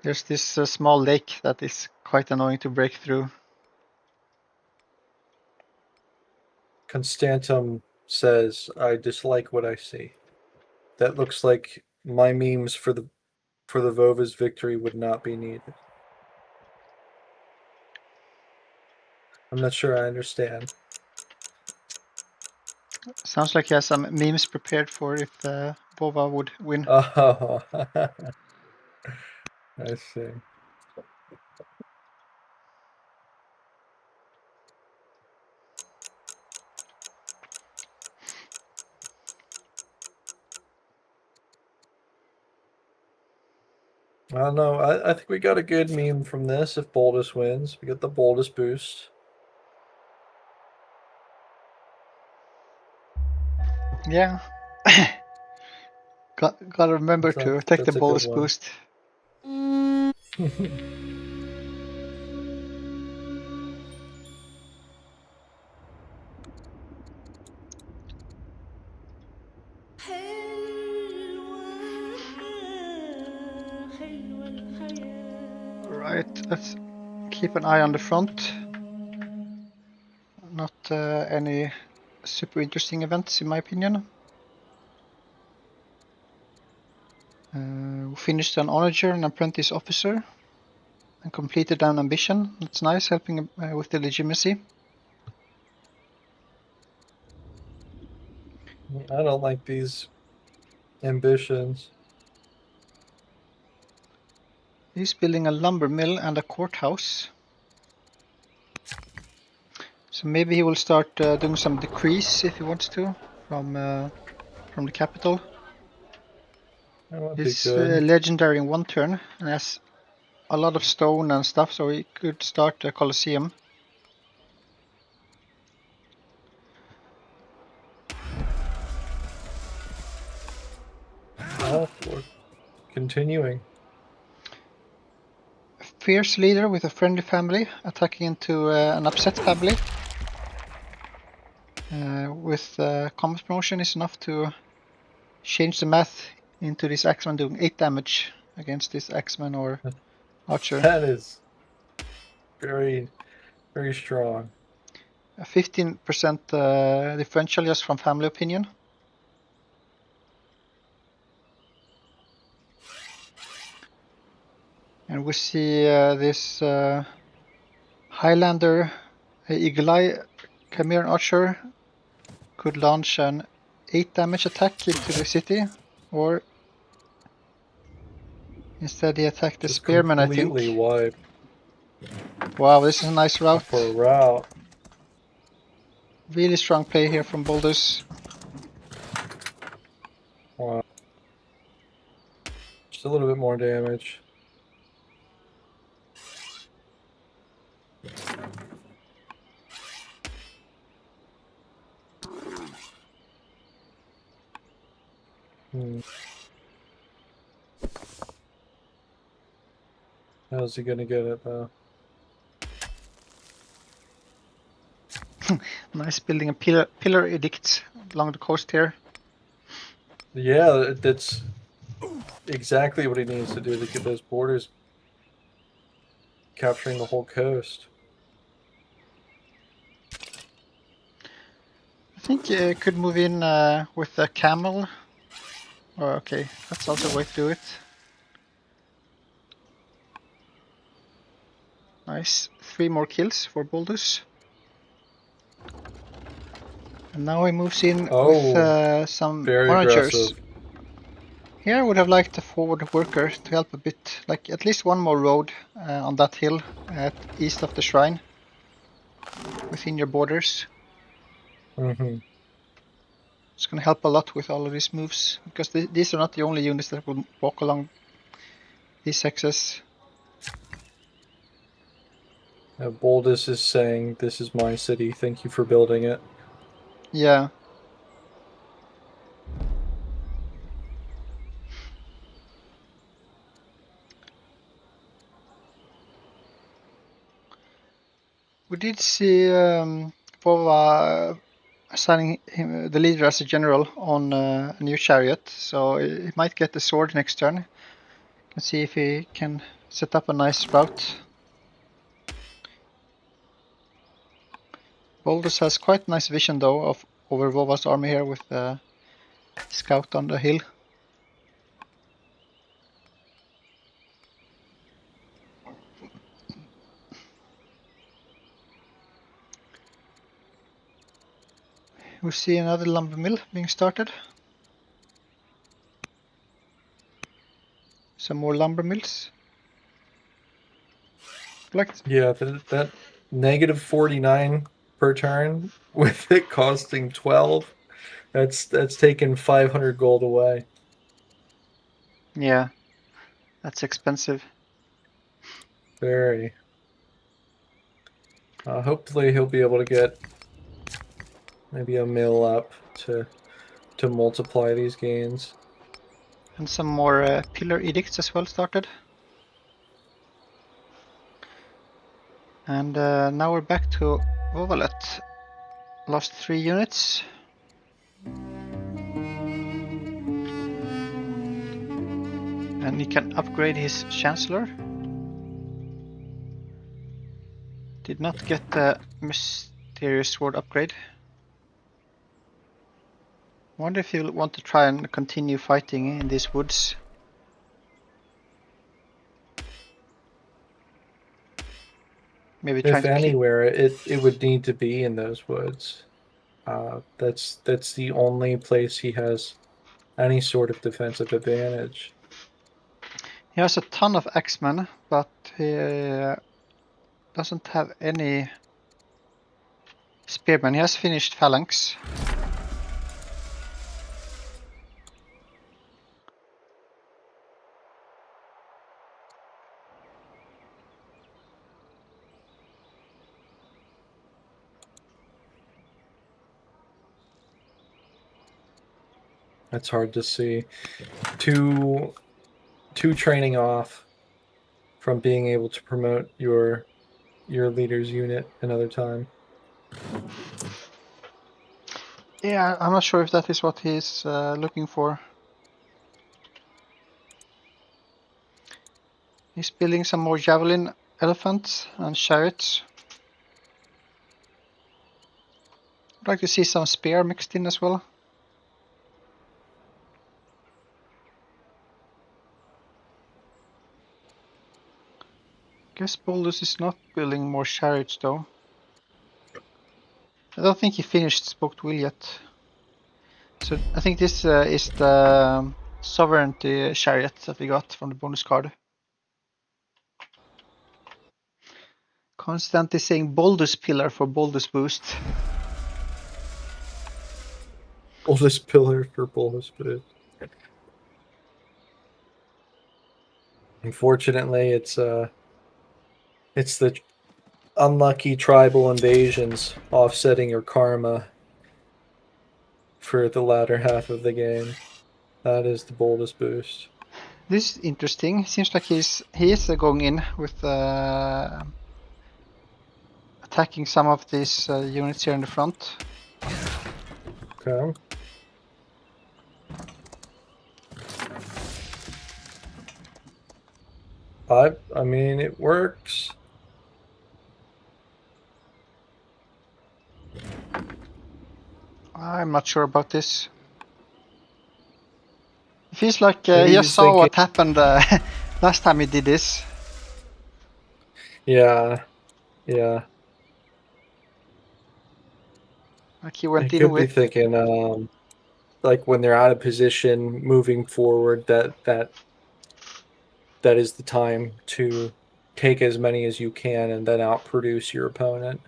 there's this small lake that is quite annoying to break through. Constantum says, "I dislike what I see. That looks like my memes for the Vova's victory would not be needed." I'm not sure I understand. Sounds like he has some memes prepared for if Vova would win. Oh, I see. I don't know. I think we got a good meme from this if Boldus wins. We get the Boldus boost. Yeah. Gotta remember to take the Boldus boost. Right, let's keep an eye on the front. Not any super interesting events in my opinion. We finished an onager, an apprentice officer, and completed an ambition. That's nice, helping with the legitimacy. I don't like these ambitions. He's building a lumber mill and a courthouse. So maybe he will start doing some decrease if he wants to from the capital. That would be It's good. legendary in 1 turn and has a lot of stone and stuff, so he could start a Colosseum. Oh, we're continuing. Fierce leader with a friendly family attacking into an upset family. With combat promotion is enough to change the math into this Axeman doing 8 damage against this Axeman or Archer. That is very, very strong. A 15% differential just from family opinion. And we see this Highlander Eagle Eye Chimera Archer could launch an 8 damage attack into the city, or instead he attacked the Just Spearman, I think. completely wipe Wow, this is a nice route. for a route. Really strong play here from Boldus. Wow. Just a little bit more damage. How's he gonna get it though? Nice building a pillar edict along the coast here. Yeah, that's exactly what he needs to do to get those borders capturing the whole coast. I think you could move in with a camel. Oh, okay, that's also a way to do it. Nice. 3 more kills for Boldus. And now he moves in with some very onagers. aggressive. Here I would have liked a forward worker to help a bit, like at least one more road on that hill east of the shrine, within your borders. Mm-hmm. It's going to help a lot with all of these moves, because these are not the only units that will walk along these hexes. Boldus is saying, "This is my city. Thank you for building it." Yeah. We did see Vova assigning him the leader as a general on a new chariot, so he might get the sword next turn. You can see if he can set up a nice route. Boldus has quite nice vision though of over Vova's army here with the scout on the hill. We see another lumber mill being started. Some more lumber mills. Yeah, that negative 49 per turn with it costing 12. That's taken 500 gold away. Yeah, that's expensive. Very. Hopefully he'll be able to get maybe a mill up to multiply these gains. And some more pillar edicts as well started. And now we're back to Vova7let. Lost 3 units. And he can upgrade his Chancellor. Did not get the Mysterious Sword upgrade. Wonder if he'll want to try and continue fighting in these woods. Maybe trying If to anywhere, it would need to be in those woods. That's the only place he has any sort of defensive advantage. He has a ton of Axemen, but he doesn't have any Spearman, he has finished Phalanx. That's hard to see. Two training off from being able to promote your leader's unit another time. Yeah, I'm not sure if that is what he's looking for. He's building some more javelin elephants and chariots. I'd like to see some spear mixed in as well. Guess Boldus is not building more chariots though. I don't think he finished Spoked Wheel yet. So I think this is the sovereignty chariot that we got from the bonus card. Constantly saying Boldus pillar for Boldus boost. Boldus pillar for Boldus boost. Unfortunately, it's the unlucky tribal invasions offsetting your karma for the latter half of the game. That is the Boldus boost. This is interesting. Seems like he is going in with attacking some of these units here in the front. Okay. I mean, it works. I'm not sure about this. It feels like Maybe he he's just saw thinking, what happened last time he did this. yeah. Like he went He in could be with. thinking, like when they're out of position, moving forward, that is the time to take as many as you can and then outproduce your opponent.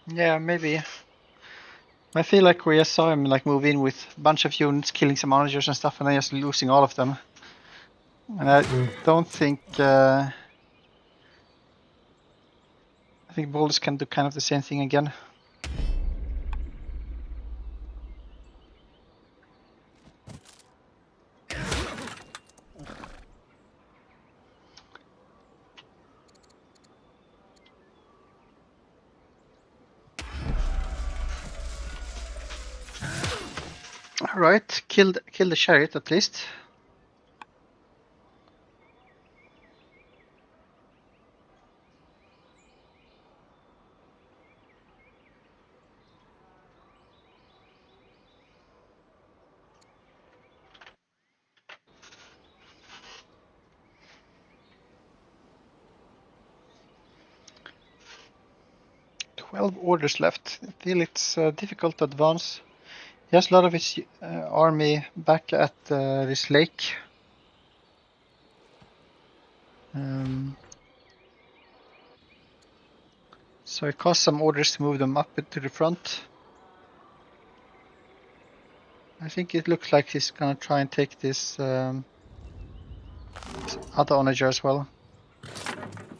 Yeah, maybe. I feel like we just saw him like move in with a bunch of units, killing some managers and stuff, and then just losing all of them. And I don't think. I think Boldus can do kind of the same thing again. Alright, kill the chariot at least. "12 orders left. I feel it's difficult to advance. He has a lot of his army back at this lake. So it costs some orders to move them up to the front. I think it looks like he's gonna try and take this other onager as well.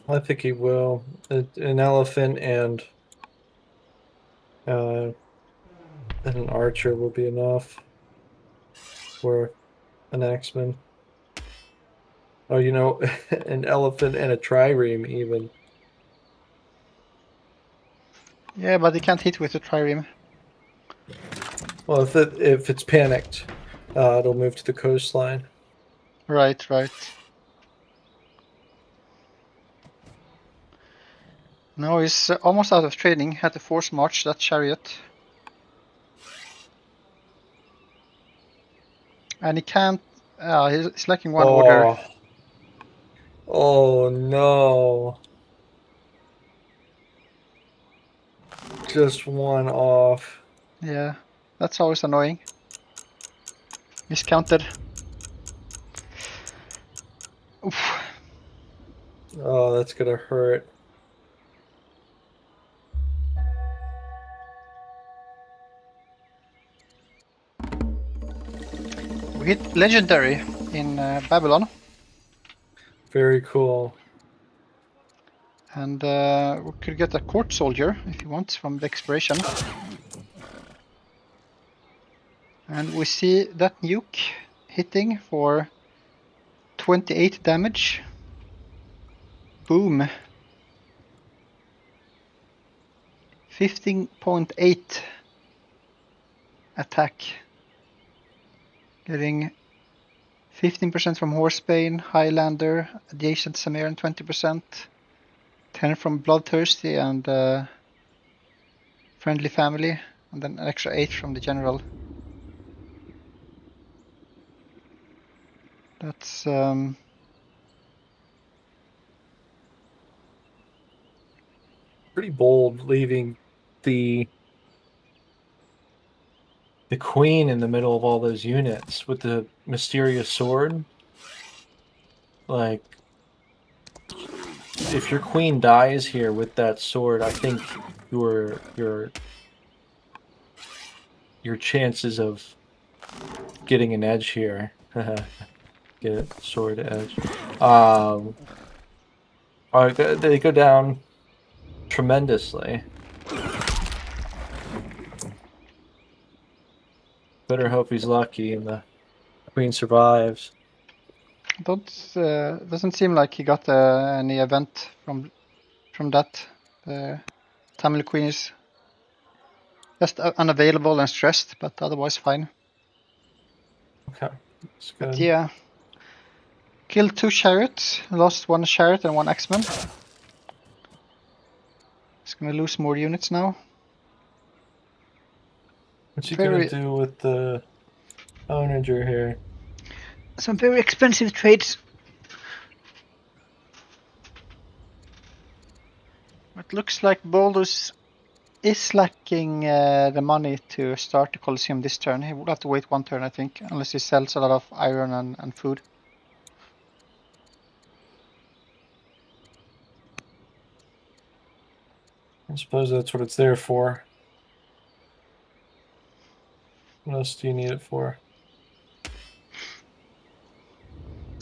I think he will. An elephant and an archer will be enough for an axeman. Oh, you know, an elephant and a trireme even. Yeah, but he can't hit with the trireme. Well, if it's panicked, it'll move to the coastline. Right. No, he's almost out of training. Had to force march that chariot. And he can't. He's lacking one order. Oh no. Just one off. Yeah, that's always annoying. Miscounted. Oof. Oh, that's gonna hurt. We hit legendary in Babylon. Very cool. And we could get a court soldier if you want from the exploration. And we see that nuke hitting for 28 damage. Boom. 15.8 attack. Getting 15% from Horsebane, Highlander, adjacent Samarian 20%, 10 from Bloodthirsty and Friendly Family, and then an extra 8 from the General. That's pretty bold, leaving the queen in the middle of all those units with the mysterious sword. Like, if your queen dies here with that sword, I think your chances of getting an edge here, get it, sword edge, they go down tremendously. Better hope he's lucky and the queen survives. doesn't seem like he got any event from that. The Tamil Queen is just unavailable and stressed, but otherwise fine. Okay, that's good. But yeah, killed 2 chariots, lost 1 chariot and 1 X-Men. He's gonna lose more units now. What's he gonna do with the onager here? Some very expensive trades. It looks like Boldus is lacking the money to start the Colosseum this turn. He will have to wait 1 turn, I think, unless he sells a lot of iron and food. I suppose that's what it's there for. What else do you need it for?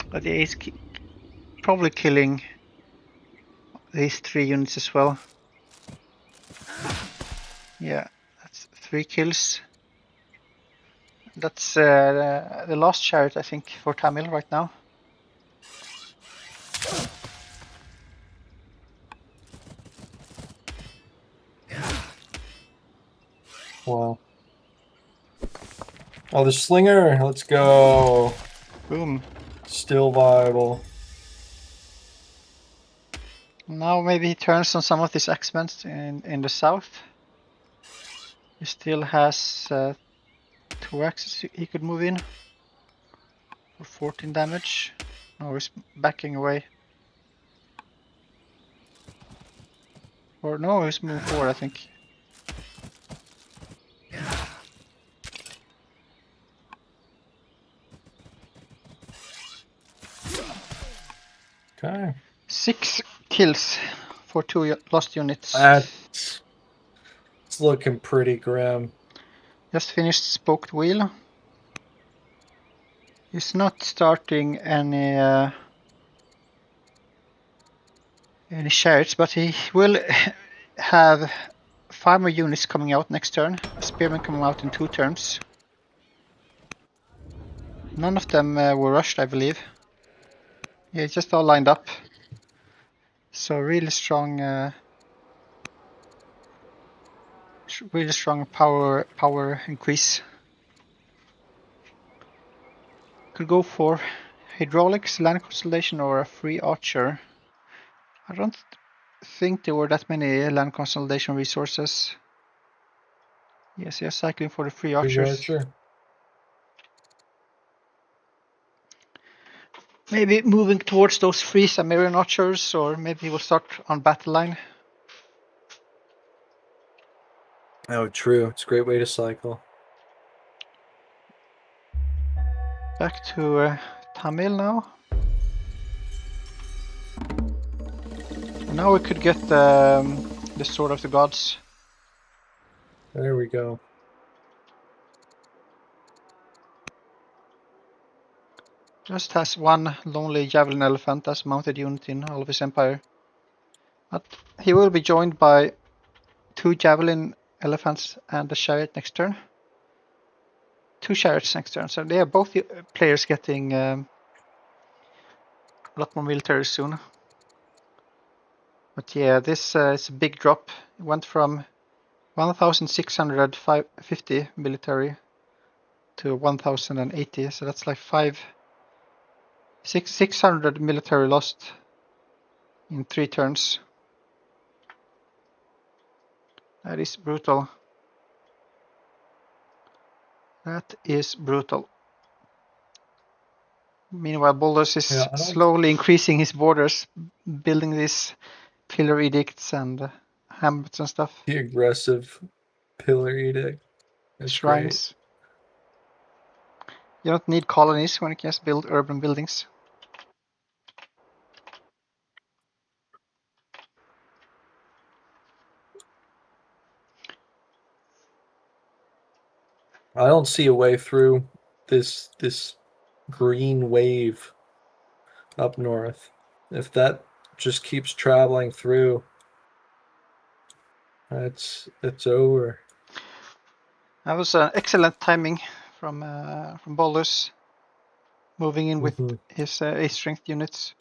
But yeah, he's probably killing these 3 units as well. Yeah, that's 3 kills. That's the last chariot, I think, for Tamil right now. Wow. Oh, the slinger! Let's go! Boom. Still viable. Now maybe he turns on some of these X-Men in the south. He still has 2 axes he could move in for 14 damage. Oh, he's backing away. Or no, he's moving forward, I think. Okay. 6 kills for 2 lost units. It's looking pretty grim. Just finished Spoked Wheel. He's not starting any chariots, but he will have 5 more units coming out next turn. A Spearman coming out in 2 turns. None of them were rushed, I believe. Yeah, it's just all lined up. So really strong power increase. Could go for hydraulics, land consolidation, or a free archer. I don't think there were that many land consolidation resources. Yes, you're cycling for the free archers. Maybe moving towards those free Samarian archers, or maybe we'll start on battle line. Oh, true. It's a great way to cycle. Back to Tamil now. Now we could get the Sword of the Gods. There we go. Just has one lonely javelin elephant as mounted unit in all of his empire. But he will be joined by 2 javelin elephants and a chariot next turn. 2 chariots next turn, so they are both players getting a lot more military soon. But yeah, this is a big drop. It went from 1,650 military to 1,080, so that's like 600 military lost in 3 turns. That is brutal. That is brutal. Meanwhile, Boldus is slowly increasing his borders, building these pillar edicts and hamlets and stuff. The aggressive pillar edict. That's Shrines. Great. You don't need colonies when you can just build urban buildings. I don't see a way through this green wave up north. If that just keeps traveling through, it's over. That was excellent timing from Boldus, moving in with his 8 strength units.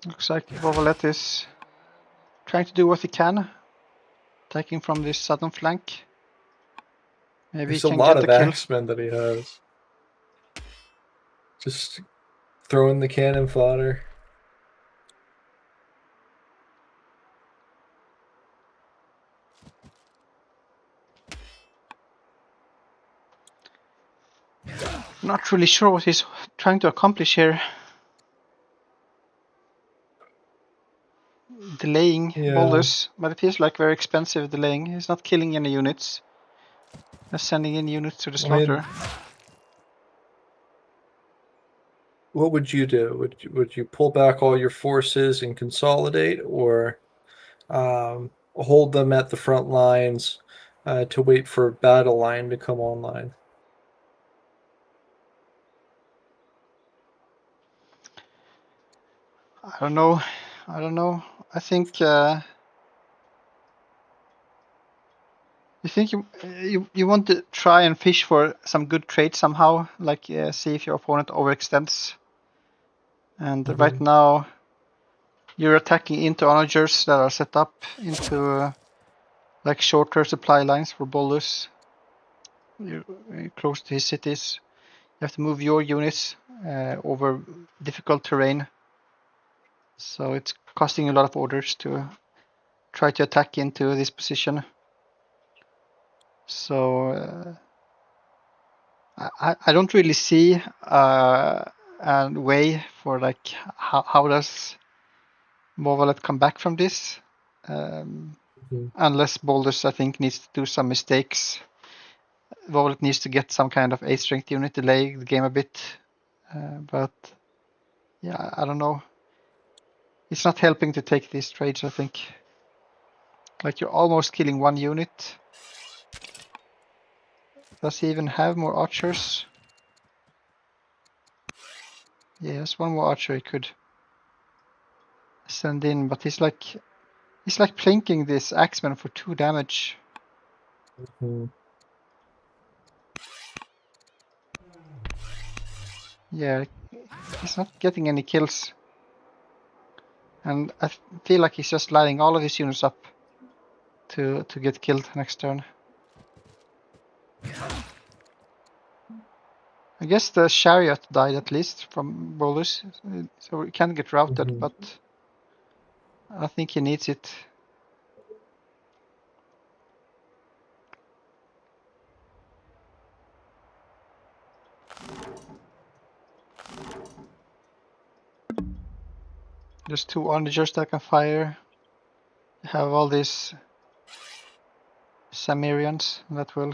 Looks like Vova7let is trying to do what he can, attacking from this southern flank. Maybe There's he a can lot get of the kill. axemen that he has. Just throwing the cannon fodder. Not really sure what he's trying to accomplish here. Delaying Boldus, but it feels like very expensive delaying. He's not killing any units. Just sending in units to the slaughter. What would you do? Would you pull back all your forces and consolidate, or hold them at the front lines to wait for battle line to come online? I don't know. I think you think you want to try and fish for some good trade somehow, like see if your opponent overextends. And right now, you're attacking into onagers that are set up into like shorter supply lines for Boldus. You're close to his cities. You have to move your units over difficult terrain. So it's costing a lot of orders to try to attack into this position. So I don't really see a way for like how does Vova7let come back from this, unless Boldus I think needs to do some mistakes. Vova7let needs to get some kind of 8 strength unit, delay the game a bit, but yeah, I don't know. It's not helping to take these trades, I think. Like you're almost killing 1 unit. Does he even have more archers? Yes, 1 more archer he could send in, but he's like plinking this axeman for 2 damage. Yeah, he's not getting any kills. And I feel like he's just lining all of his units up to get killed next turn. I guess the chariot died at least from Boldus, so he can get routed, but I think he needs it. There's 2 onagers that can fire. You have all these Samirians that will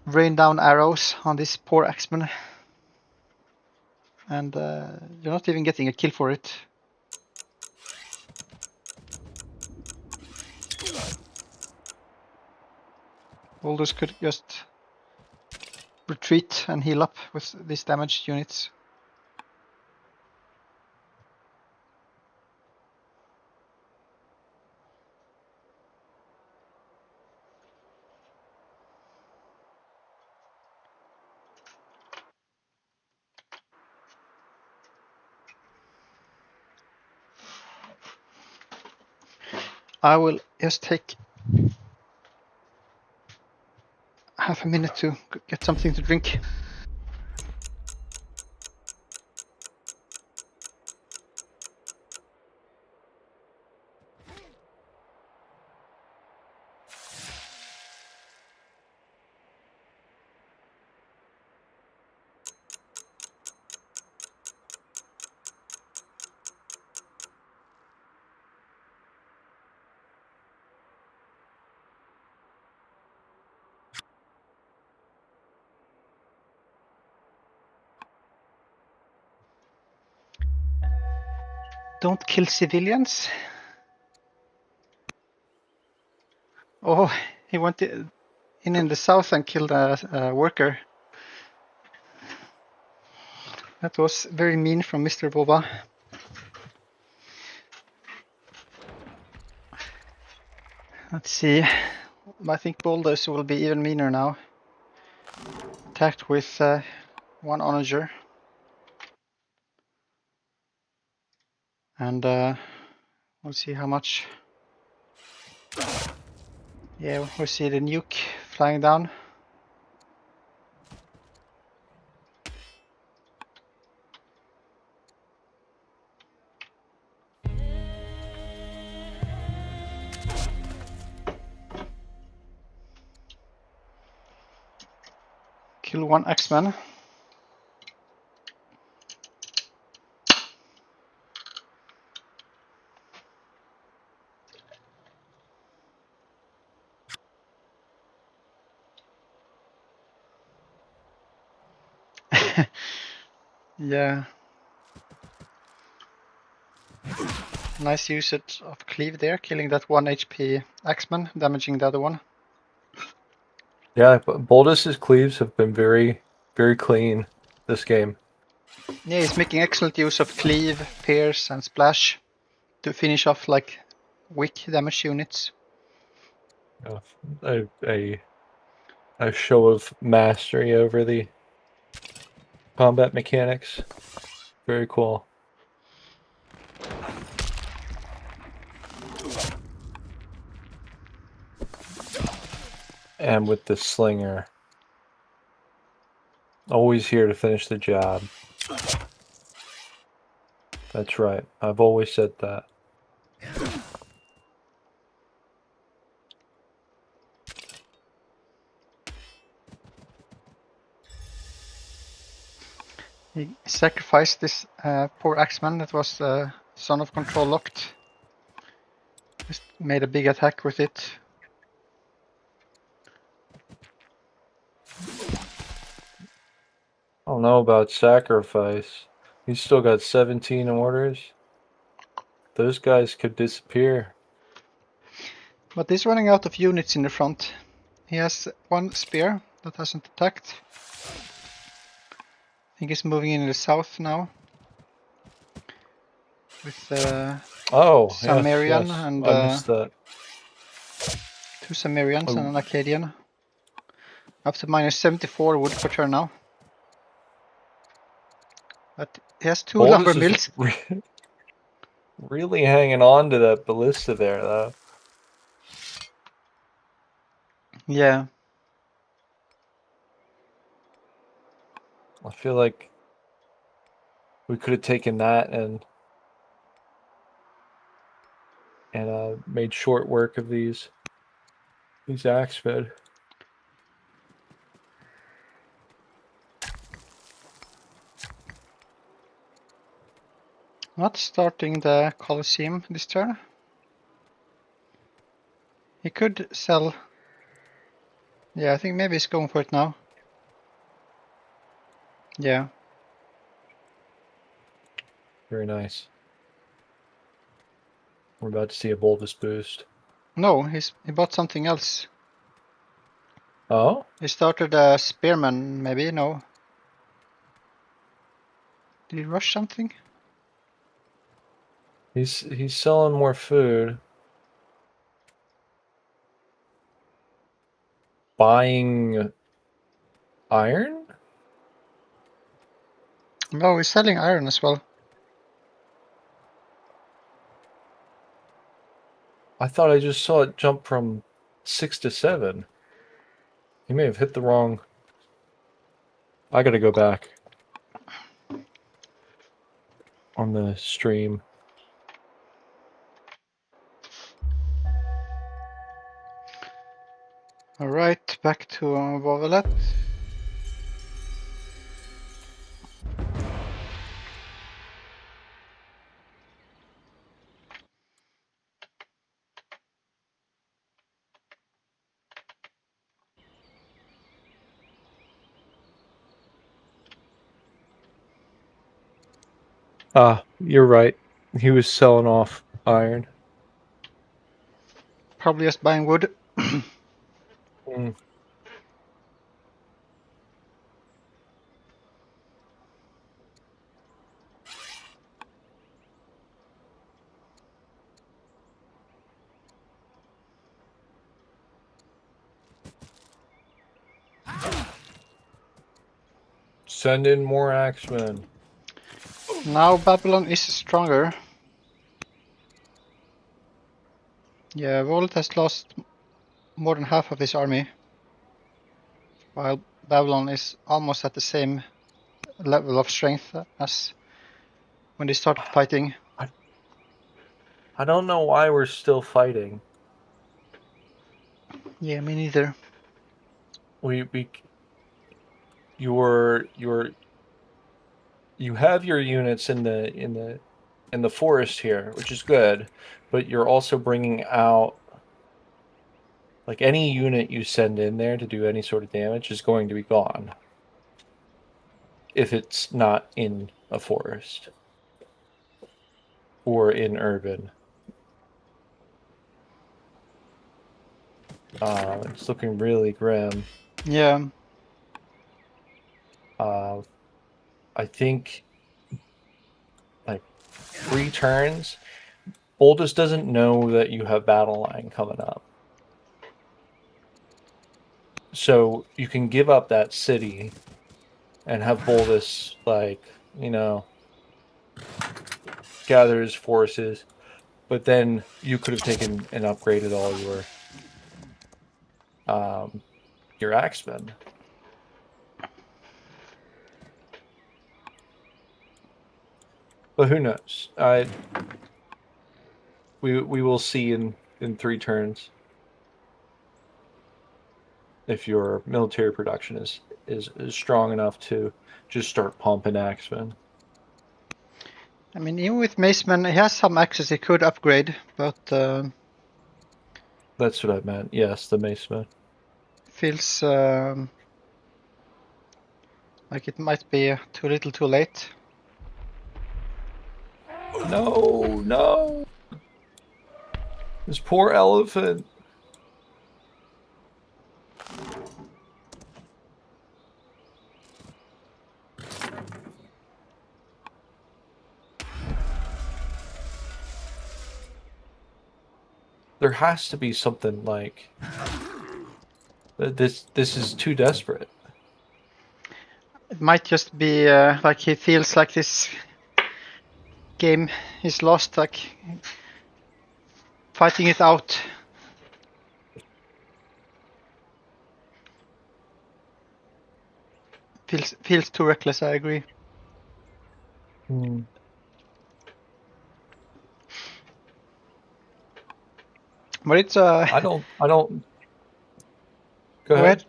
rain down arrows on this poor axeman. And you're not even getting a kill for it. Boldus could just retreat and heal up with these damaged units. I will just take half a minute to get something to drink. Don't kill civilians. Oh, he went in the south and killed a worker. That was very mean from Mr. Vova. Let's see. I think Boldus will be even meaner now. Attacked with one onager. And we'll see how much. Yeah, we'll see the nuke flying down. Kill one X-Men. Yeah. Nice usage of cleave there, killing that 1 HP X-Men, damaging the other one. Yeah, but Boldus's cleaves have been very, very clean this game. Yeah, he's making excellent use of cleave, pierce, and splash to finish off like weak damage units. A show of mastery over the combat mechanics. Very cool. And with the slinger, always here to finish the job. That's right. I've always said that. He sacrificed this poor Axeman that was Son of Control locked. Just made a big attack with it. I don't know about sacrifice. He's still got 17 orders. Those guys could disappear. But he's running out of units in the front. He has one spear that hasn't attacked. I think he's moving in the south now. With Sumerian yes. and I missed that. 2 Sumerians and an Acadian. Up to minus 74 wood per turn now. But he has 2 lumber mills. Really hanging on to that ballista there, though. Yeah. I feel like we could have taken that and made short work of these axemen. Not starting the Colosseum this turn. He could sell. Yeah, I think maybe he's going for it now. Yeah. Very nice. We're about to see a Boldus boost. No, he bought something else. Oh? He started a spearman, maybe? No. Did he rush something? He's selling more food. Buying iron? No, he's selling iron as well. I thought I just saw it jump from 6 to 7. He may have hit the wrong... I gotta go back on the stream. Alright, back to Vova7let. You're right. He was selling off iron. Probably just buying wood. Mm. Send in more axemen. Now Babylon is stronger. Yeah, Vova7let has lost more than half of his army, while Babylon is almost at the same level of strength as when they started fighting. I don't know why we're still fighting. Yeah, me neither. You have your units in the forest here, which is good, but you're also bringing out, like, any unit you send in there to do any sort of damage is going to be gone if it's not in a forest or in urban. It's looking really grim. Yeah. I think, like, 3 turns, Boldus doesn't know that you have battle line coming up. So you can give up that city and have Boldus, like, gather his forces, but then you could have taken and upgraded all your axemen. But who knows? We will see in 3 turns if your military production is strong enough to just start pumping axemen. I mean, even with Maceman, he has some axes he could upgrade, but That's what I meant. Yes, the macemen. feels like it might be too little too late. No, no. This poor elephant. There has to be something like this. This is too desperate. It might just be like he feels like this game is lost, like fighting it out. Feels too reckless, I agree. But it's I don't. Go ahead.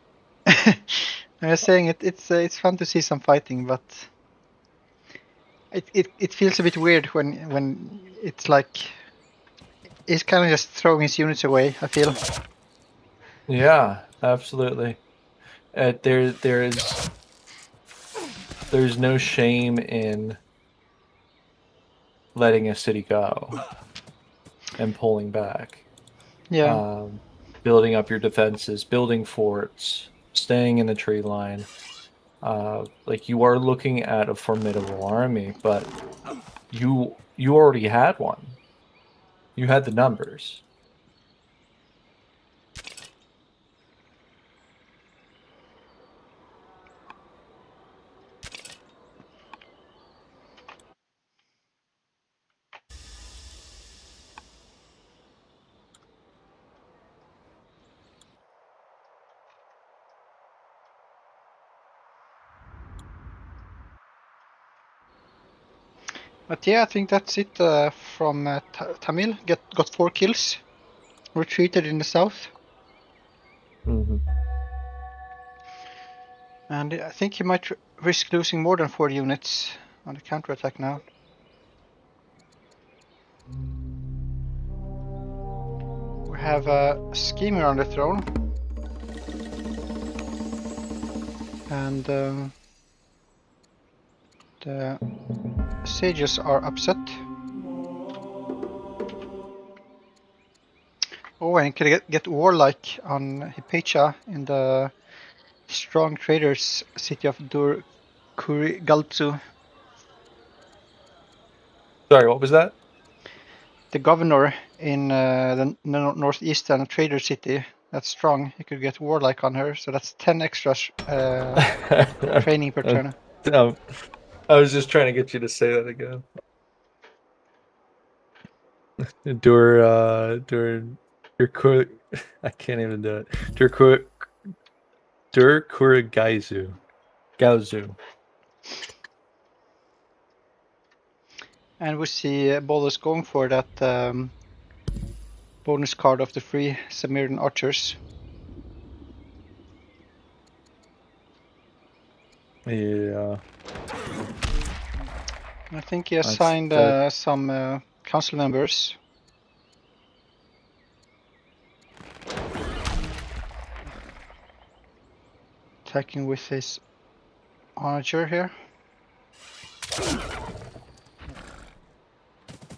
I was saying it's fun to see some fighting, but it feels a bit weird when it's like he's kind of just throwing his units away, I feel. Yeah, absolutely. There's no shame in letting a city go and pulling back. Yeah. building up your defenses, building forts, staying in the tree line. Like, you are looking at a formidable army, but you already had one. You had the numbers. But yeah, I think that's it from Tamil. Got 4 kills. Retreated in the south. Mm-hmm. And I think he might risk losing more than 4 units on the counterattack now. We have a schemer on the throne. And the sages are upset. Oh, and can get warlike on Hypatia in the strong traders city of Dur Kurigaltsu. Sorry, what was that? The governor in the northeastern trader city that's strong, he could get warlike on her, so that's 10 extra training per turn. I was just trying to get you to say that again. I can't even do it. Kurigaizu. Gaozu. And we see Boldus going for that bonus card of the free Samaritan archers. Yeah. I think he assigned some council members. Attacking with his archer here.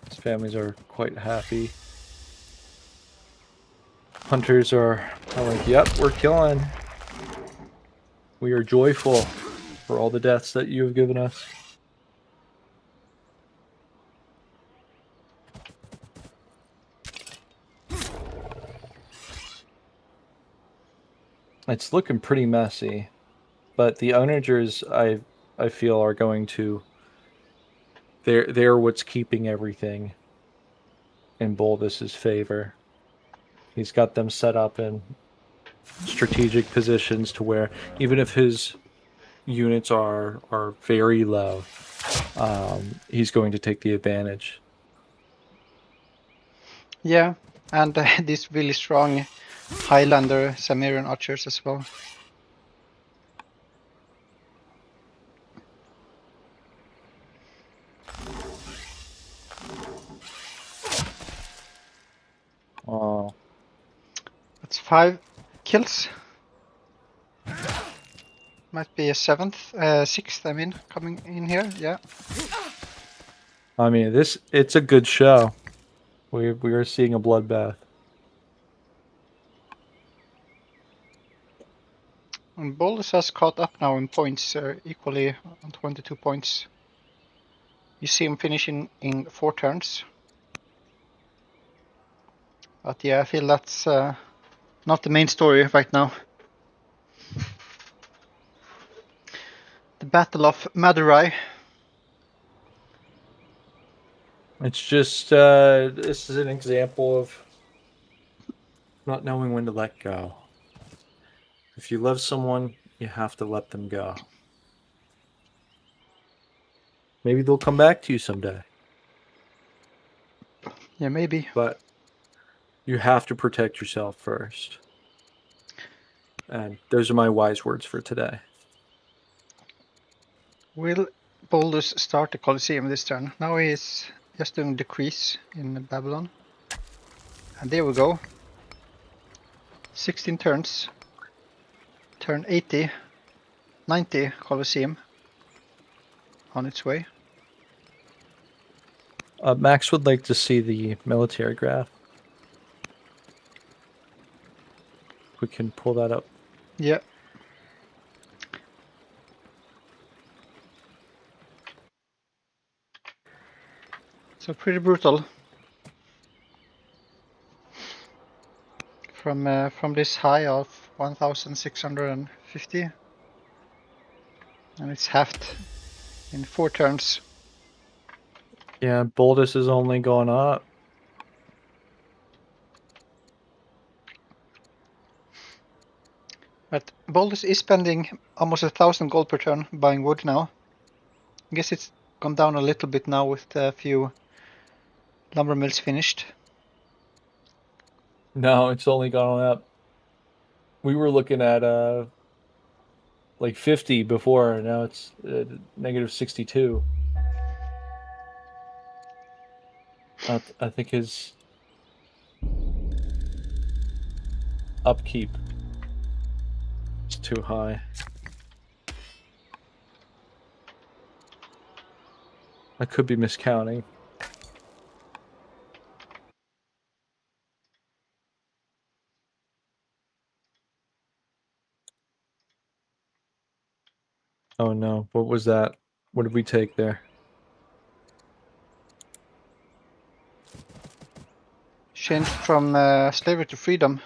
His families are quite happy. Hunters are like, yep, we're killing. We are joyful for all the deaths that you have given us. It's looking pretty messy, but the onagers, I feel, are going to. They're what's keeping everything in Boldus's favor. He's got them set up in strategic positions to where even if his units are very low, he's going to take the advantage. Yeah, and these really strong Highlander Samaritan archers as well. Oh, that's 5 kills. Might be a 6th. I mean, coming in here. Yeah. I mean, it's a good show. We are seeing a bloodbath. And Boldus has caught up now in points, equally on 22 points. You see him finishing in 4 turns. But yeah, I feel that's not the main story right now. The Battle of Madurai. It's just this is an example of not knowing when to let go. If you love someone, you have to let them go. Maybe they'll come back to you someday. Yeah, maybe. But you have to protect yourself first. And those are my wise words for today. Will Boldus start the Colosseum this turn? Now he is just doing decrease in Babylon. And there we go. 16 turns. Turn 80. 90 Colosseum on its way. Max would like to see the military graph. can pull that up. Yeah. So pretty brutal. From this high of 1,650, and it's halved in 4 turns. Yeah, Boldus is only going up. But Boldus is spending almost 1,000 gold per turn buying wood now. I guess it's gone down a little bit now with a few lumber mills finished. No, it's only gone up. We were looking at like 50 before. Now it's negative 62. I think his upkeep is too high. I could be miscounting. Oh no, what was that? What did we take there? Changed from slavery to freedom.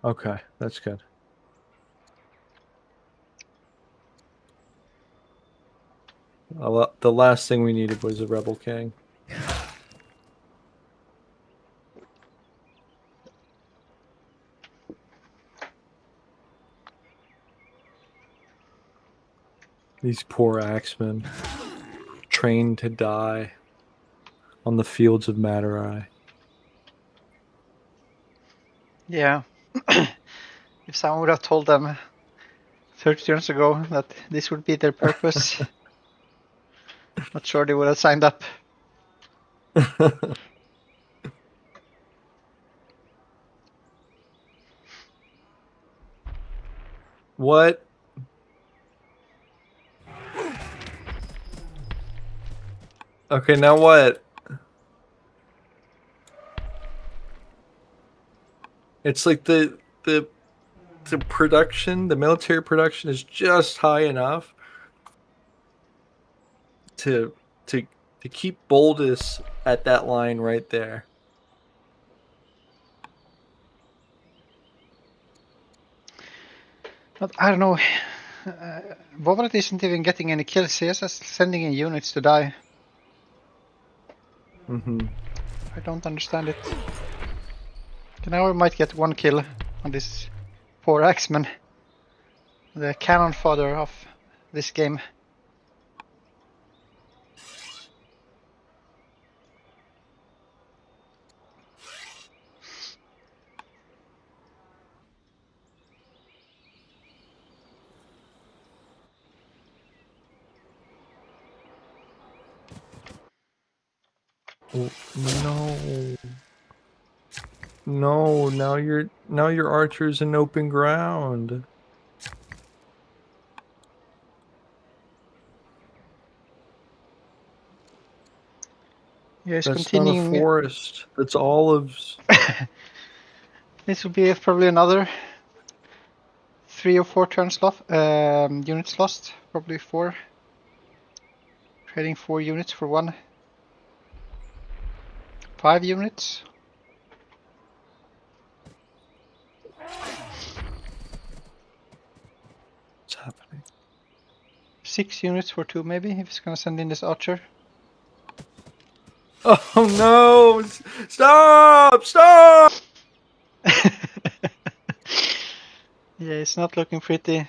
Okay, that's good. The last thing we needed was a rebel king. These poor axemen, trained to die on the fields of Madurai. Yeah. If someone would have told them 30 years ago that this would be their purpose, not sure they would have signed up. What? Okay, now what? It's like the production, the military production is just high enough to keep Boldus at that line right there. But I don't know. Vova7let isn't even getting any kills. He is just sending in units to die. I don't understand it. Now we might get 1 kill on this poor axeman, the cannon fodder of this game. Oh, no. No, now your archer's in open ground. Yeah, he's That's continuing. not a forest. That's olives. This will be probably another 3 or 4 turns lost. Units lost, probably 4. Trading 4 units for 1. 5 units. What's happening? 6 units for 2 maybe, if he's gonna send in this archer. Oh no! Stop! Stop! Yeah, it's not looking pretty.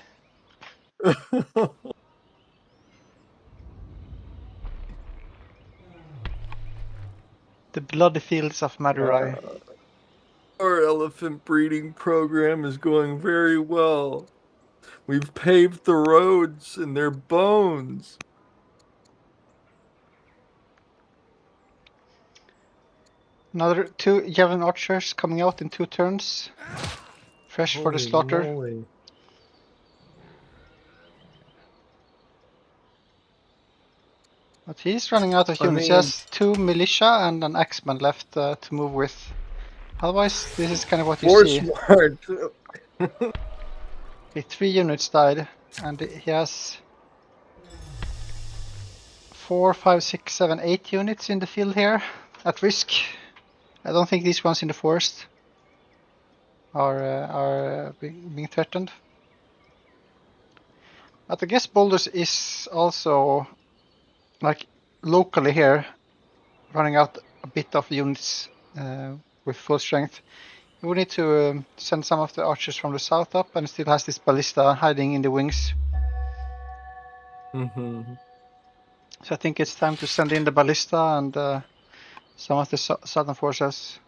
The bloody fields of Madurai. Our elephant breeding program is going very well. We've paved the roads and their bones. Another 2 javelin archers coming out in 2 turns. Fresh for the slaughter. Moly. But he's running out of units. He has 2 militia and an axeman left to move with. Otherwise, this is kind of what you Force see. march. Okay, 3 units died, and he has 4, 5, 6, 7, 8 units in the field here at risk. I don't think these ones in the forest are being threatened. But I guess Boldus is also, like, locally here, running out a bit of units with full strength. We need to send some of the archers from the south up, and still has this ballista hiding in the wings. Mm-hmm. So I think it's time to send in the ballista and some of the southern forces.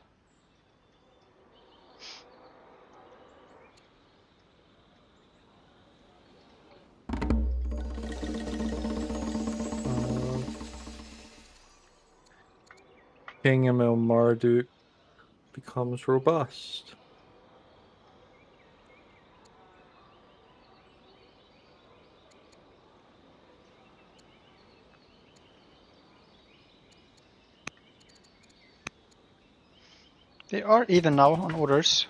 King Emil Marduk becomes robust. They are even now on orders.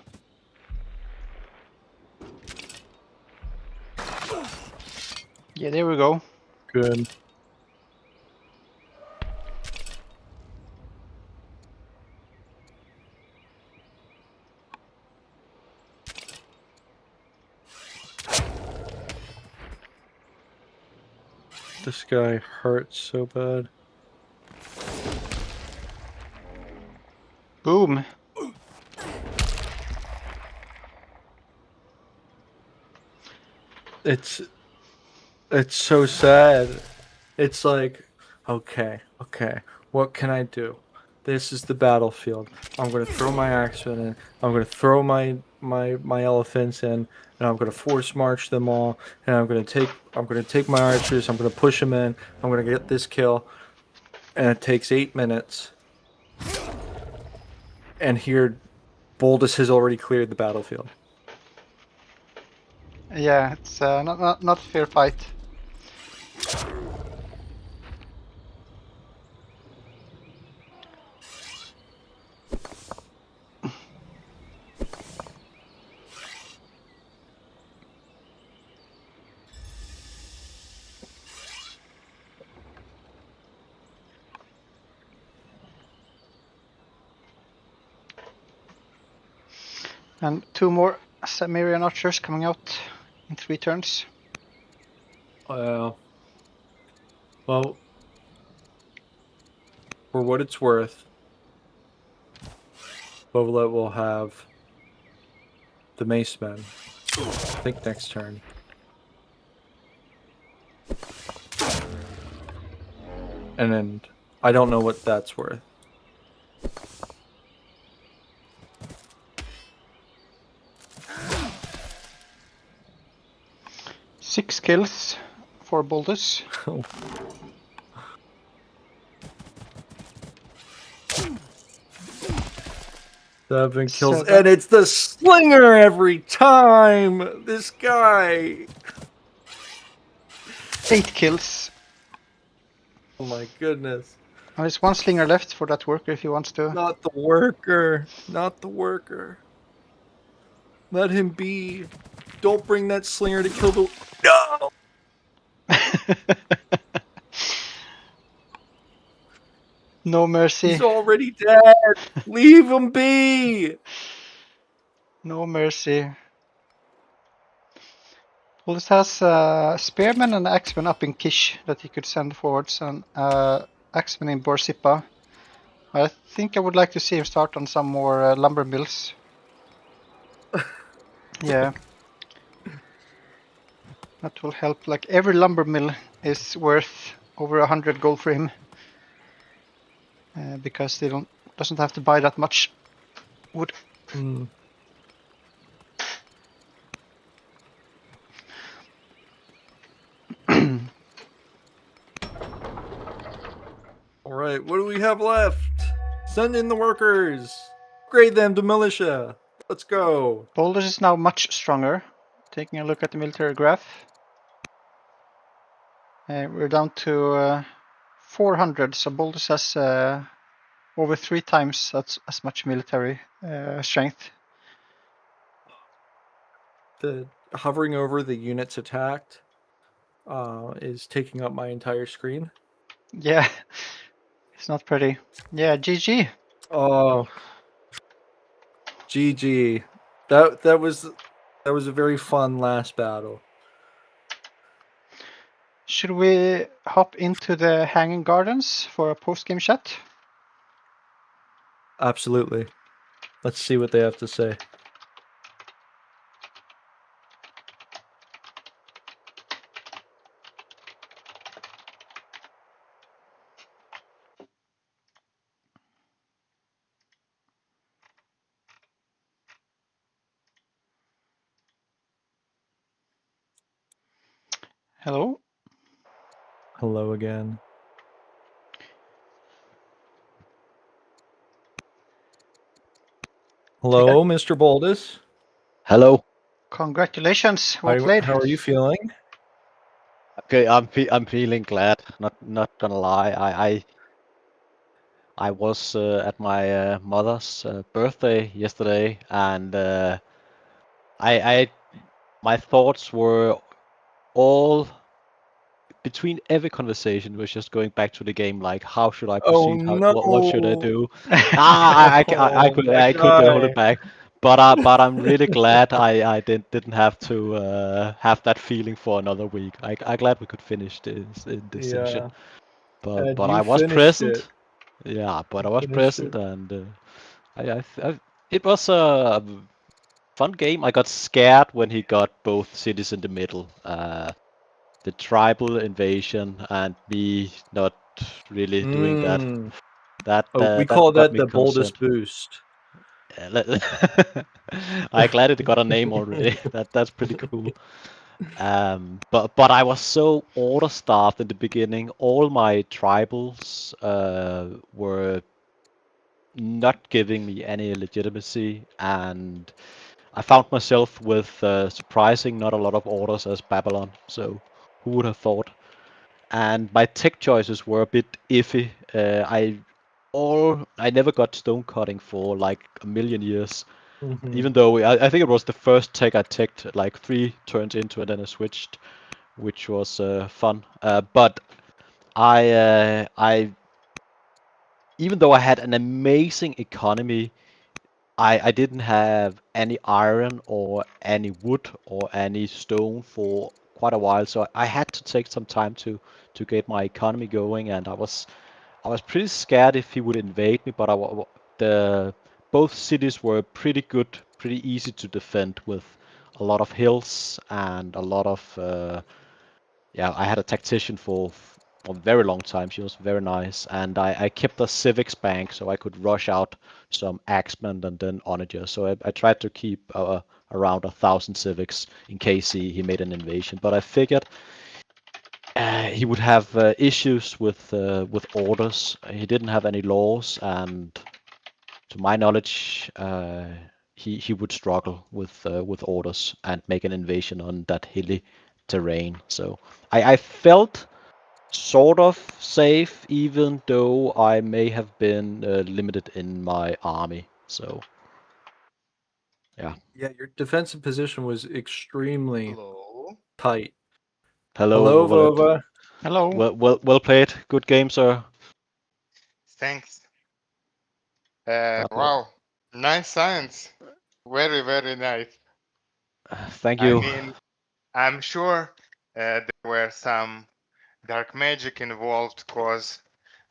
Yeah, there we go. Good. This guy hurts so bad. Boom. It's so sad. It's like, okay, what can I do? This is the battlefield. I'm gonna throw my axemen in. I'm gonna throw my elephants in, and I'm gonna force march them all. And I'm gonna take my archers. I'm gonna push them in. I'm gonna get this kill, and it takes 8 minutes. And here, Boldus has already cleared the battlefield. Yeah, it's not a fair fight. And 2 more Cimmerian archers coming out in 3 turns. Well, for what it's worth, Vova7let will have the Mace Men, I think, next turn. And then I don't know what that's worth. Six kills for Boldus. 7 kills. And it's the slinger every time! This guy! 8 kills. Oh my goodness. And there's 1 slinger left for that worker if he wants to. Not the worker. Not the worker. Let him be. Don't bring that slinger to kill the... No! No mercy. He's already dead! Leave him be! No mercy. Boldus has spearmen and axemen up in Kish that he could send forwards, and axemen in Borsippa. I think I would like to see him start on some more lumber mills. Yeah. That will help. Like, every lumber mill is worth over 100 gold for him. Because they doesn't have to buy that much wood. Alright, what do we have left? Send in the workers! Upgrade them to militia! Let's go! Boldus is now much stronger. Taking a look at the military graph. We're down to 400, so Boldus has over 3 times as much military strength. The hovering over the units attacked is taking up my entire screen. Yeah, it's not pretty. Yeah, GG. Oh, GG. That was a very fun last battle. Should we hop into the Hanging Gardens for a post-game chat? Absolutely. Let's see what they have to say. Hello. Hello again. Hello, Mr. Boldus. Hello. Congratulations, well played. How are you feeling? Okay, I'm feeling glad. Not gonna lie. I was at my mother's birthday yesterday, and I my thoughts were all between every conversation was just going back to the game. Like, how should I Oh proceed? no! What should I do? I Oh, my could hold it guy. back, but I'm really glad I didn't have to have that feeling for another week. I glad we could finish this in this session. Yeah, But and but you I was finished it. present. Yeah, but You I was finished present, it. and it was a fun game. I got scared when he got both cities in the middle. The tribal invasion and me not really doing that. Mm. That Oh, we that call got that me the boldest concerned. boost. I'm glad it got a name already. That's pretty cool. But I was so order starved in the beginning. All my tribals were not giving me any legitimacy, and I found myself with surprising not a lot of orders as Babylon. So who would have thought? And my tech choices were a bit iffy. I never got stone cutting for like a million years. Mm-hmm. Even though I think it was the first tech I teched like 3 turns into, and then I switched, which was fun. But I even though I had an amazing economy, I didn't have any iron or any wood or any stone for quite a while, so I had to take some time to get my economy going, and I was pretty scared if he would invade me, but the both cities were pretty good, pretty easy to defend with a lot of hills and a lot of yeah. I had a tactician for a very long time. She was very nice, and I kept a civics bank so I could rush out some axemen and then onagers. So I tried to keep around 1,000 civics in case he made an invasion. But I figured he would have issues with orders. He didn't have any laws, and to my knowledge, he would struggle with orders and make an invasion on that hilly terrain. So I felt sort of safe, even though I may have been limited in my army. So yeah. Yeah, your defensive position was extremely Hello. tight. Hello, Hello, Vova7let. Vova. Hello. Well played. Good game, sir. Thanks. Okay. Wow. Nice science. Very, very nice. Thank I you. mean, I'm sure there were some dark magic involved because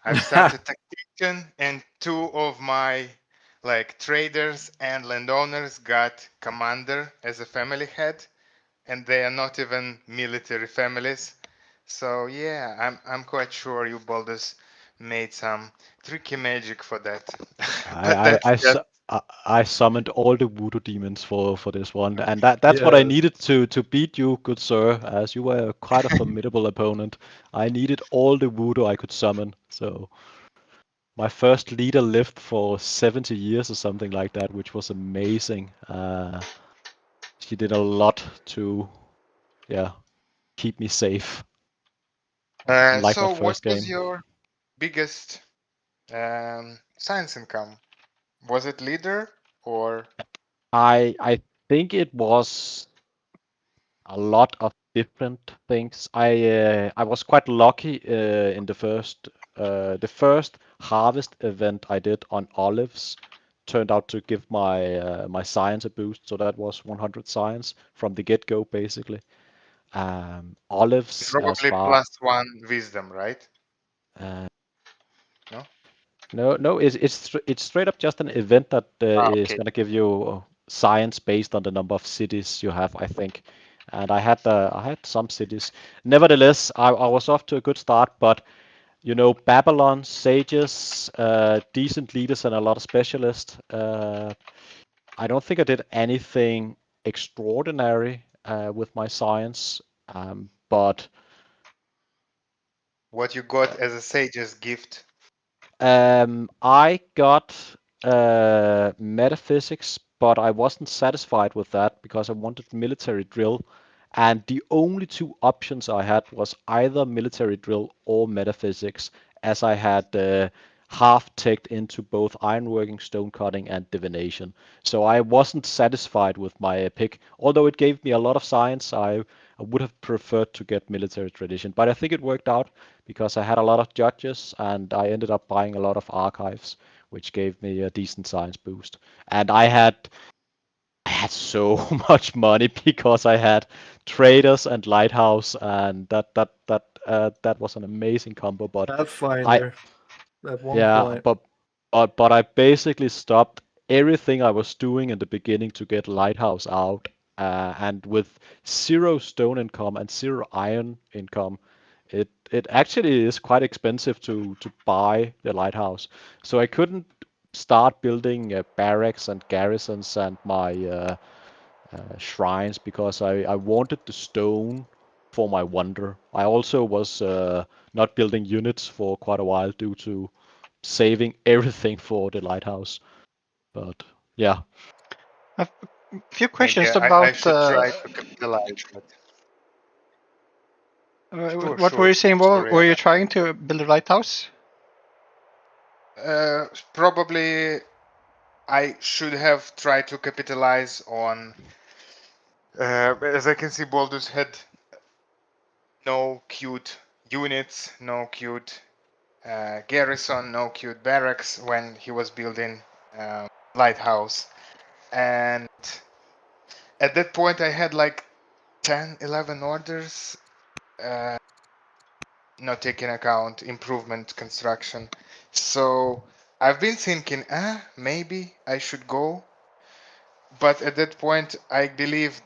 I've started tactician and two of my like traders and landowners got commander as a family head, and they are not even military families. So yeah, I'm quite sure you Baldus made some tricky magic for that. But I, I, that's I, just su- I summoned all the voodoo demons for this one, and that's what I Yes. needed to beat you, good sir, as you were quite a formidable opponent. I needed all the voodoo I could summon, so my first leader lived for 70 years or something like that, which was amazing. She did a lot to, yeah, keep me safe, unlike my so what first was game. your biggest science income. Was it leader or? I think it was a lot of different things. I was quite lucky in the first harvest event I did on olives turned out to give my science a boost. So that was 100 science from the get go, basically. Olives as Probably far. +1 wisdom, right? Uh, No? no, it's straight up just an event that is Okay. gonna give you science based on the number of cities you have, I think. And I had some cities. Nevertheless, I was off to a good start, but you know, Babylon, sages, decent leaders, and a lot of specialists. I don't think I did anything extraordinary with my science, but What you got as a sage's gift? I got metaphysics, but I wasn't satisfied with that because I wanted military drill, and the only two options I had was either military drill or metaphysics, as I had half teched into both ironworking, stone cutting, and divination. So I wasn't satisfied with my pick. Although it gave me a lot of science, I would have preferred to get military tradition, but I think it worked out because I had a lot of judges and I ended up buying a lot of archives, which gave me a decent science boost. And I had so much money because I had traders and lighthouse, and that was an amazing combo. But I Pathfinder at one yeah, point. but I basically stopped everything I was doing in the beginning to get Lighthouse out, and with zero stone income and zero iron income, it actually is quite expensive to buy the Lighthouse. So I couldn't start building barracks and garrisons and my shrines because I wanted the stone for my wonder. I also was not building units for quite a while due to saving everything for the lighthouse. But yeah, A few Maybe questions I about should try to capitalize, but what were sure. you saying? Sorry. Were you trying to build a lighthouse? Probably I should have tried to capitalize on. As I can see, Boldus had no cute units, no cute garrison, no cute barracks when he was building lighthouse. And at that point, I had like 10, 11 orders, not taking account improvement construction. So I've been thinking, maybe I should go. But at that point, I believe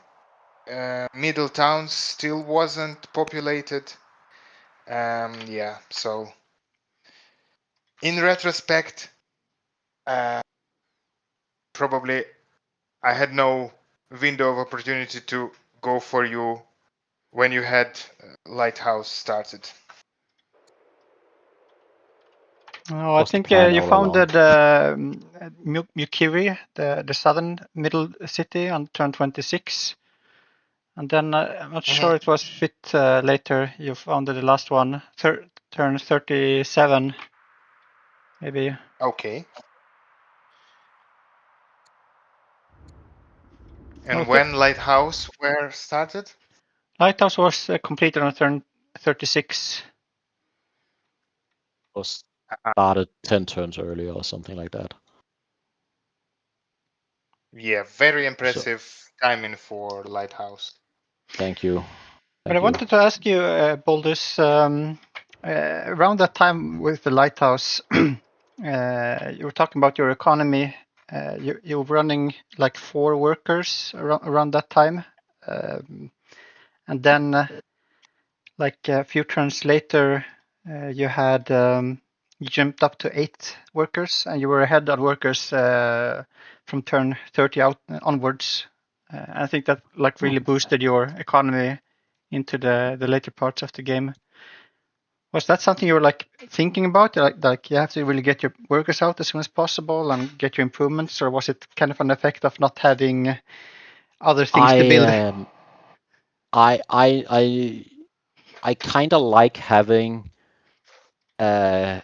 middle towns still wasn't populated. Yeah, so in retrospect, probably I had no window of opportunity to go for you when you had Lighthouse started. No, I was the think plan you all along. founded Mukiri, the southern middle city, on turn 26. And then I'm not sure it was fit later. You founded the last one, turn 37, maybe. Okay. No, And when Lighthouse were started? Lighthouse was completed on turn 36. Was started 10 turns earlier or something like that. Yeah, very So impressive timing for Lighthouse. thank you. But I wanted to ask you, Boldus, around that time with the Lighthouse, you were talking about your economy. You were running like 4 workers around that time. And then like a few turns later, you had you jumped up to 8 workers, and you were ahead on workers from turn 30 out onwards. I think that like really boosted your economy into the later parts of the game. Was that something you were like thinking about? Like you have to really get your workers out as soon as possible and get your improvements, or was it kind of an effect of not having other things to build? I kind of like having uh,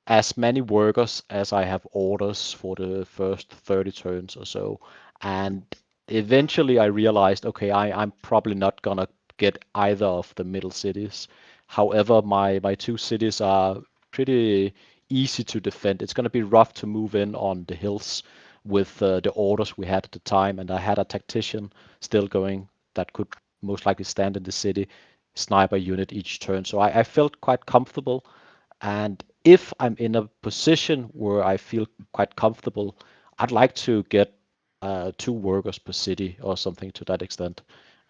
as many workers as I have orders for the first 30 turns or so. And eventually I realized, okay, I'm probably not gonna get either of the middle cities. However, my two cities are pretty easy to defend. It's gonna be rough to move in on the hills with the orders we had at the time, and I had a tactician still going that could most likely stand in the city, sniper unit each turn. So I felt quite comfortable, and if I'm in a position where I feel quite comfortable, I'd like to get 2 workers per city or something to that extent.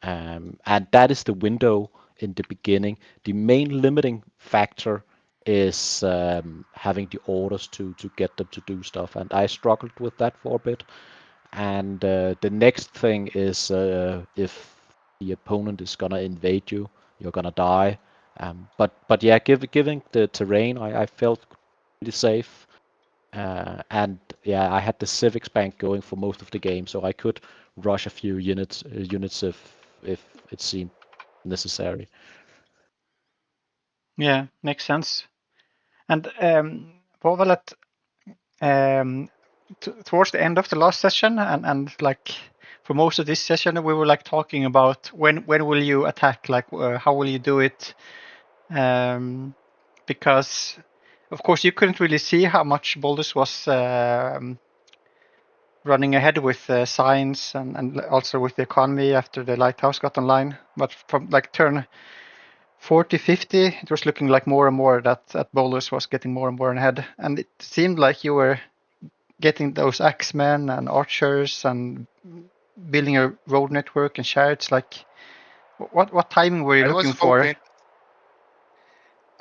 And that is the window in the beginning. The main limiting factor is having the orders to get them to do stuff. And I struggled with that for a bit. And the next thing is if the opponent is gonna invade you, you're gonna die. But yeah, given the terrain, I felt pretty safe. And yeah, I had the Civics Bank going for most of the game, so I could rush a few units if it seemed necessary. Yeah, makes sense. And Vova7let, towards the end of the last session, and like for most of this session, we were like talking about when will you attack, like how will you do it, because of course you couldn't really see how much Boldus was running ahead with science and also with the economy after the lighthouse got online. But from like turn 40, 50, it was looking like more and more that Boldus was getting more and more ahead. And it seemed like you were getting those axemen and archers and building a road network and chariots. Like, what timing were you I looking was for? hoping.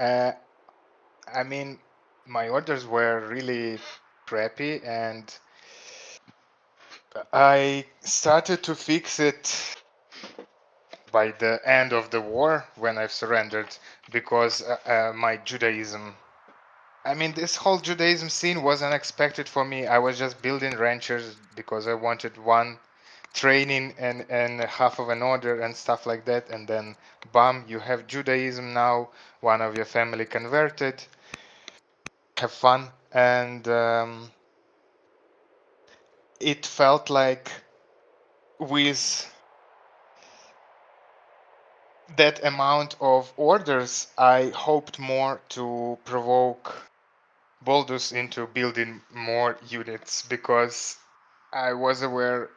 I mean, my orders were really crappy, and I started to fix it by the end of the war when I've surrendered, because my Judaism. I mean, this whole Judaism scene was unexpected for me. I was just building ranchers because I wanted one training and half of an order and stuff like that, and then bam, you have Judaism now. One of your family converted. Have fun, and it felt like with that amount of orders, I hoped more to provoke Boldus into building more units, because I was aware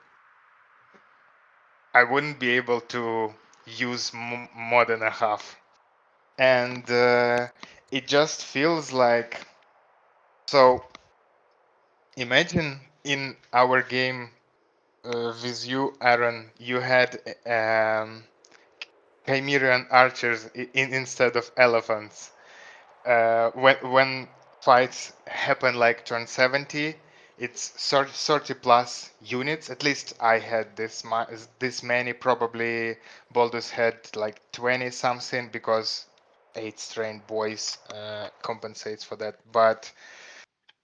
I wouldn't be able to use more than a half. And it just feels like, so imagine in our game with you, Aaron, you had Chimerian archers instead of elephants. When fights happen like turn 70, it's 30 plus units. At least I had this many. Probably Baldus had like 20 something, because 8 trained boys compensates for that. But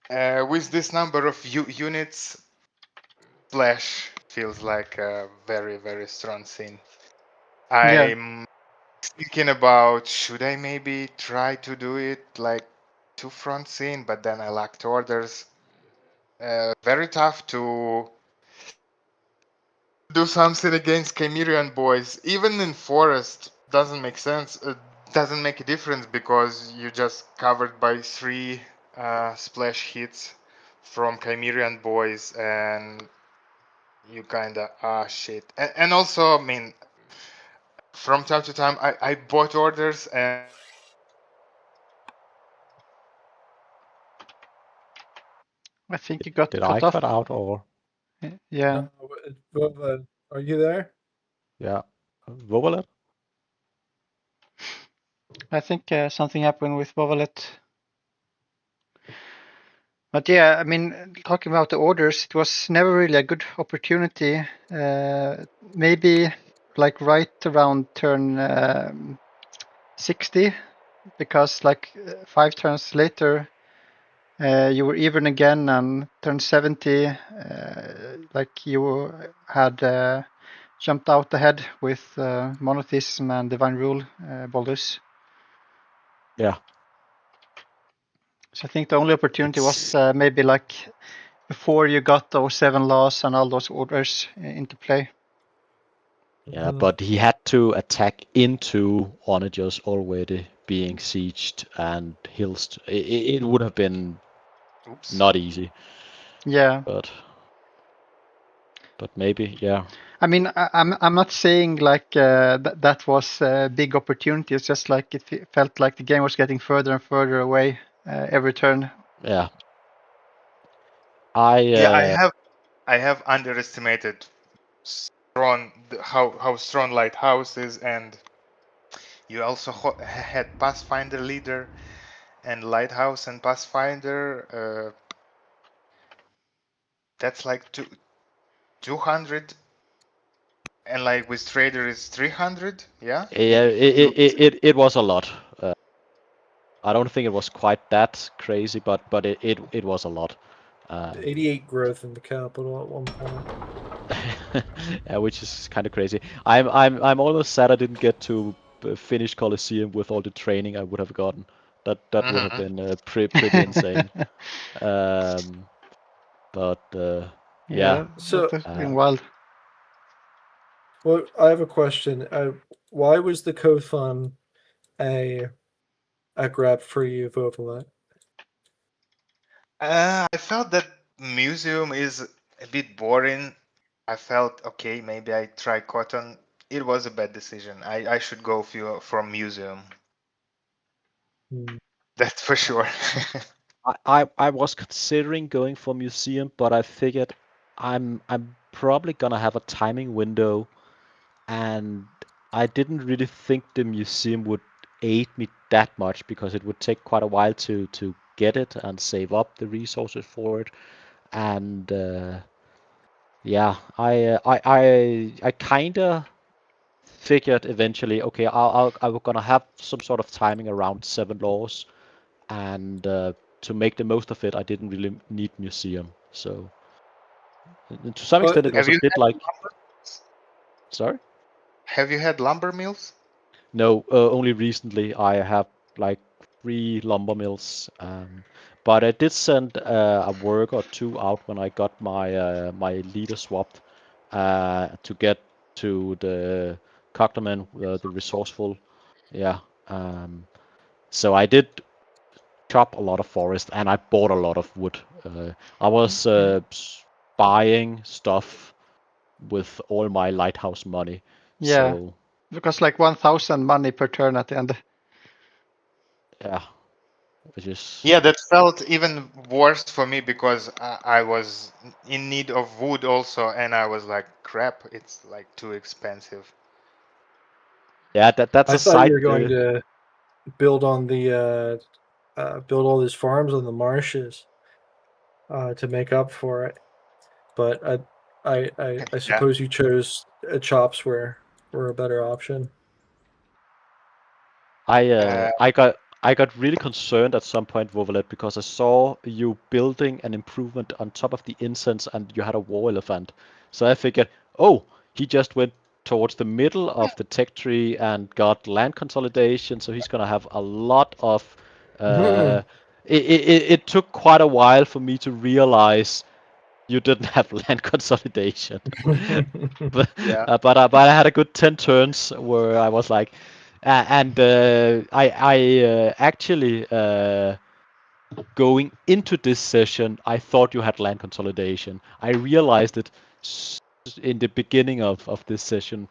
with this number of units, Flash feels like a very, very strong scene. Yeah, I'm thinking about, should I maybe try to do it like 2 front scene, but then I lacked orders. Very tough to do something against Chimerian boys. Even in forest doesn't make sense. It doesn't make a difference, because you just covered by 3 splash hits from Chimerian boys, and you kinda shit. And also, I mean, from time to time I bought orders, and I think you got Did I cut off. cut out or Yeah, But are you there? yeah? Vova7let? I think something happened with Vova7let. But yeah, I mean, talking about the orders, it was never really a good opportunity. Maybe like right around turn 60, because like 5 turns later, you were even again, and turn 70, like you had jumped out ahead with Monotheism and Divine Rule, Boldus. Yeah. So I think the only opportunity was maybe like before you got those 7 laws and all those orders into play. Yeah, but he had to attack into Onagers already being sieged and Hilst. It would have been not easy. Yeah. But maybe, yeah. I mean, I'm not saying like that was a big opportunity. It's just like it felt like the game was getting further and further away every turn. Yeah. I have underestimated how strong Lighthouse is, and you also had Pathfinder leader and Lighthouse and Pathfinder. That's like 200, and like with Trader is 300. Yeah. Yeah, it was a lot. I don't think it was quite that crazy, but it was a lot. 88 growth in the capital at one point. Yeah, which is kind of crazy. I'm almost sad I didn't get to finish Colosseum with all the training I would have gotten. That would have been pretty insane. But yeah. So that has been wild. Well, I have a question. Why was the Kothon a grab for you, Vova7let? I felt that museum is a bit boring. I felt okay, maybe I try cotton. It was a bad decision. I should go from museum. That's for sure. I was considering going for museum, but I figured I'm probably gonna have a timing window, and I didn't really think the museum would aid me that much because it would take quite a while to get it and save up the resources for it. And yeah, I kinda figured eventually, okay, I'm gonna have some sort of timing around 7 laws, and to make the most of it, I didn't really need museum. So to some extent, it was a bit like. Sorry? Have you had lumber mills? No, only recently I have like 3 lumber mills. But I did send a work or 2 out when I got my leader swapped to get to the cognomen, the resourceful. Yeah. So I did chop a lot of forest and I bought a lot of wood. I was buying stuff with all my lighthouse money. Yeah. So Because like 1,000 money per turn at the end. yeah, which is Yeah, that felt even worse for me because I was in need of wood also, and I was like, crap, it's like too expensive. yeah. That's I a thought you side. were going to build on the build all these farms on the marshes to make up for it. But I suppose you chose chops were a better option. I got really concerned at some point, Vova7let, because I saw you building an improvement on top of the incense and you had a war elephant. So I figured, oh, he just went towards the middle of the tech tree and got land consolidation, so he's gonna have a lot of. It took quite a while for me to realize you didn't have land consolidation. but Yeah. but I had a good 10 turns where I was like, and I actually going into this session, I thought you had land consolidation. I realized it in the beginning of this session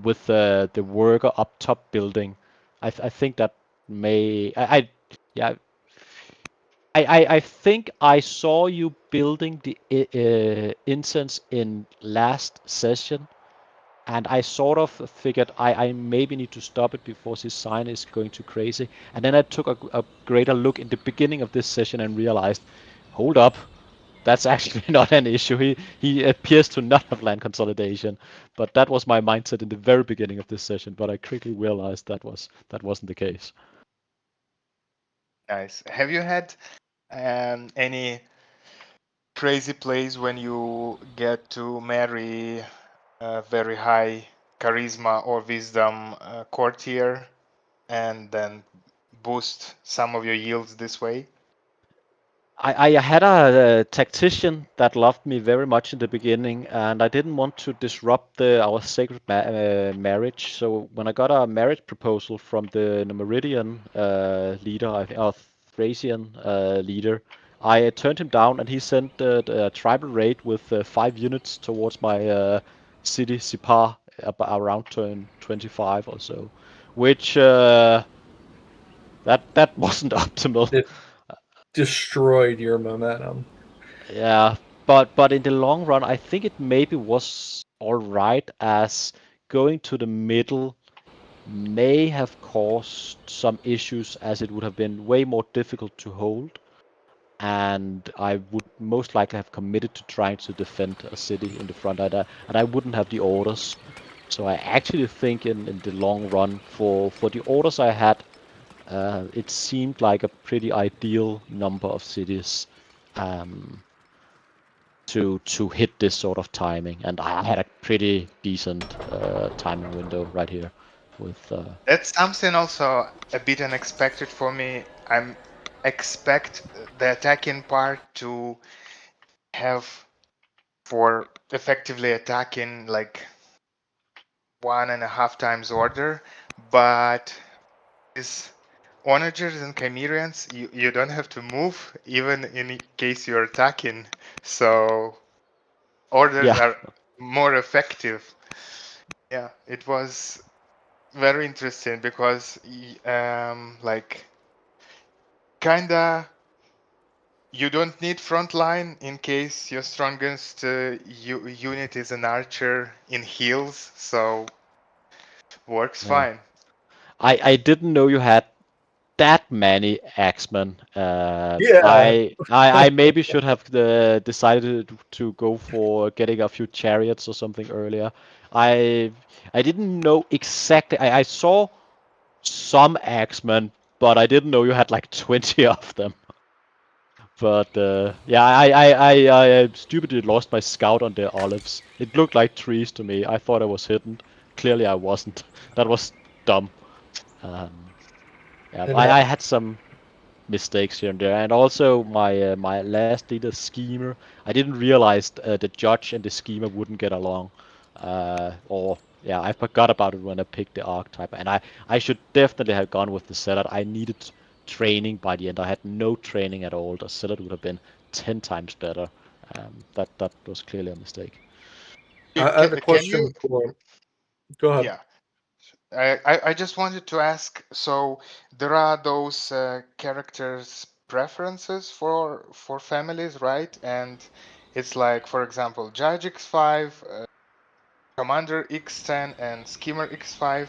with the worker up top building. I think that may yeah. I think I saw you building the incense in last session, and I sort of figured I maybe need to stop it before his sign is going too crazy. And then I took a greater look in the beginning of this session and realized, hold up, that's actually not an issue. He appears to not have land consolidation, but that was my mindset in the very beginning of this session. But I quickly realized that wasn't the case. Nice. Have you had any crazy plays when you get to marry a very high charisma or wisdom courtier and then boost some of your yields this way? I had a tactician that loved me very much in the beginning, and I didn't want to disrupt our sacred marriage. So when I got a marriage proposal from the Numeridian leader, or Thracian leader, I turned him down, and he sent a tribal raid with 5 units towards my city Sipar around turn 25 or so, which that wasn't optimal. It destroyed your momentum. Yeah, but in the long run, I think it maybe was all right, as going to the middle may have caused some issues, as it would have been way more difficult to hold, and I would most likely have committed to trying to defend a city in the front, and I wouldn't have the orders. So I actually think in the long run, for the orders I had, it seemed like a pretty ideal number of cities. Um, to hit this sort of timing, and I had a pretty decent timing window right here with That's something also a bit unexpected for me. I'm expect the attacking part to have for effectively attacking like 1.5 times order, but is onagers and chimerians, you don't have to move even in case you're attacking, so orders yeah. are more effective. Yeah, it was very interesting because like kinda you don't need front line in case your strongest unit is an archer in heals, so works Yeah. fine. I didn't know you had that many axemen. Yeah. I maybe should have decided to go for getting a few chariots or something earlier. I I didn't know exactly. I saw some axemen, but I didn't know you had like 20 of them. But yeah, I stupidly lost my scout on the olives. It looked like trees to me. I thought I was hidden. Clearly, I wasn't. That was dumb. Um, yeah, And I had some mistakes here and there, and also my last leader schemer. I didn't realize the judge and the schemer wouldn't get along. Or yeah, I forgot about it when I picked the archetype, and I should definitely have gone with the zealot. I needed training by the end. I had no training at all. The zealot would have been 10 times better. That was clearly a mistake. I have a Can you? question for. Go ahead. Yeah, I just wanted to ask. So there are those characters preferences for families, right? And it's like, for example, Judge X5, Commander X10, and Schemer X5.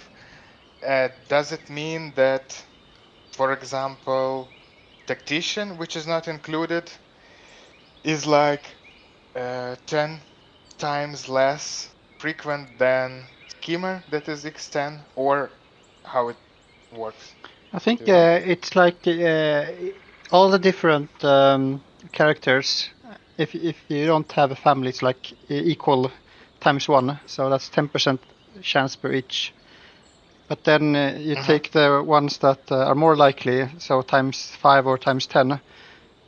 Does it mean that, for example, Tactician, which is not included, is like 10 times less frequent than Schemer, that is X10, or how it works? I think Do you know? it's like all the different characters. If you don't have a family, it's like equal times 1, so that's 10% chance per each. But then you take the ones that are more likely, so times 5 or times 10,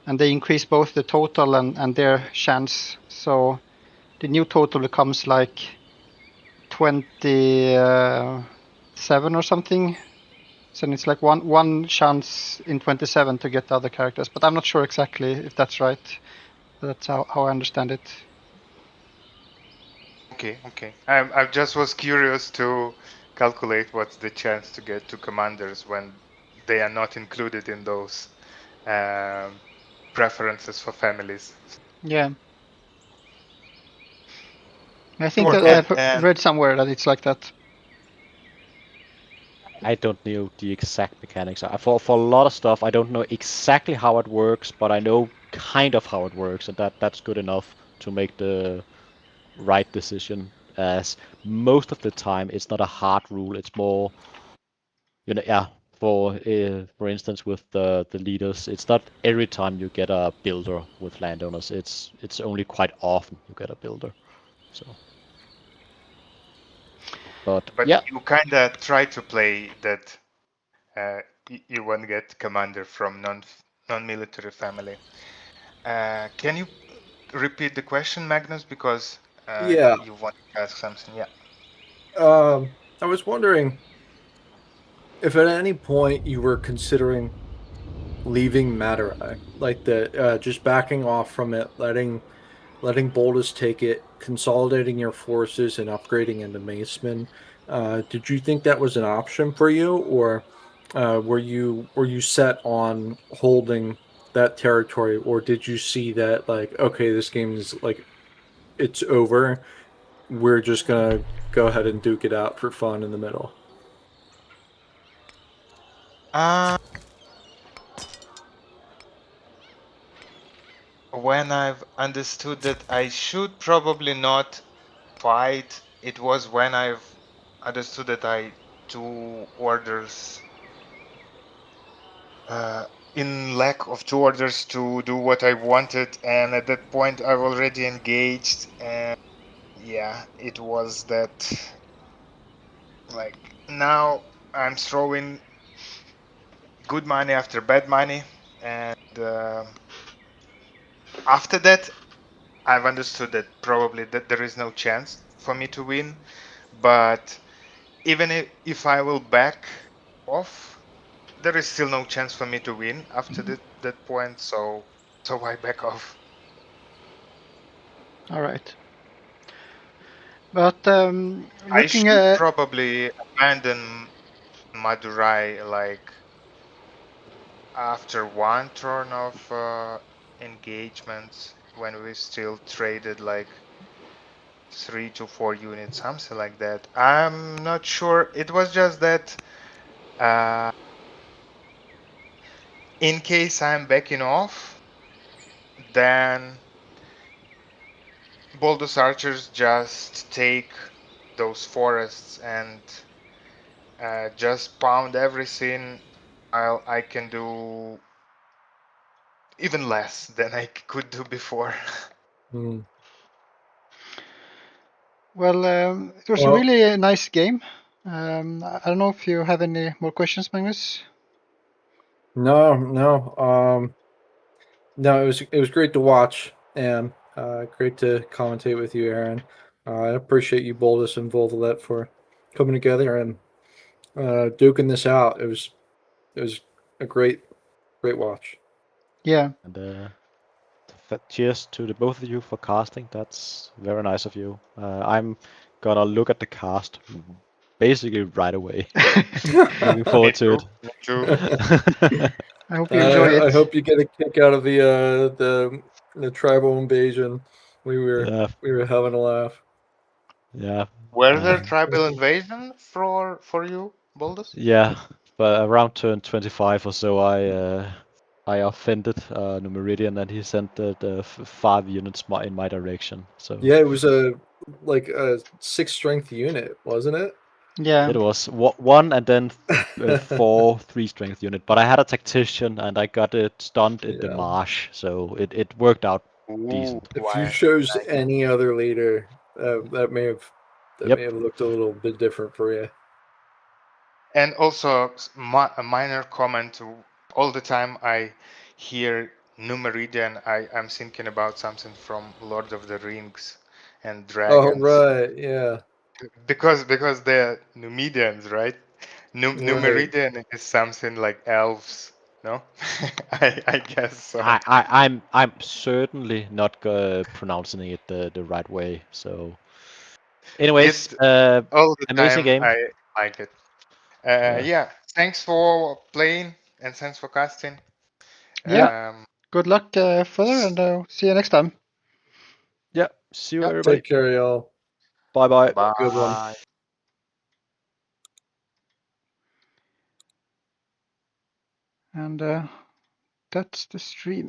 and they increase both the total and their chance. So the new total becomes like 27 or something. So it's like one chance in 27 to get the other characters, but I'm not sure exactly if that's right. That's how I understand it. Okay. I just was curious to calculate what's the chance to get 2 commanders when they are not included in those preferences for families. Yeah. I think More that questions. I've read somewhere that it's like that. I don't know the exact mechanics. For a lot of stuff, I don't know exactly how it works, but I know kind of how it works, and that's good enough to make the right decision. As most of the time, it's not a hard rule. It's more, yeah. For instance, with the leaders, it's not every time you get a builder with landowners. It's only quite often you get a builder. So, but But yeah, you kind of try to play that you won't get commander from non-military family. Can you repeat the question, Magnus? Because Yeah. you wanted to ask something. Yeah. I was wondering if at any point you were considering leaving Madurai, like just backing off from it, letting Boldus take it, consolidating your forces, and upgrading into Maceman. Did you think that was an option for you, or were you set on holding that territory, or did you see that like, okay, this game is like it's over, we're just gonna go ahead and duke it out for fun in the middle? Uh, when I've understood that I should probably not fight, it was when I've understood that I do orders in lack of two orders to do what I wanted, and at that point I've already engaged, and yeah, it was that like now I'm throwing good money after bad money, and after that I've understood that probably that there is no chance for me to win, but even if I will back off, there is still no chance for me to win after that point, so I back off. All right. But I looking should at probably abandon Madurai like after one turn of engagements when we still traded like 3 to 4 units, something like that. I'm not sure. It was just that uh, in case I'm backing off, then Boldus archers just take those forests and just pound everything. I can do even less than I could do before. Hmm. well, it was a Well, really nice game. I don't know if you have any more questions, Magnus. no, no. No, it was great to watch and great to commentate with you, Aaron. I appreciate you, Boldus and Vova7let, for coming together and duking this out. It was a great watch. Yeah. And cheers to the both of you for casting. That's very nice of you. I'm gonna look at the cast basically right away. Looking Me forward to too. it. Me too. I hope you enjoy I it. hope you get a kick out of the tribal invasion. We were Yeah, we were having a laugh. yeah, Were there um, tribal invasion for you, Boldus? yeah. But around turn 25 or so, I offended Numeridian, and he sent the 5 units in my direction. So Yeah, it was like a 6 strength unit, wasn't it? Yeah. it was one, and then 4 3 strength unit. But I had a tactician, and I got it stunned in the Yeah. marsh, so it worked out Ooh, decent. If you why? chose any other leader, that may have Yep. looked a little bit different for you. And also a minor comment. All the time I hear Numeridian, I'm thinking about something from Lord of the Rings and Oh dragons. right, yeah, Because they're Numidians, right? right. Numeridian is something like elves, no? I guess so. I'm certainly not pronouncing it the right way. So, anyways, It all the amazing time game. I like it. Yeah, Yeah, thanks for playing and thanks for casting. Yeah. yeah, Good luck further, and see you next time. yeah. See you, Yep. everybody. Take care, y'all. Bye bye. Good one. Bye. And that's the stream.